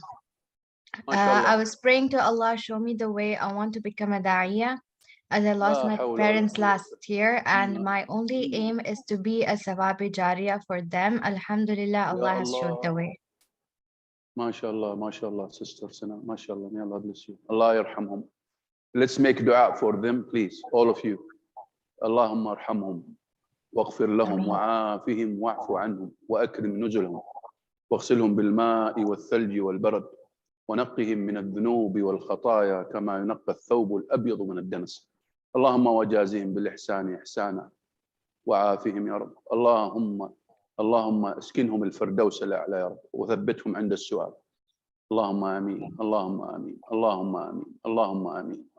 MashaAllah. I was praying to Allah, show me the way. I want to become a da'iyah, as I lost La my hawla wa la parents quwwata. last year, and my only aim is to be a sawabi jariyah for them. Alhamdulillah, Ya Allah has showed the Allah. way. MashaAllah, Sister Sana. MashaAllah, may Allah bless you. Allah yarhamhum. Let's make dua for them, please, all of you. Allahumma arhamhum. واغفر لهم Ameen. وعافهم واعف عنهم وأكرم نزلهم واغسلهم بالماء والثلج والبرد ونقهم من الذنوب والخطايا كما ينقى الثوب الأبيض من الدنس اللهم وجازهم بالإحسان إحسانا وعافهم يا رب اللهم اسكنهم الفردوس الأعلى يا رب وثبتهم عند السؤال اللهم آمين اللهم آمين اللهم آمين اللهم آمين.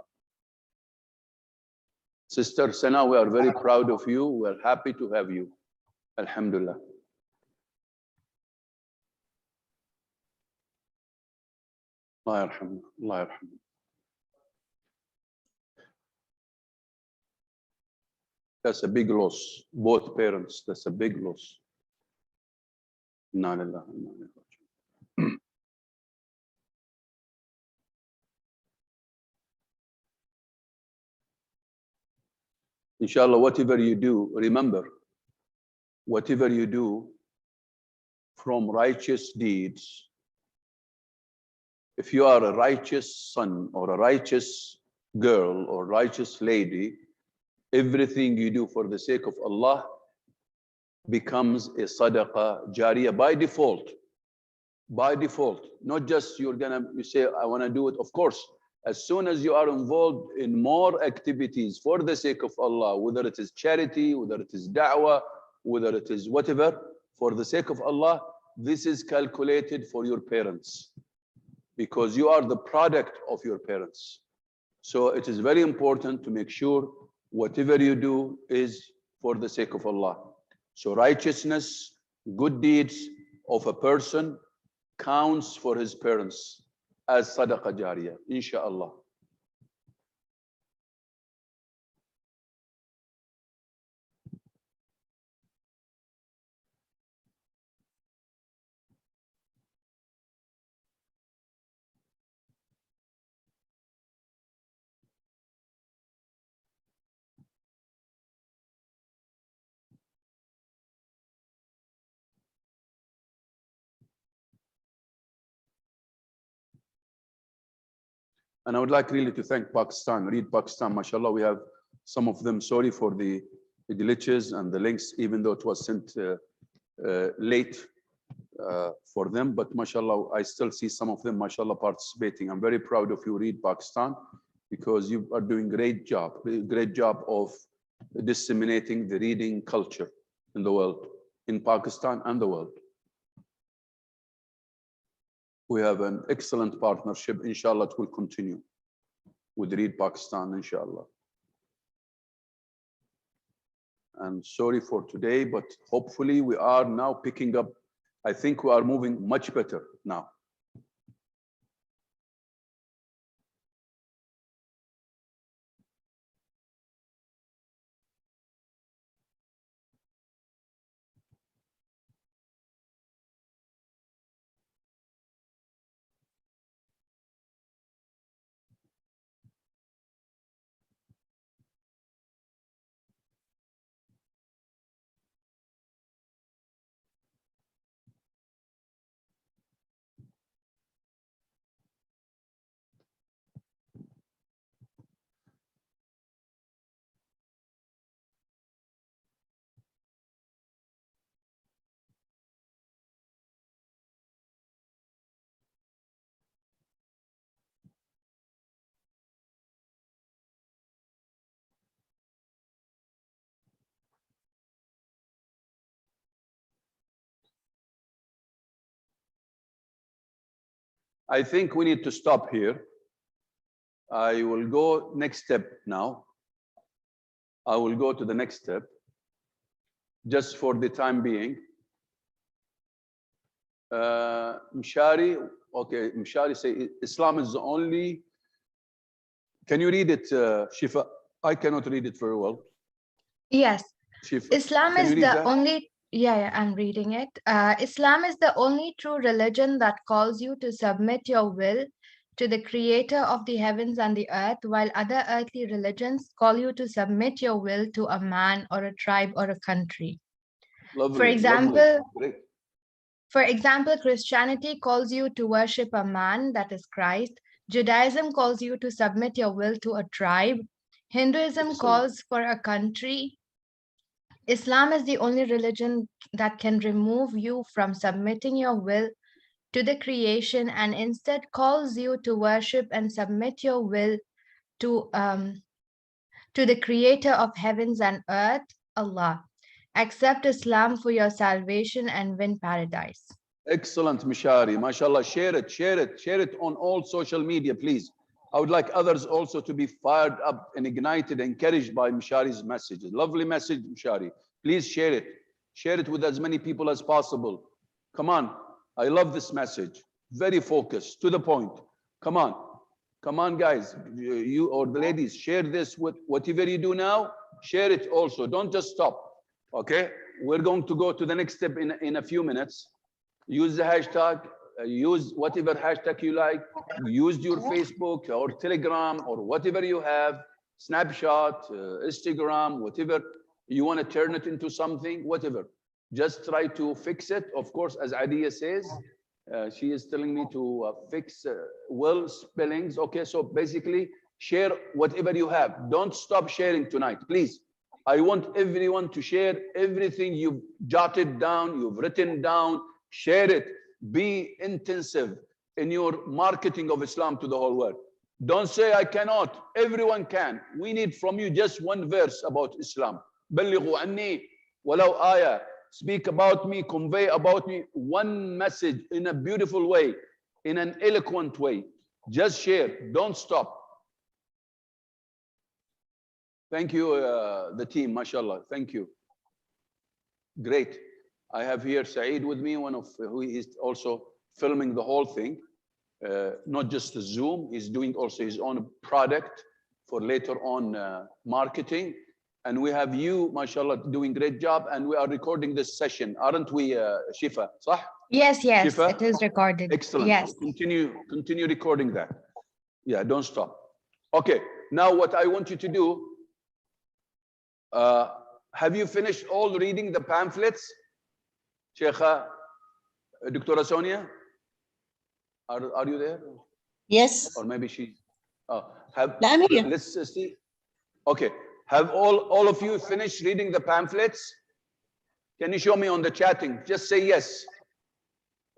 Sister Sana, we are very proud of you. We are happy to have you. Alhamdulillah. Allah yarhamna. Allah yarhamna. That's a big loss. Both parents, that's a big loss. Inna lillahi wa inna ilayhi raji'un. Inshallah, whatever you do, remember, whatever you do from righteous deeds, if you are a righteous son or a righteous girl or righteous lady, everything you do for the sake of Allah becomes a sadaqah jariyah by default. By default, not just you say, I want to do it. Of course, as soon as you are involved in more activities for the sake of Allah, whether it is charity, whether it is da'wah, whether it is whatever, for the sake of Allah, this is calculated for your parents because you are the product of your parents. So it is very important to make sure whatever you do is for the sake of Allah. So righteousness, good deeds of a person counts for his parents as sadaqah jariyah, inshallah. And I would like really to thank Pakistan, Read Pakistan, mashallah. We have some of them, sorry for the glitches and the links, even though it was sent late for them, but mashallah, I still see some of them, mashallah, participating. I'm very proud of you, Read Pakistan, because you are doing great job of disseminating the reading culture in the world, in Pakistan and the world. We have an excellent partnership. Inshallah, it will continue with Read Pakistan, inshallah. And sorry for today, but hopefully we are now picking up. I think we are moving much better now. I think we need to stop here. I will go next step now. I will go to the next step, just for the time being. Mshari, okay, Mshari say Islam is the only. Can you read it, Shifa? I cannot read it very well. Yes. Shifa, Islam can is you read the that? only, yeah, I'm reading it. Islam is the only true religion that calls you to submit your will to the creator of the heavens and the earth, while other earthly religions call you to submit your will to a man or a tribe or a country. Lovely, For example, great. For example, Christianity calls you to worship a man, that is Christ. Judaism calls you to submit your will to a tribe. Hinduism Excellent. calls for a country. Islam is the only religion that can remove you from submitting your will to the creation and instead calls you to worship and submit your will to the creator of heavens and earth, Allah. Accept Islam for your salvation and win paradise. Excellent, Mishari. MashaAllah, share it on all social media, please. I would like others also to be fired up and ignited, encouraged by Mishari's messages. Lovely message, Mishari. Please share it. Share it with as many people as possible. Come on. I love this message. Very focused, to the point. Come on. Come on, guys. You or the ladies, share this with whatever you do now. Share it also. Don't just stop. Okay? We're going to go to the next step in a few minutes. Use the hashtag, use whatever hashtag you like, use your Facebook or Telegram or whatever you have, Snapchat, Instagram, whatever you want to turn it into something, whatever. Just try to fix it. Of course, as Adia says, she is telling me to fix well spellings. Okay, so basically share whatever you have. Don't stop sharing tonight, please. I want everyone to share everything you've jotted down, you've written down. Share it. Be intensive in your marketing of Islam to the whole world. Don't say, I cannot. Everyone can. We need from you just one verse about Islam. بلغوا عني ولو آية. Speak about me, convey about me one message in a beautiful way, in an eloquent way. Just share. Don't stop. Thank you, the team, mashallah. Thank you. Great. I have here Saeed with me, one of who is also filming the whole thing, not just the Zoom. He's doing also his own product for later on marketing. And we have you, mashallah, doing great job. And we are recording this session, aren't we, Shifa? صح? Yes, Shifa? it is recorded. Excellent. Yes. Continue recording that. Yeah, don't stop. Okay, now what I want you to do, have you finished all reading the pamphlets? Sheikha, Dr. Sonia, are you there? Yes. Or maybe she. لا I'm here. Let's see. Okay. Have all of you finished reading the pamphlets? Can you show me on the chatting? Just say yes.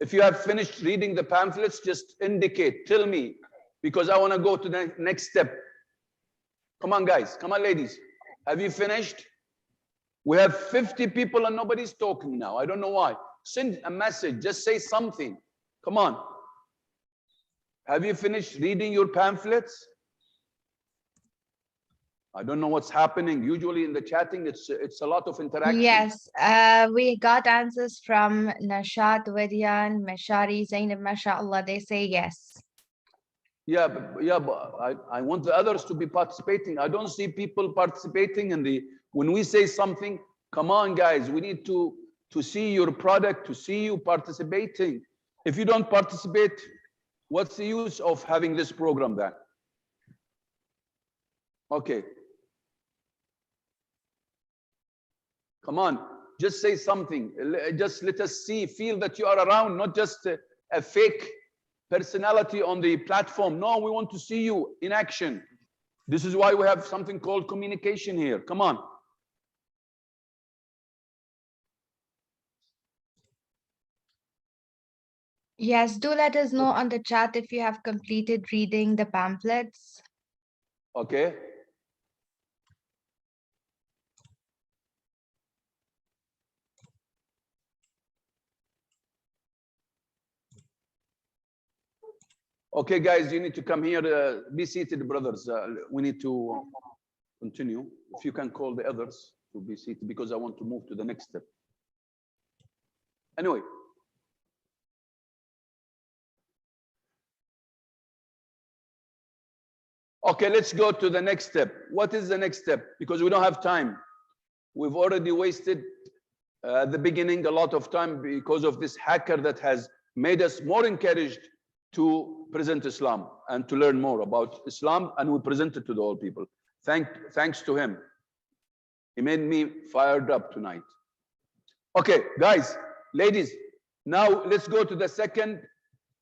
If you have finished reading the pamphlets, just indicate, tell me, because I want to go to the next step. Come on, guys. Come on, ladies. Have you finished? We have 50 people and nobody's talking now. I don't know why. Send a message. Just say something. Come on. Have you finished reading your pamphlets? I don't know what's happening. Usually in the chatting, it's a lot of interaction. Yes, we got answers from Nashat, Vidyan, Meshari, Zainab, mashallah. They say yes. Yeah, but I want the others to be participating. I don't see people participating in the, when we say something, come on, guys, we need to see your product, to see you participating. If you don't participate, what's the use of having this program then? Okay. Come on, just say something. Just let us see, feel that you are around, not just a fake personality on the platform. No, we want to see you in action. This is why we have something called communication here. Come on. Yes, do let us know on the chat if you have completed reading the pamphlets. Okay. Okay, guys, you need to come here. Be seated, brothers. We need to continue. If you can call the others to be seated, because I want to move to the next step. Anyway. Okay, let's go to the next step. What is the next step? Because we don't have time. We've already wasted at the beginning a lot of time because of this hacker that has made us more encouraged to present Islam and to learn more about Islam, and we present it to the whole people. Thanks to him. He made me fired up tonight. Okay, guys, ladies, now let's go to the second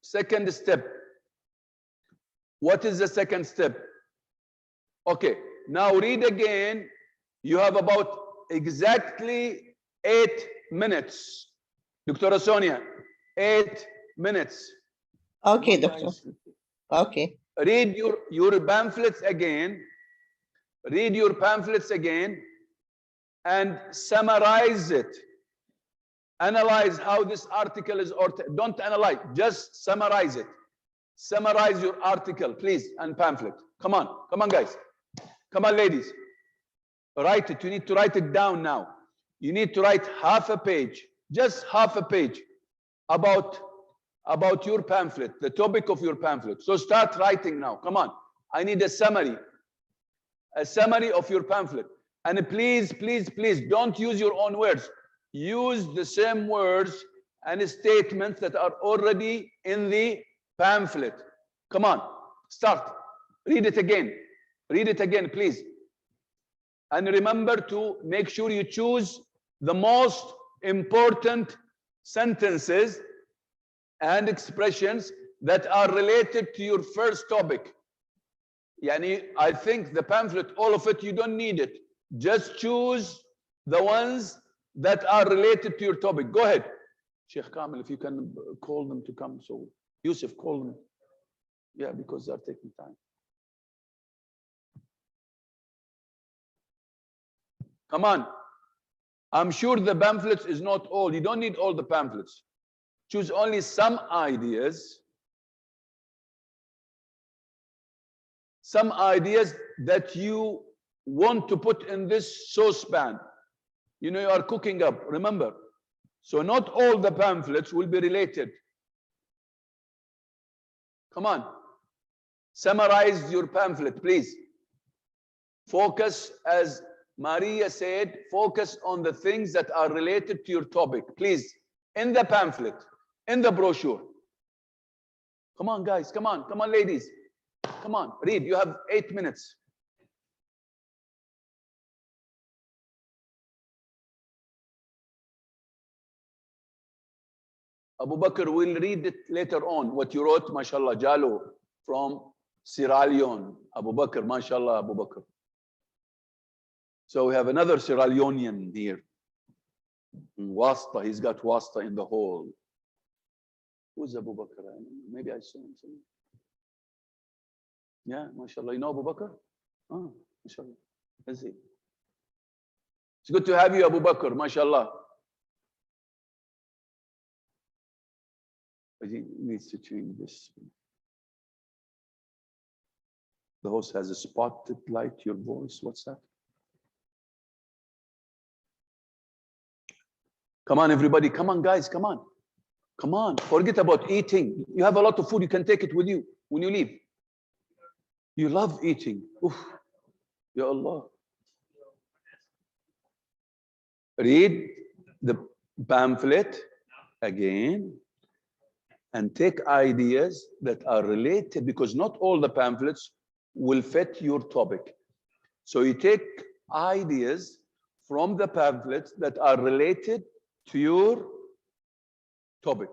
step. What is the second step? Okay, now read again. You have about exactly 8 minutes. Dr. Sonia, 8 minutes. Okay, doctor. Okay. Read your pamphlets again. Read your pamphlets again and summarize it. Analyze how this article is, or don't analyze, just summarize it. Summarize your article, please, and pamphlet. Come on, guys. Come on, ladies. Write it. You need to write it down now. You need to write half a page, just half a page, about your pamphlet, the topic of your pamphlet. So start writing now. Come on. I need a summary of your pamphlet. And please, please, please don't use your own words. Use the same words and statements that are already in the pamphlet. Come on, start. Read it again. Read it again, please. And remember to make sure you choose the most important sentences and expressions that are related to your first topic. Yani, I think the pamphlet, all of it, you don't need it. Just choose the ones that are related to your topic. Go ahead. Sheikh Kamil, if you can call them to come. So Yusuf, call them. Yeah, because they're taking time. Come on. I'm sure the pamphlets is not all. You don't need all the pamphlets. Choose only some ideas. Some ideas that you want to put in this saucepan. You know, you are cooking up, remember. So not all the pamphlets will be related. Come on. Summarize your pamphlet, please. Focus, as Maria said, focus on the things that are related to your topic, please. In the pamphlet, in the brochure. Come on, guys. Come on, ladies. Come on, read. You have 8 minutes. Abu Bakr will read it later on, what you wrote, mashallah, Jalo, from Sierra Leone, Abu Bakr, mashallah, Abu Bakr. So we have another Sierra Leonean here. Wasta, he's got Wasta in the hall. Who's Abu Bakr? Maybe I saw him somewhere. Yeah, mashallah. You know Abu Bakr? Oh, mashallah. Is he? It's good to have you, Abu Bakr, mashallah. But he needs to change this. The host has a spotted light, your voice. What's that? Come on, everybody. Come on, guys. Come on. Come on. Forget about eating. You have a lot of food. You can take it with you when you leave. You love eating. Oof. Ya Allah. Read the pamphlet again and take ideas that are related, because not all the pamphlets will fit your topic. So you take ideas from the pamphlets that are related to your topic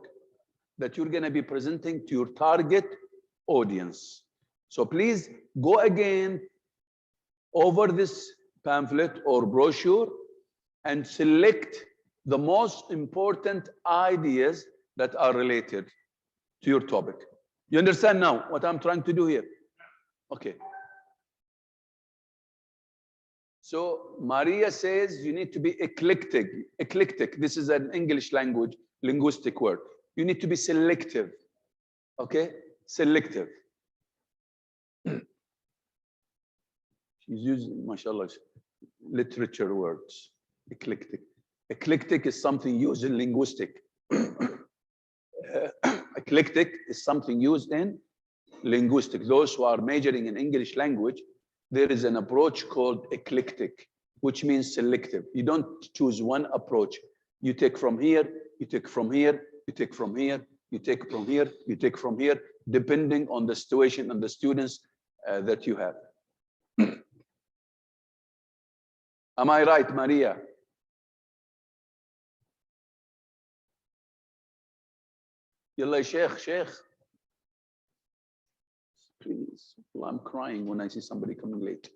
that you're going to be presenting to your target audience. So please go again over this pamphlet or brochure and select the most important ideas that are related to your topic. You understand now what I'm trying to do here? Okay. So Maria says you need to be eclectic. Eclectic, this is an English language, linguistic word. You need to be selective. Okay? Selective. She's using, mashallah, literature words. Eclectic. Eclectic is something used in linguistic. Eclectic is something used in linguistic. Those who are majoring in English language, there is an approach called eclectic, which means selective. You don't choose one approach. You take from here, you take from here, you take from here, you take from here, you take from here, depending on the situation and the students that you have. Am I right, Maria? Yalla, Sheikh. Please. Well, I'm crying when I see somebody coming late.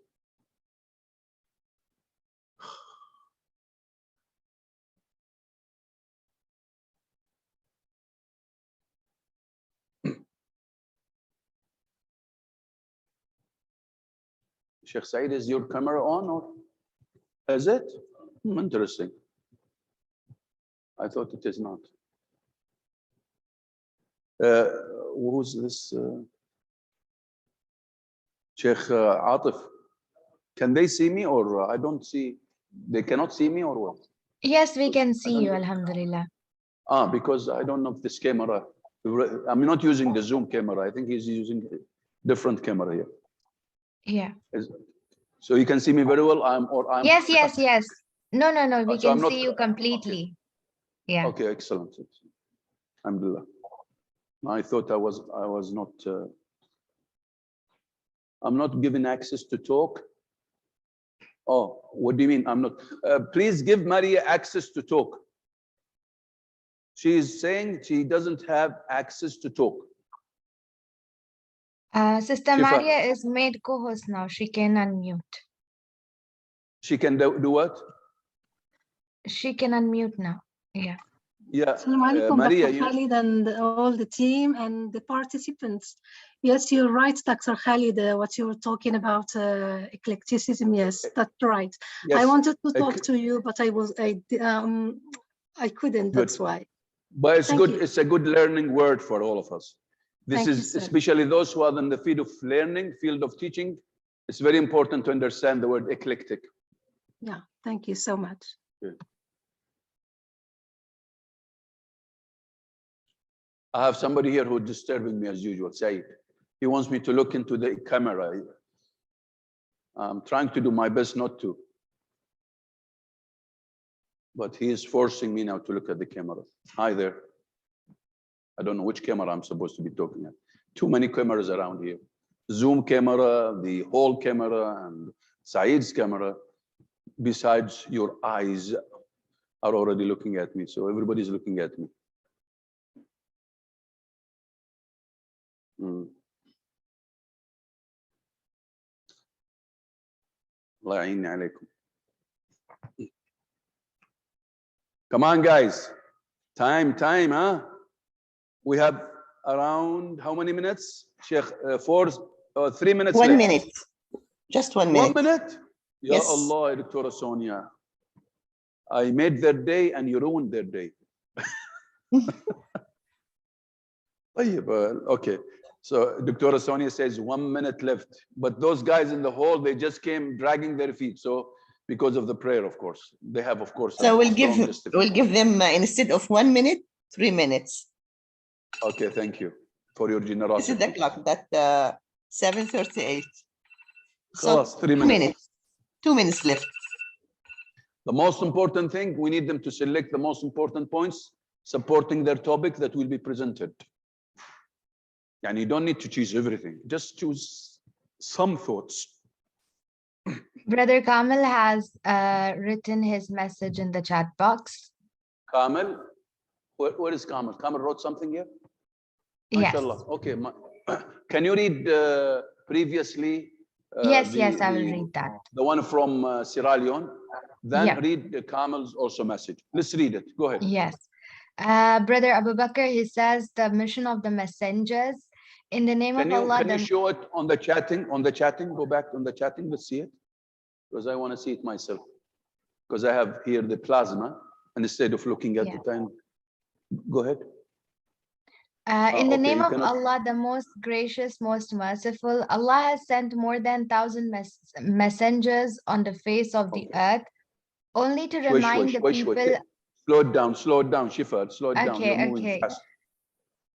Sheikh Saeed, is your camera on or is it? Interesting. I thought it is not. Who's this? Sheikh Atif. Can they see me or I don't see? They cannot see me or what? Yes, we can see you, Alhamdulillah. Because I don't know if this camera, I'm not using the Zoom camera. I think he's using a different camera here. Yeah. So you can see me very well. I'm. Yes. No. We So can I'm not- see you completely. Yeah. Okay, excellent. Alhamdulillah. I thought I was not. I'm not given access to talk. Oh, what do you mean? I'm not. Please give Maria access to talk. She is saying she doesn't have access to talk. Sister Shifa. Maria is made co-host now. She can unmute. She can do what? She can unmute now. Yeah. Yeah, Assalamu alaikum, Maria. Dr. Khalid and all the team and the participants. Yes, you're right, Dr. Khalid, what you were talking about eclecticism. Yes, that's right. Yes. I wanted to talk to you, but I couldn't. That's why. But it's Thank good. you. It's a good learning word for all of us. This Thank you, is sir. especially those who are in the field of learning, field of teaching. It's very important to understand the word eclectic. Yeah, thank you so much. Good. I have somebody here who's disturbing me as usual. Saeed. He wants me to look into the camera. I'm trying to do my best not to. But he is forcing me now to look at the camera. Hi there. I don't know which camera I'm supposed to be talking at. Too many cameras around here. Zoom camera, the whole camera, and Saeed's camera. Besides, your eyes are already looking at me. So everybody's looking at me. الله يعيني عليكم. Come on, guys. Time, huh? We have around how many minutes? Sheikh, 3 minutes 1 left. minute. Just 1 minute. 1 minute? Ya Yes. Allah, Dr. Sonia. I made their day and you ruined their day. Okay. So Dr. Sonia says 1 minute left. But those guys in the hall, they just came dragging their feet. So because of the prayer, of course. They have, of course. So a we'll strong give justification. them instead of 1 minute, 3 minutes. Okay, thank you for your This generosity. is the clock that 7:38. So خلاص, 3 2 minutes. minutes. 2 minutes left. The most important thing, we need them to select the most important points supporting their topic that will be presented. And you don't need to choose everything. Just choose some thoughts. Brother Kamil has written his message in the chat box. Kamil, where is Kamil? Kamil wrote something here? Yes. MashaAllah. Okay. Can you read previously? Yes, I will read that. The one from Sierra Leone. Then Yeah. read Kamil's also message. Let's read it. Go ahead. Yes. Brother Abu Bakr, he says the mission of the messengers in the name of Allah. Can you show it on the chatting? On the chatting, go back on the chatting. Let's see it. Because I want to see it myself. Because I have here the plasma, and instead of looking at the time, go ahead. In the okay, name you of cannot- Allah, the most gracious, most merciful, Allah has sent more than 1,000 messengers on the face of the earth, only to remind the people. Slow it down, Shifa, slow it down. You're moving fast.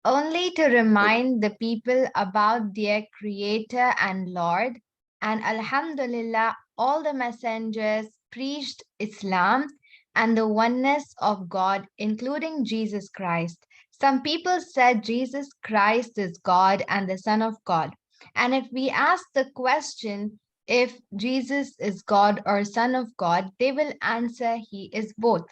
Only to remind the people about their Creator and Lord. And Alhamdulillah, all the messengers preached Islam and the oneness of God, including Jesus Christ. Some people said Jesus Christ is God and the Son of God. And if we ask the question if Jesus is God or Son of God, they will answer he is both.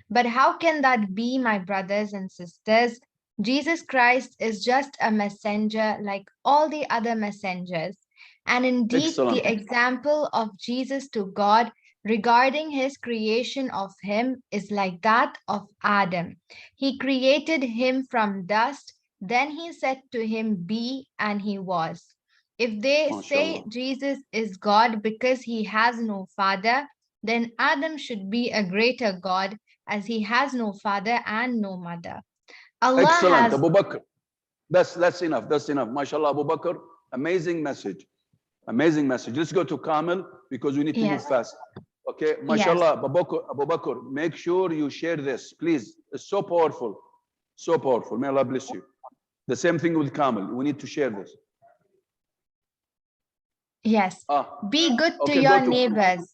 But how can that be, my brothers and sisters? Jesus Christ is just a messenger like all the other messengers. And indeed, Excellent. the example of Jesus to God regarding his creation of him is like that of Adam. He created him from dust, then he said to him, "Be," and he was. If they say MashaAllah. Jesus is God because he has no father, then Adam should be a greater God as he has no father and no mother. Allah Excellent, has... Abu Bakr. That's enough. MashaAllah, Abu Bakr. Amazing message. Amazing message. Let's go to Kamil because we need to move fast. Okay, MashaAllah, Abu Bakr, make sure you share this, please. It's so powerful. So powerful. May Allah bless you. The same thing with Kamil. We need to share this. Yes. Be good to Okay, your go to- neighbors.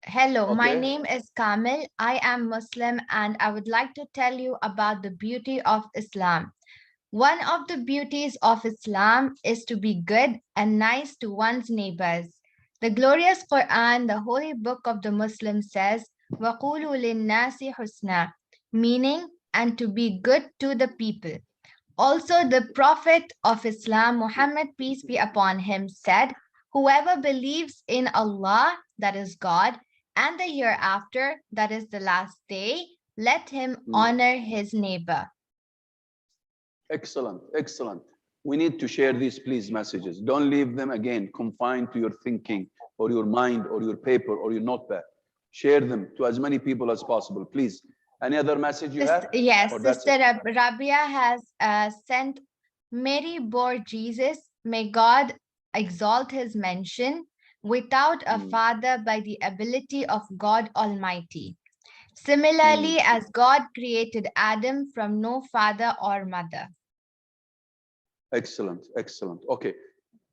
Hello, my Okay. name is Kamil. I am Muslim and I would like to tell you about the beauty of Islam. One of the beauties of Islam is to be good and nice to one's neighbors. The glorious Quran, the holy book of the Muslims, says, وَقُولُوا لِلنَّاسِ حُسْنًا, meaning, and to be good to the people. Also, the Prophet of Islam, Muhammad, peace be upon him, said, whoever believes in Allah, that is God, and the hereafter, that is the last day, let him honor his neighbor. Excellent, excellent. We need to share these, please, messages. Don't leave them again confined to your thinking or your mind or your paper or your notepad. Share them to as many people as possible, please. Any other message you have? Yes, Or that's Sister it? Rabia has sent Mary bore Jesus. May God exalt his mention without a father by the ability of God Almighty. Similarly, as God created Adam from no father or mother. Excellent, excellent. Okay,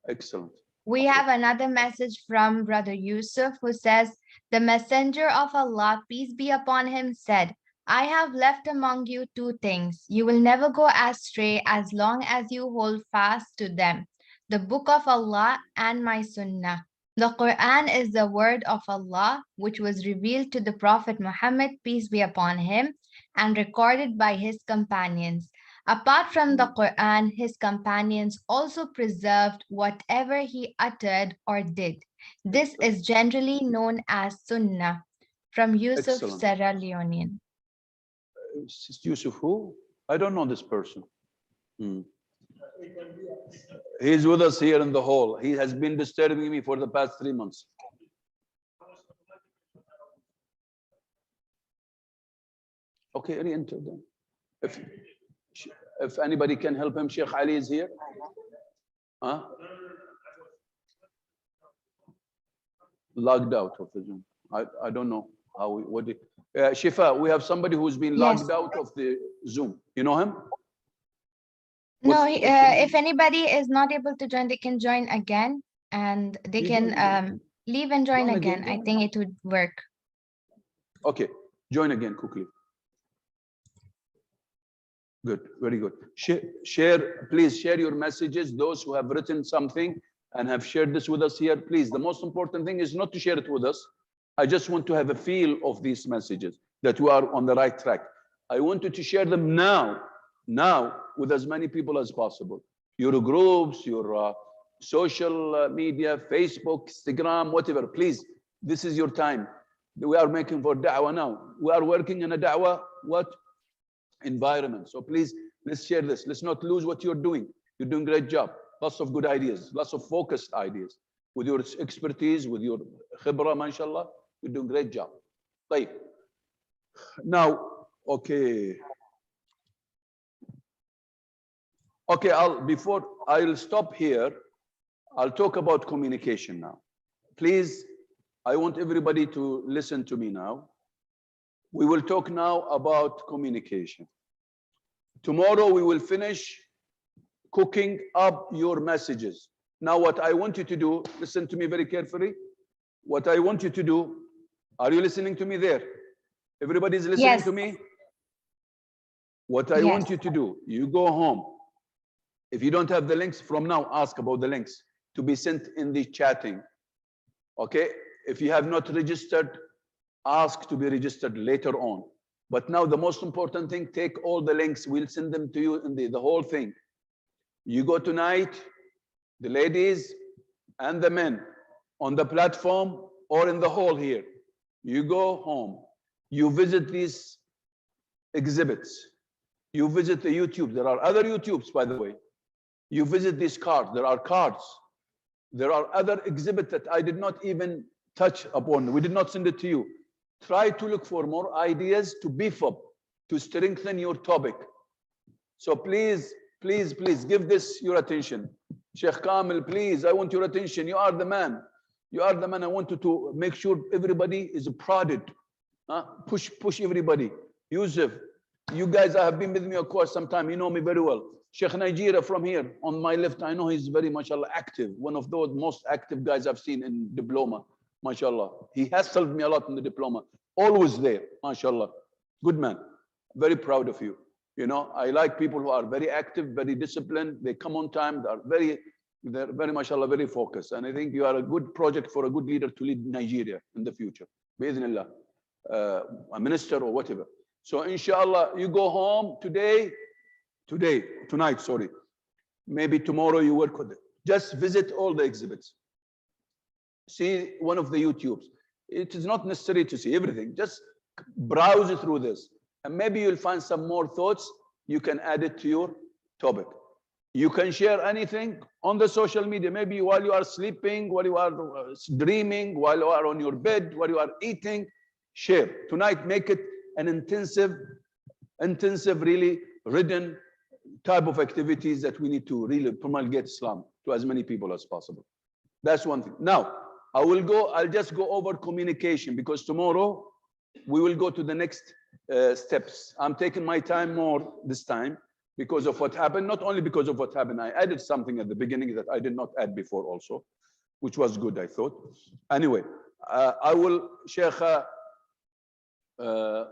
excellent. We have another message from Brother Yusuf who says, the messenger of Allah, peace be upon him, said, I have left among you two things. You will never go astray as long as you hold fast to them, the book of Allah and my sunnah. The Quran is the word of Allah, which was revealed to the Prophet Muhammad, peace be upon him, and recorded by his companions. Apart from the Quran, his companions also preserved whatever he uttered or did. This is generally known as Sunnah from Yusuf, Excellent. Sierra Leonean. Yusuf who? I don't know this person. He's with us here in the hall. He has been disturbing me for the past 3 months. Okay, re-enter them. If anybody can help him, Sheikh Ali is here. Huh? Logged out of the Zoom. I don't know how what it, Shifa, we have somebody who's been logged out of the Zoom. You know him? No, if anybody is not able to join, they can join again, and they can leave and join again. I think it would work. Okay, join again quickly. Good, very good. Share, please share your messages. Those who have written something and have shared this with us here, please. The most important thing is not to share it with us. I just want to have a feel of these messages that we are on the right track. I want you to share them now with as many people as possible. Your groups, your social media, Facebook, Instagram, whatever. Please, this is your time. We are making for da'wah now. We are working in a da'wah, environment. So please, let's share this. Let's not lose what you're doing. You're doing a great job. Lots of good ideas, lots of focused ideas. With your expertise, with your khibra, mashallah, you're doing a great job. طيب. Now, okay. Okay, I'll stop here. I'll talk about communication now. Please, I want everybody to listen to me now. We will talk now about communication. Tomorrow we will finish cooking up your messages. Now what I want you to do, listen to me very carefully. What I want you to do, are you listening to me there? Everybody's listening to me? What I want you to do, you go home. If you don't have the links from now, ask about the links to be sent in the chatting. Okay? If you have not registered, ask to be registered later on. But now the most important thing, take all the links. We'll send them to you in the whole thing. You go tonight, the ladies and the men on the platform or in the hall here. You go home. You visit these exhibits. You visit the YouTube. There are other YouTubes, by the way. You visit these cards. There are cards. There are other exhibits that I did not even touch upon. We did not send it to you. Try to look for more ideas to beef up, to strengthen your topic. So please, please, please give this your attention. Sheikh Kamil, please, I want your attention. You are the man. You are the man. I want you to make sure everybody is prodded. Push everybody. Yusuf, you guys have been with me, of course, sometime. You know me very well. Sheikh Nigeria from here on my left, I know he's very mashallah active. One of those most active guys I've seen in diploma. MashaAllah. He has helped me a lot in the diploma. Always there, MashaAllah. Good man. Very proud of you. You know, I like people who are very active, very disciplined. They come on time. They're very, MashaAllah, very focused. And I think you are a good project for a good leader to lead Nigeria in the future. Bi'idhnillah. A minister or whatever. So inshallah, you go home tonight, sorry. Maybe tomorrow you work with it. Just visit all the exhibits. See one of the YouTubes. It is not necessary to see everything. Just browse through this. And maybe you'll find some more thoughts. You can add it to your topic. You can share anything on the social media. Maybe while you are sleeping, while you are dreaming, while you are on your bed, while you are eating, share. Tonight, make it an intensive, really ridden type of activities that we need to really promulgate Islam to as many people as possible. That's one thing. Now, I'll just go over communication because tomorrow we will go to the next steps. I'm taking my time more this time because of what happened, not only because of what happened. I added something at the beginning that I did not add before also, which was good, I thought. Anyway, I will, Sheikh, where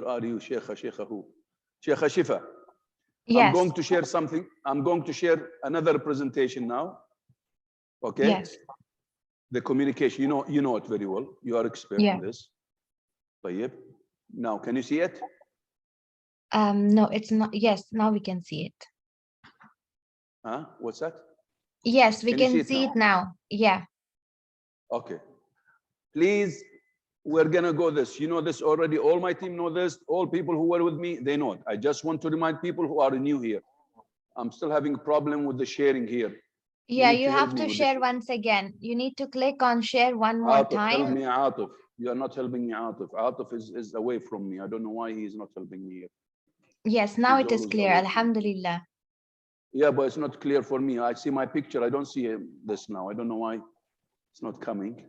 are you, Sheikh who? Sheikh Shifa. Yes. I'm going to share something. I'm going to share another presentation now. Okay. Yes. The communication, you know it very well. You are expert in this. طيب. Now, can you see it? No, it's not. Yes, now we can see it. What's that? Yes, we Can you can see now? it now. Yeah. Okay. Please, we're gonna go this. You know this already. All my team know this. All people who were with me, they know it. I just want to remind people who are new here. I'm still having a problem with the sharing here. Yeah, need you to help have me to with the share share. once again. You need to click on share one more Atif, help time. me, Atif. You are not helping me, Atif. Atif is away from me. I don't know why he is not helping me here. Yes, now He's it is always clear. away from me. Alhamdulillah. Yeah, but it's not clear for me. I see my picture. I don't see this now. I don't know why it's not coming.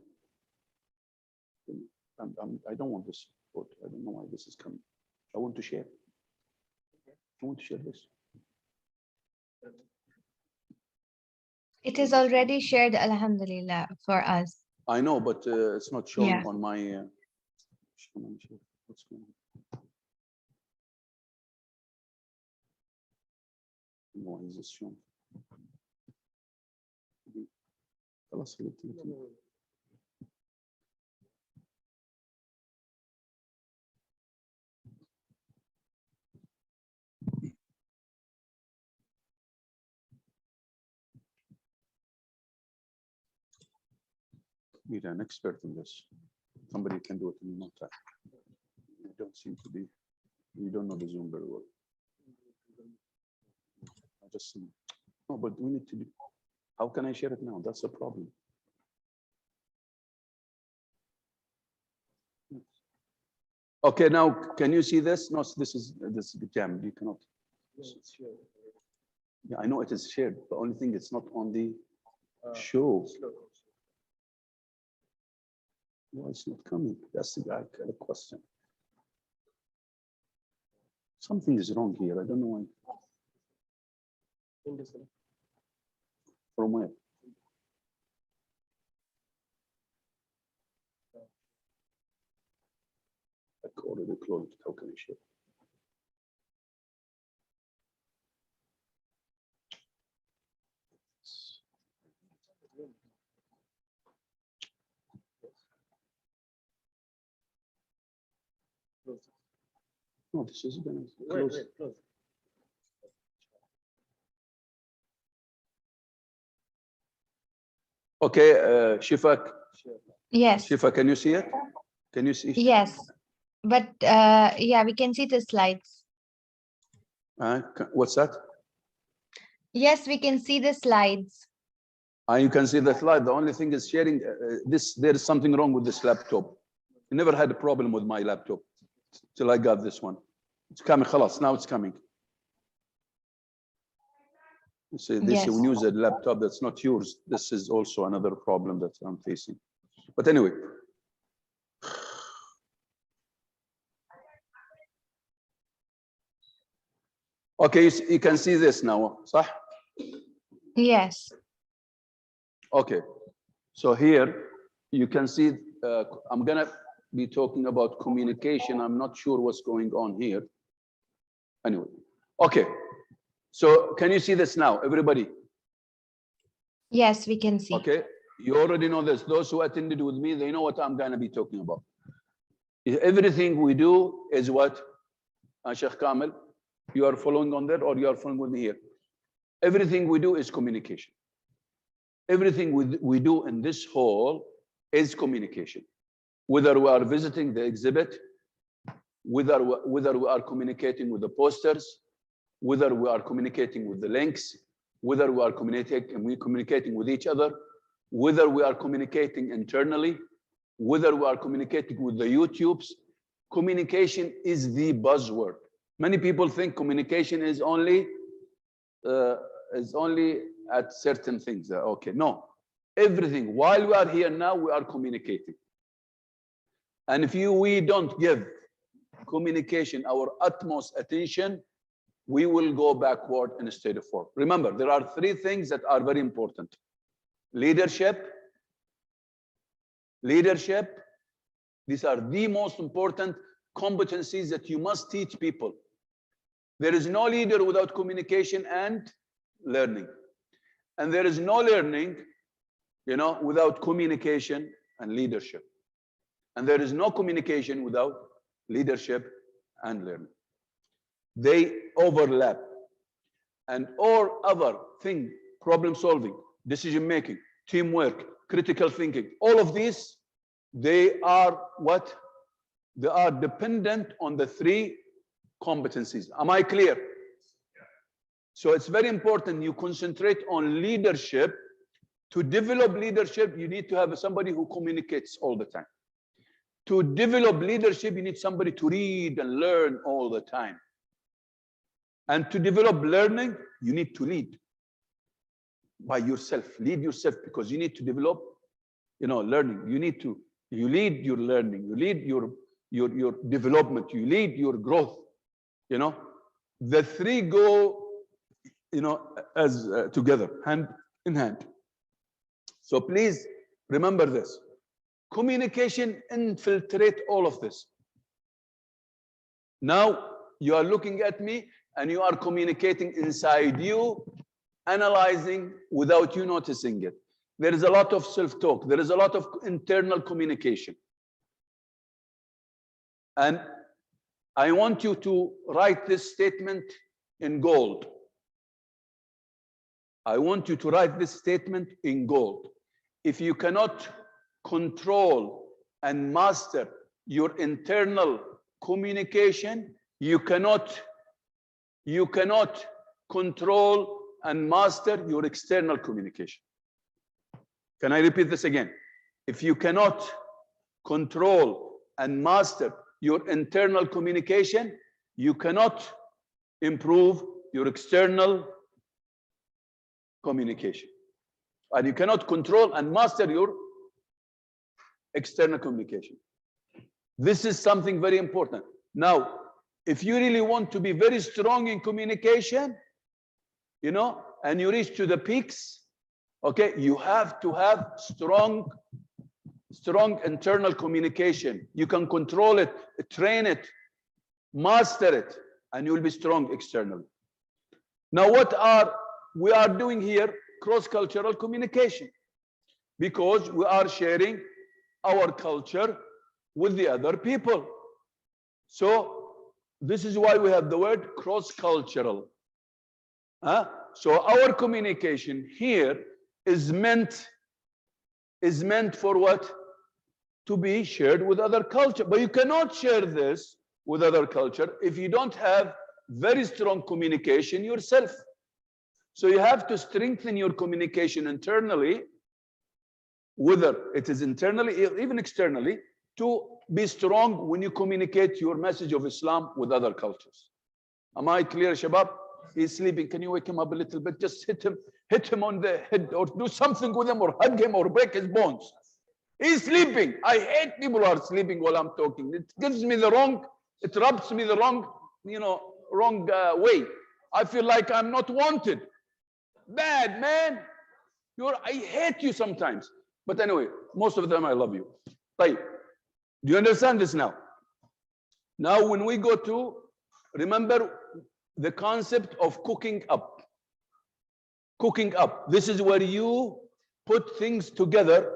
I don't want this. I don't know why this is coming. I want to share. I want to share this. It is already shared, Alhamdulillah, for us. I know, but it's not showing Yeah. on my. What's going on? Why is this showing? خلاص خليتني. Need an expert in this. Somebody can do it in no time. You don't seem to be. You don't know the Zoom very well. I just no, but we need to do. How can I share it now? That's the problem. Okay, now can you see this? No, this is jammed. You cannot. Yeah, I know it is shared. The only thing it's not on the show. Why it's not coming? That's the guy kind of question. Something is wrong here. I don't know why. From where? I already closed. How can I share? No, this is going to close. Okay, Shifa. Yes. Shifa, can you see it? Can you see? Yes. But yeah, we can see the slides. What's that? Yes, we can see the slides. You can see the slide. The only thing is sharing this. There is something wrong with this laptop. I never had a problem with my laptop till I got this one. It's coming. Khalas, now it's coming. You see, this Yes. when you use a laptop that's not yours, this is also another problem that I'm facing. But anyway. Okay, you can see this now, صح? Yes. Okay, so here you can see, I'm gonna be talking about communication. I'm not sure what's going on here. Anyway, okay, so can you see this now, everybody? Yes, we can see. Okay, you already know this. Those who attended with me, they know what I'm gonna be talking about. Everything we do is what, Sheikh Kamil, you are following on there or you are following with me here? Everything we do is communication. Everything we do in this hall is communication. Whether we are visiting the exhibit, whether we are communicating with the posters, whether we are communicating with the links, whether we are communicating with each other, whether we are communicating internally, whether we are communicating with the YouTubes, communication is the buzzword. Many people think communication is only at certain things. Okay, no. Everything. While we are here now, we are communicating. And if we don't give communication our utmost attention, we will go backward instead of forward. Remember, there are three things that are very important. Leadership. These are the most important competencies that you must teach people. There is no leader without communication and learning. And there is no learning, without communication and leadership. And there is no communication without leadership and learning. They overlap. And all other thing, problem solving, decision making, teamwork, critical thinking. All of these, they are what? They are dependent on the 3 competencies. Am I clear? So it's very important you concentrate on leadership. To develop leadership, you need to have somebody who communicates all the time. To develop leadership, you need somebody to read and learn all the time. And to develop learning, you need to lead by yourself. Lead yourself, because you need to develop, learning. You lead your learning, you lead your development, you lead your growth. The 3 go, as together, hand in hand. So please remember this. Communication infiltrate all of this. Now you are looking at me and you are communicating inside you, analyzing without you noticing it. There is a lot of self-talk. There is a lot of internal communication. And I want you to write this statement in gold. I want you to write this statement in gold. If you cannot control and master your internal communication, you cannot control and master your external communication. Can I repeat this again? If you cannot control and master your internal communication, you cannot improve your external communication. And you cannot control and master your external communication. This is something very important. Now, if you really want to be very strong in communication, and you reach to the peaks, okay, you have to have strong internal communication. You can control it, train it, master it, and you will be strong externally. Now, we are doing here cross-cultural communication, because we are sharing our culture with the other people. So this is why we have the word cross-cultural. So our communication here is meant for what? To be shared with other culture. But you cannot share this with other culture if you don't have very strong communication yourself. So you have to strengthen your communication internally, whether it is internally, even externally, to be strong when you communicate your message of Islam with other cultures. Am I clear, Shabab? He's sleeping. Can you wake him up a little bit? Just hit him on the head, or do something with him, or hug him, or break his bones. He's sleeping. I hate people who are sleeping while I'm talking. It gives me it rubs me the wrong way. I feel like I'm not wanted. Bad, man. I hate you sometimes. But anyway, most of them I love you. Right. Do you understand this now? Now when we go to, remember the concept of cooking up. Cooking up. This is where you put things together,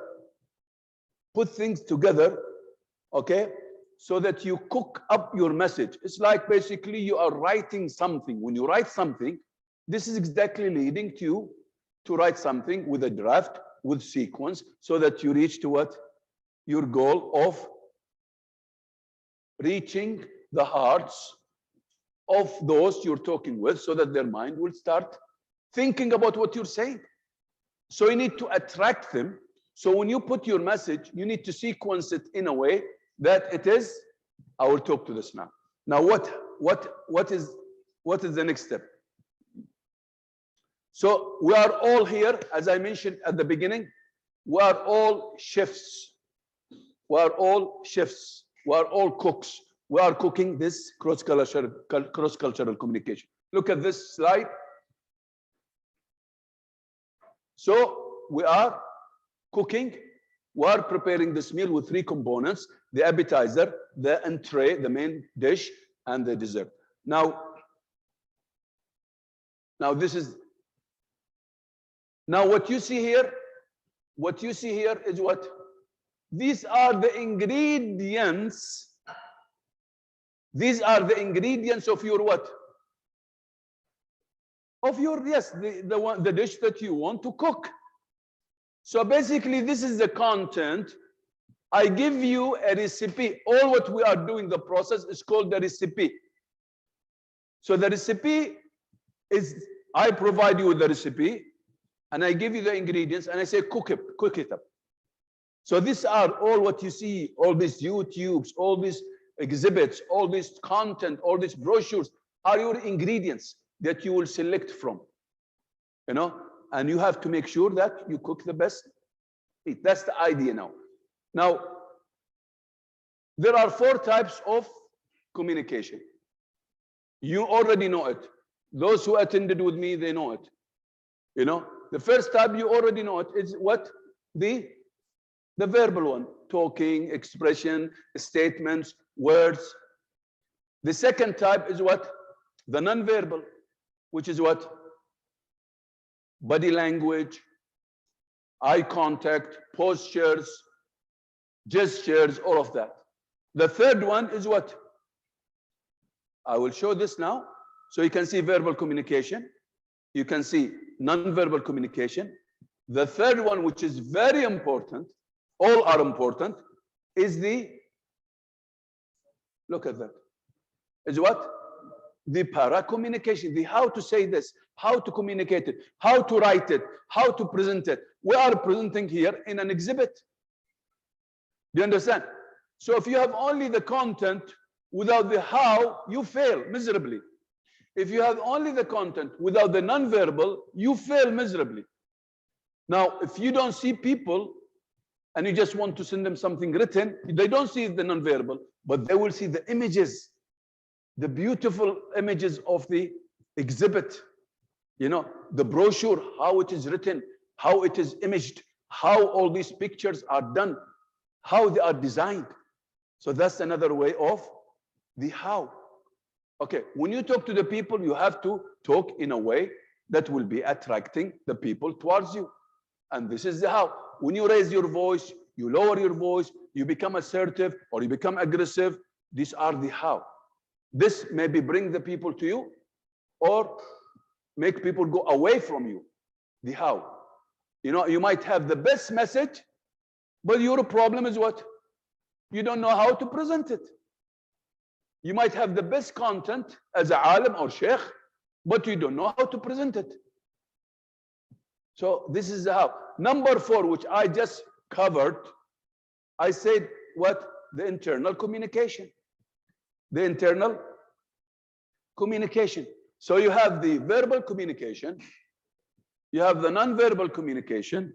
okay, so that you cook up your message. It's like basically you are writing something. When you write something, this is exactly leading you to write something with a draft, with sequence, so that you reach to what? Your goal of reaching the hearts of those you're talking with, so that their mind will start thinking about what you're saying. So you need to attract them. So when you put your message, you need to sequence it in a way that it is, I will talk to this now. Now what is the next step? So we are all here, as I mentioned at the beginning, we are all chefs. We are all chefs. We are all cooks. We are cooking this cross-cultural communication. Look at this slide. So we are cooking. We are preparing this meal with 3 components: the appetizer, the entree, the main dish, and the dessert. Now this is. Now what you see here is what? These are the ingredients. These are the ingredients of your what? Of your, yes, the dish that you want to cook. So basically, this is the content. I give you a recipe. All what we are doing, the process is called the recipe. So the recipe is, I provide you with the recipe and I give you the ingredients and I say, cook it up. So these are all what you see, all these YouTubes, all these exhibits, all this content, all these brochures are your ingredients that you will select from, you know, and you have to make sure that you cook the best. That's the idea now. Now, there are 4 types of communication. You already know it. Those who attended with me, they know it. You know, the first type, you already know it, is what? The verbal one, talking, expression, statements, words. The second type is what? The non-verbal, which is what? Body language, eye contact, postures, gestures, all of that. The third one is what? I will show this now. So you can see verbal communication. You can see non-verbal communication. The third one, which is very important, all are important, is the, look at that, is what? The para-communication, the how to say this, how to communicate it, how to write it, how to present it. We are presenting here in an exhibit. Do you understand? So if you have only the content without the how, you fail miserably. If you have only the content without the non-verbal, you fail miserably. Now, if you don't see people and you just want to send them something written, they don't see the non-verbal, but they will see the images, the beautiful images of the exhibit, you know, the brochure, how it is written, how it is imaged, how all these pictures are done, how they are designed. So that's another way of the how. Okay, when you talk to the people, you have to talk in a way that will be attracting the people towards you. And this is the how. When you raise your voice, you lower your voice, you become assertive or you become aggressive, these are the how. This maybe bring the people to you or make people go away from you. The how. You know, you might have the best message, but your problem is what? You don't know how to present it. You might have the best content as a alim or sheikh, but you don't know how to present it. So this is the how. Number 4, which I just covered, I said what? The internal communication. The internal communication. So you have the verbal communication, you have the non-verbal communication,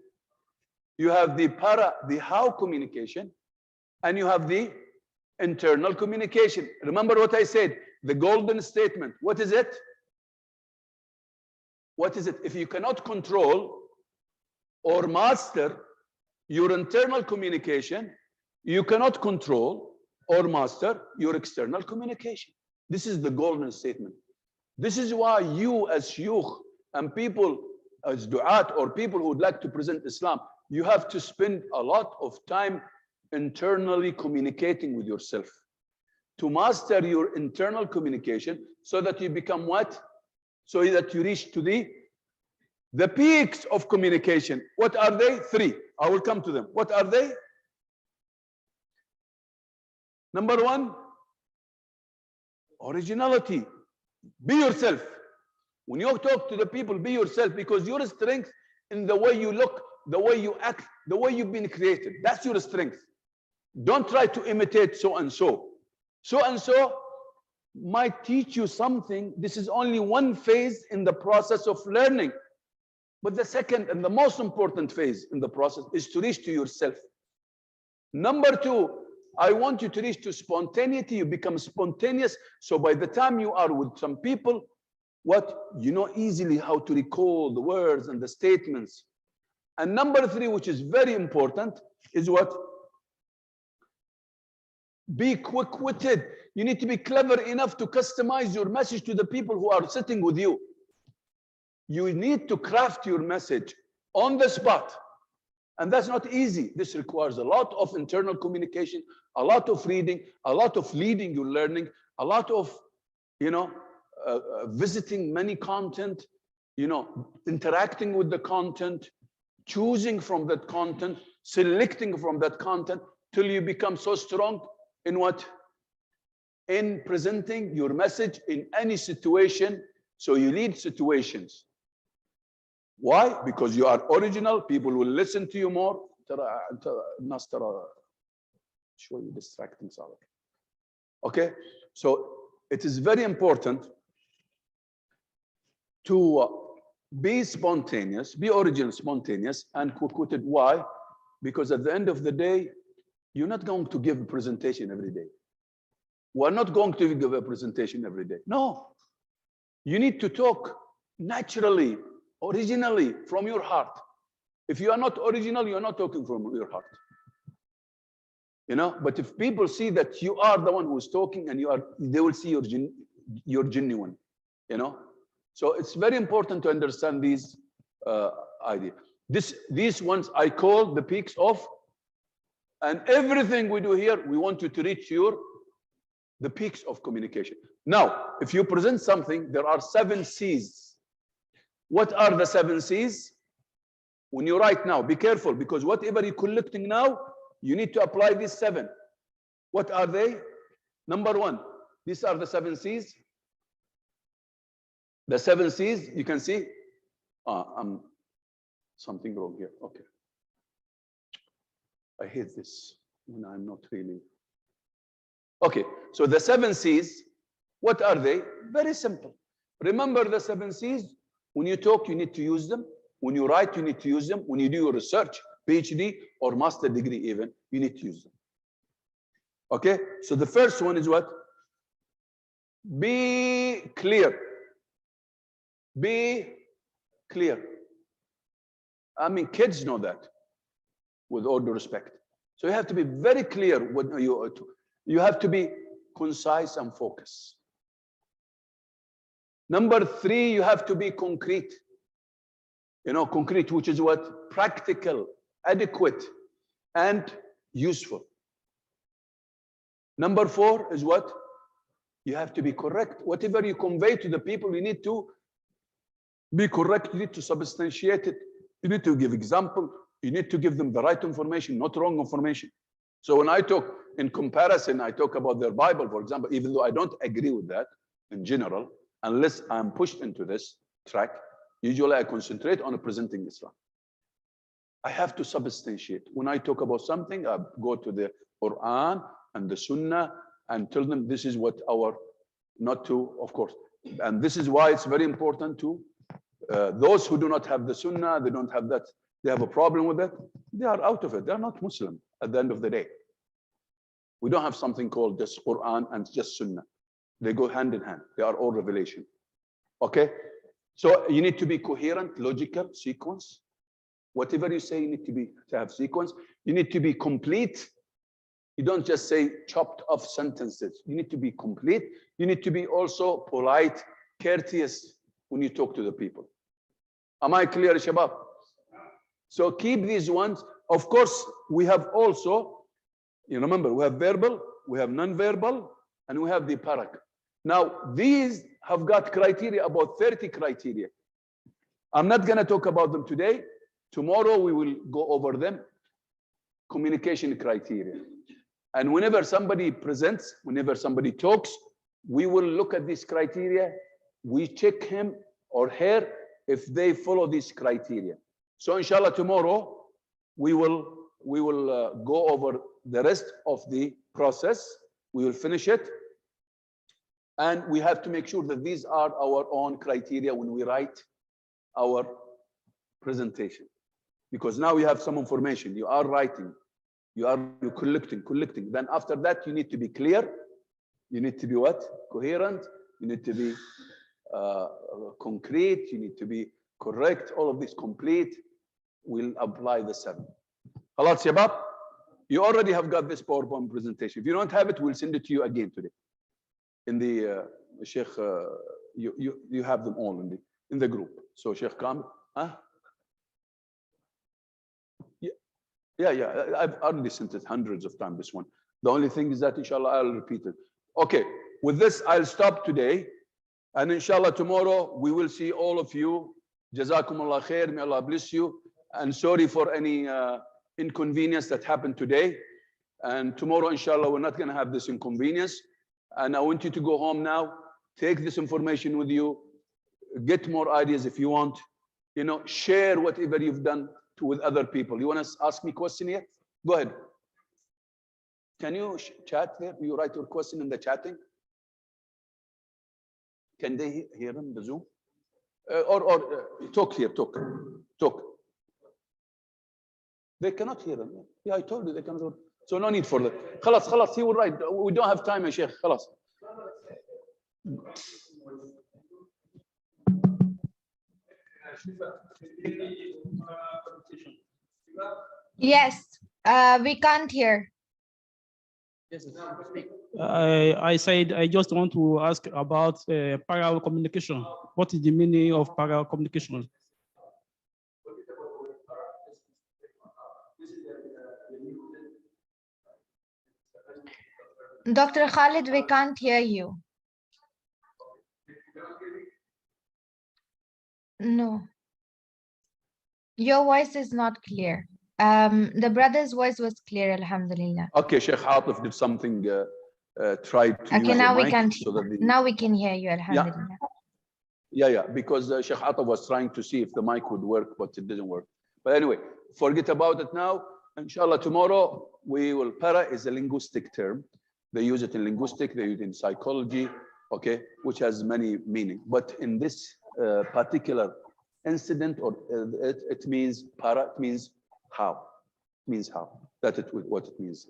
you have the how communication, and you have the internal communication. Remember what I said, the golden statement. What is it? What is it? If you cannot control or master your internal communication, you cannot control or master your external communication. This is the golden statement. This is why you as shuyukh and people as du'at or people who would like to present Islam, you have to spend a lot of time internally communicating with yourself to master your internal communication so that you become what? So that you reach to the peaks of communication. What are they? 3. I will come to them. What are they? Number 1, originality. Be yourself. When you talk to the people, be yourself, because your strength in the way you look, the way you act, the way you've been created. That's your strength. Don't try to imitate so and so. So and so might teach you something. This is only one phase in the process of learning. But the second and the most important phase in the process is to reach to yourself. Number 2, I want you to reach to spontaneity. You become spontaneous. So by the time you are with some people, what? You know easily how to recall the words and the statements. And number 3, which is very important, is what? Be quick-witted. You need to be clever enough to customize your message to the people who are sitting with you. You need to craft your message on the spot. And that's not easy. This requires a lot of internal communication, a lot of reading, a lot of leading your learning, a lot of, you know, visiting many content, you know, interacting with the content, choosing from that content, selecting from that content, till you become so strong in what? In presenting your message in any situation. So you lead situations. Why? Because you are original. People will listen to you more. Distracting. Okay, so it is very important to be spontaneous, be original, spontaneous, and quoted. Why? Because at the end of the day, you're not going to give a presentation every day. We're not going to give a presentation every day. No. You need to talk naturally, originally, from your heart. If you are not original, you're not talking from your heart. You know, but if people see that you are the one who's talking, and they will see you're genuine, you know. So it's very important to understand these ideas. These ones I call the peaks of, and everything we do here, we want you to reach the peaks of communication. Now, if you present something, there are 7 C's. What are the 7 C's? When you write now, be careful, because whatever you're collecting now, you need to apply these 7. What are they? Number 1, these are the 7 C's. The 7 C's, you can see. Something wrong here. Okay. I hate this when I'm not really. Okay, so the 7 C's, what are they? Very simple. Remember the 7 C's. When you talk, you need to use them. When you write, you need to use them. When you do your research, PhD or master degree even, you need to use them. Okay, so the first one is what? Be clear. Be clear. I mean, kids know that, with all due respect. So you have to be very clear when you have to be concise and focused. Number 3, you have to be concrete. You know, concrete, which is what? Practical, adequate, and useful. Number 4 is what? You have to be correct. Whatever you convey to the people, you need to be correct. You need to substantiate it. You need to give example. You need to give them the right information, not wrong information. So when I talk in comparison, I talk about their Bible, for example, even though I don't agree with that in general, unless I'm pushed into this track, usually I concentrate on presenting Islam. I have to substantiate. When I talk about something, I go to the Quran and the Sunnah and tell them this is what not to, of course. And this is why it's very important to, those who do not have the Sunnah, they don't have that, they have a problem with it, they are out of it. They're not Muslim at the end of the day. We don't have something called just Quran and just Sunnah. They go hand in hand. They are all revelation. Okay? So you need to be coherent, logical, sequence. Whatever you say, you need to have sequence. You need to be complete. You don't just say chopped off sentences. You need to be complete. You need to be also polite, courteous when you talk to the people. Am I clear, Shabab? So keep these ones. Of course, we have also, you remember, we have verbal, we have non-verbal, and we have the parak. Now, these have got criteria, about 30 criteria. I'm not going to talk about them today. Tomorrow, we will go over them. Communication criteria. And whenever somebody presents, whenever somebody talks, we will look at this criteria. We check him or her if they follow this criteria. So inshallah, tomorrow, we will go over the rest of the process. We will finish it. And we have to make sure that these are our own criteria when we write our presentation. Because now you have some information. You are writing. You're collecting. Then after that, you need to be clear. You need to be what? Coherent. You need to be concrete. You need to be correct. All of this complete. We'll apply the 7. Khalas, Shabab? You already have got this PowerPoint presentation. If you don't have it, we'll send it to you again today. In the Sheikh, you have them all in the group. So Sheikh Kamil, huh? Yeah. I've already sent it hundreds of times, this one. The only thing is that, inshallah, I'll repeat it. Okay, with this, I'll stop today. And inshallah, tomorrow, we will see all of you. Jazakumullah khair. May Allah bless you. And sorry for any inconvenience that happened today. And tomorrow, inshallah, we're not going to have this inconvenience. And I want you to go home now, take this information with you, get more ideas if you want, you know, share whatever you've done with other people. You want to ask me a question here? Go ahead. Can you chat there? You write your question in the chatting? Can they hear them, the Zoom? Or talk here, talk. They cannot hear them. Yeah, I told you they cannot. So no need for that. خلاص, he will write. We don't have time, Sheikh. خلاص. Yes, we can't hear. I said I just want to ask about parallel communication. What is the meaning of parallel communication? Dr. Khalid, we can't hear you. No. Your voice is not clear. The brother's voice was clear, alhamdulillah. Okay, Sheikh Atif did something, tried to Okay, use now the we mic can't. so that the, Now we can hear you, alhamdulillah. yeah, because Sheikh Atif was trying to see if the mic would work, but it didn't work. But anyway, forget about it now. Inshallah, tomorrow we will, para is a linguistic term. They use it in linguistics, they use it in psychology, okay, which has many meanings. But in this particular incident, or it means para, it means how. It means how. That's what it means.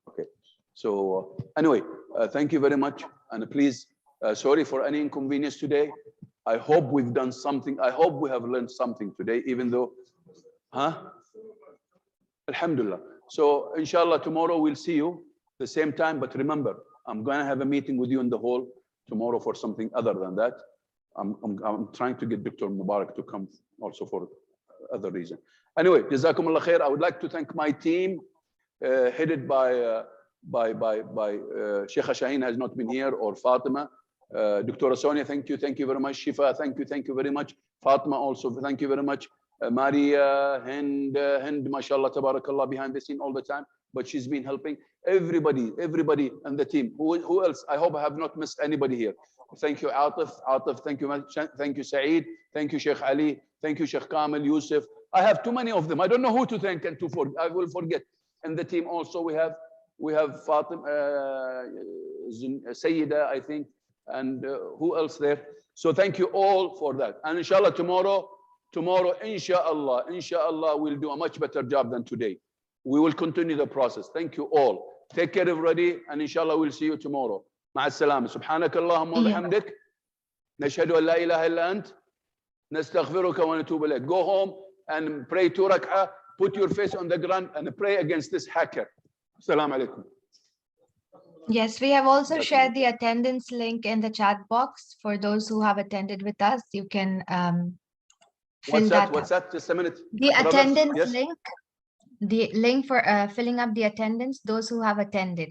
Okay. So anyway, thank you very much. And please, sorry for any inconvenience today. I hope we've done something. I hope we have learned something today, even though, Alhamdulillah. So inshallah, tomorrow we'll see you the same time. But remember, I'm going to have a meeting with you in the hall tomorrow for something other than that. I'm trying to get Dr. Mubarak to come also for other reason. Anyway, Jazakumullah khair. I would like to thank my team, headed by Sheikha Shaheen has not been here, or Fatima. Dr. Sonia, thank you very much. Shifa, thank you very much. Fatima also, thank you very much. Maria, Hind, mashallah, tabarakallah, behind the scene all the time, but she's been helping everybody and the team. Who else? I hope I have not missed anybody here. Thank you, Atif, thank you, Saeed, thank you, Sheikh Ali, thank you, Sheikh Kamil, Yusuf. I have too many of them. I don't know who to thank and to forget. I will forget. And the team also, we have Fatima, Sayyida, I think, and who else there? So thank you all for that. And inshallah, tomorrow, inshallah, we'll do a much better job than today. We will continue the process. Thank you all. Take care, everybody, and inshallah, we'll see you tomorrow. مع السلامة. سبحانك اللهم وبحمدك. نشهد أن لا إله إلا أنت. نستغفرك ونتوب إليك. Go home and pray 2 rak'ah. Put your face on the ground and pray against this hacker. Assalamu alaikum. Yes, we have also shared the attendance link in the chat box for those who have attended with us. You can fill that. What's that? Just a minute. The Brothers, attendance yes? link, the link for filling up the attendance, those who have attended.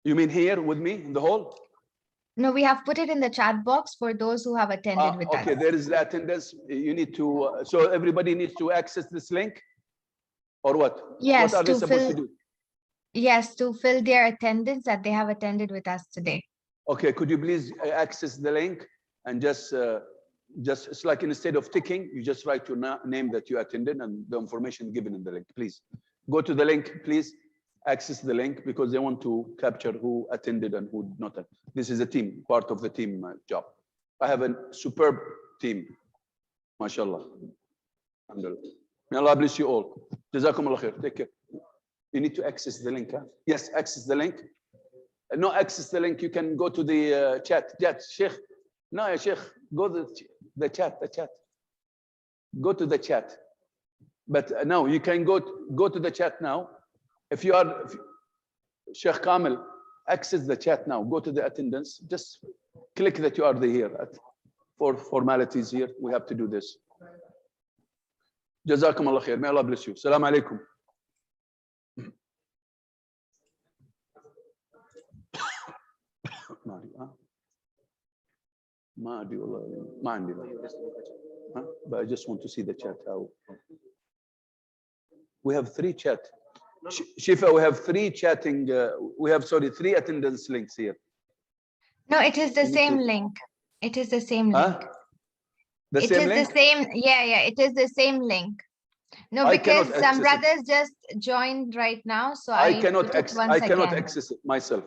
You mean here with me in the hall? No, we have put it in the chat box for those who have attended with us. Okay, there is the attendance. You need to, so everybody needs to access this link, or what? Yes, What are they to supposed to fill, do? yes, to fill their attendance that they have attended with us today. Okay, could you please access the link and just it's like instead of ticking, you just write your name that you attended and the information given in the link. Please go to the link, please access the link, because they want to capture who attended and who did not. This is a team, part of the team job. I have a superb team, mashallah. Alhamdulillah. May Allah bless you all. Jazakumullah khair. Take care. You need to access the link. Huh? Yes, access the link. No, access the link. You can go to the chat. Sheikh. No, ya Sheikh. Go to the chat. Go to the chat. But now you can go to the chat now. If you are Sheikh Kamil, access the chat now. Go to the attendance. Just click that you are here. For formalities here, we have to do this. Jazakumullah khair. May Allah bless you. Assalamu alaikum. ما ادري والله ما عندي but I just want to see the chat how We have 3 chat. Shifa, we have 3 chatting, three attendance links here. No, it is the You need same to- link. It is the same Huh? link. The It same is link? the same. Yeah, it is the same link. No, I because cannot some access it. brothers just joined right now, so I I cannot put it once again. access it myself.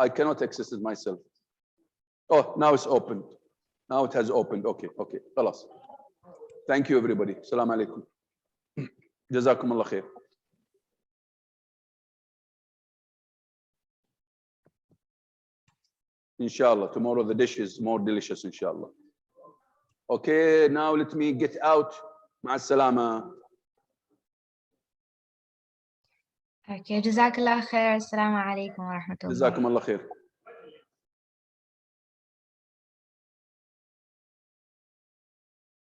I cannot access it myself. Oh, now it's opened. Now it has opened. Okay. خلاص. Thank you, everybody. Assalamu alaikum. Jazakum Allah khair. Inshallah, tomorrow the dish is more delicious, inshallah. Okay, now let me get out. مع السلامة. Okay, Jazakallah khair. Assalamu alaikum wa rahmatullah. جزاكم الله خير.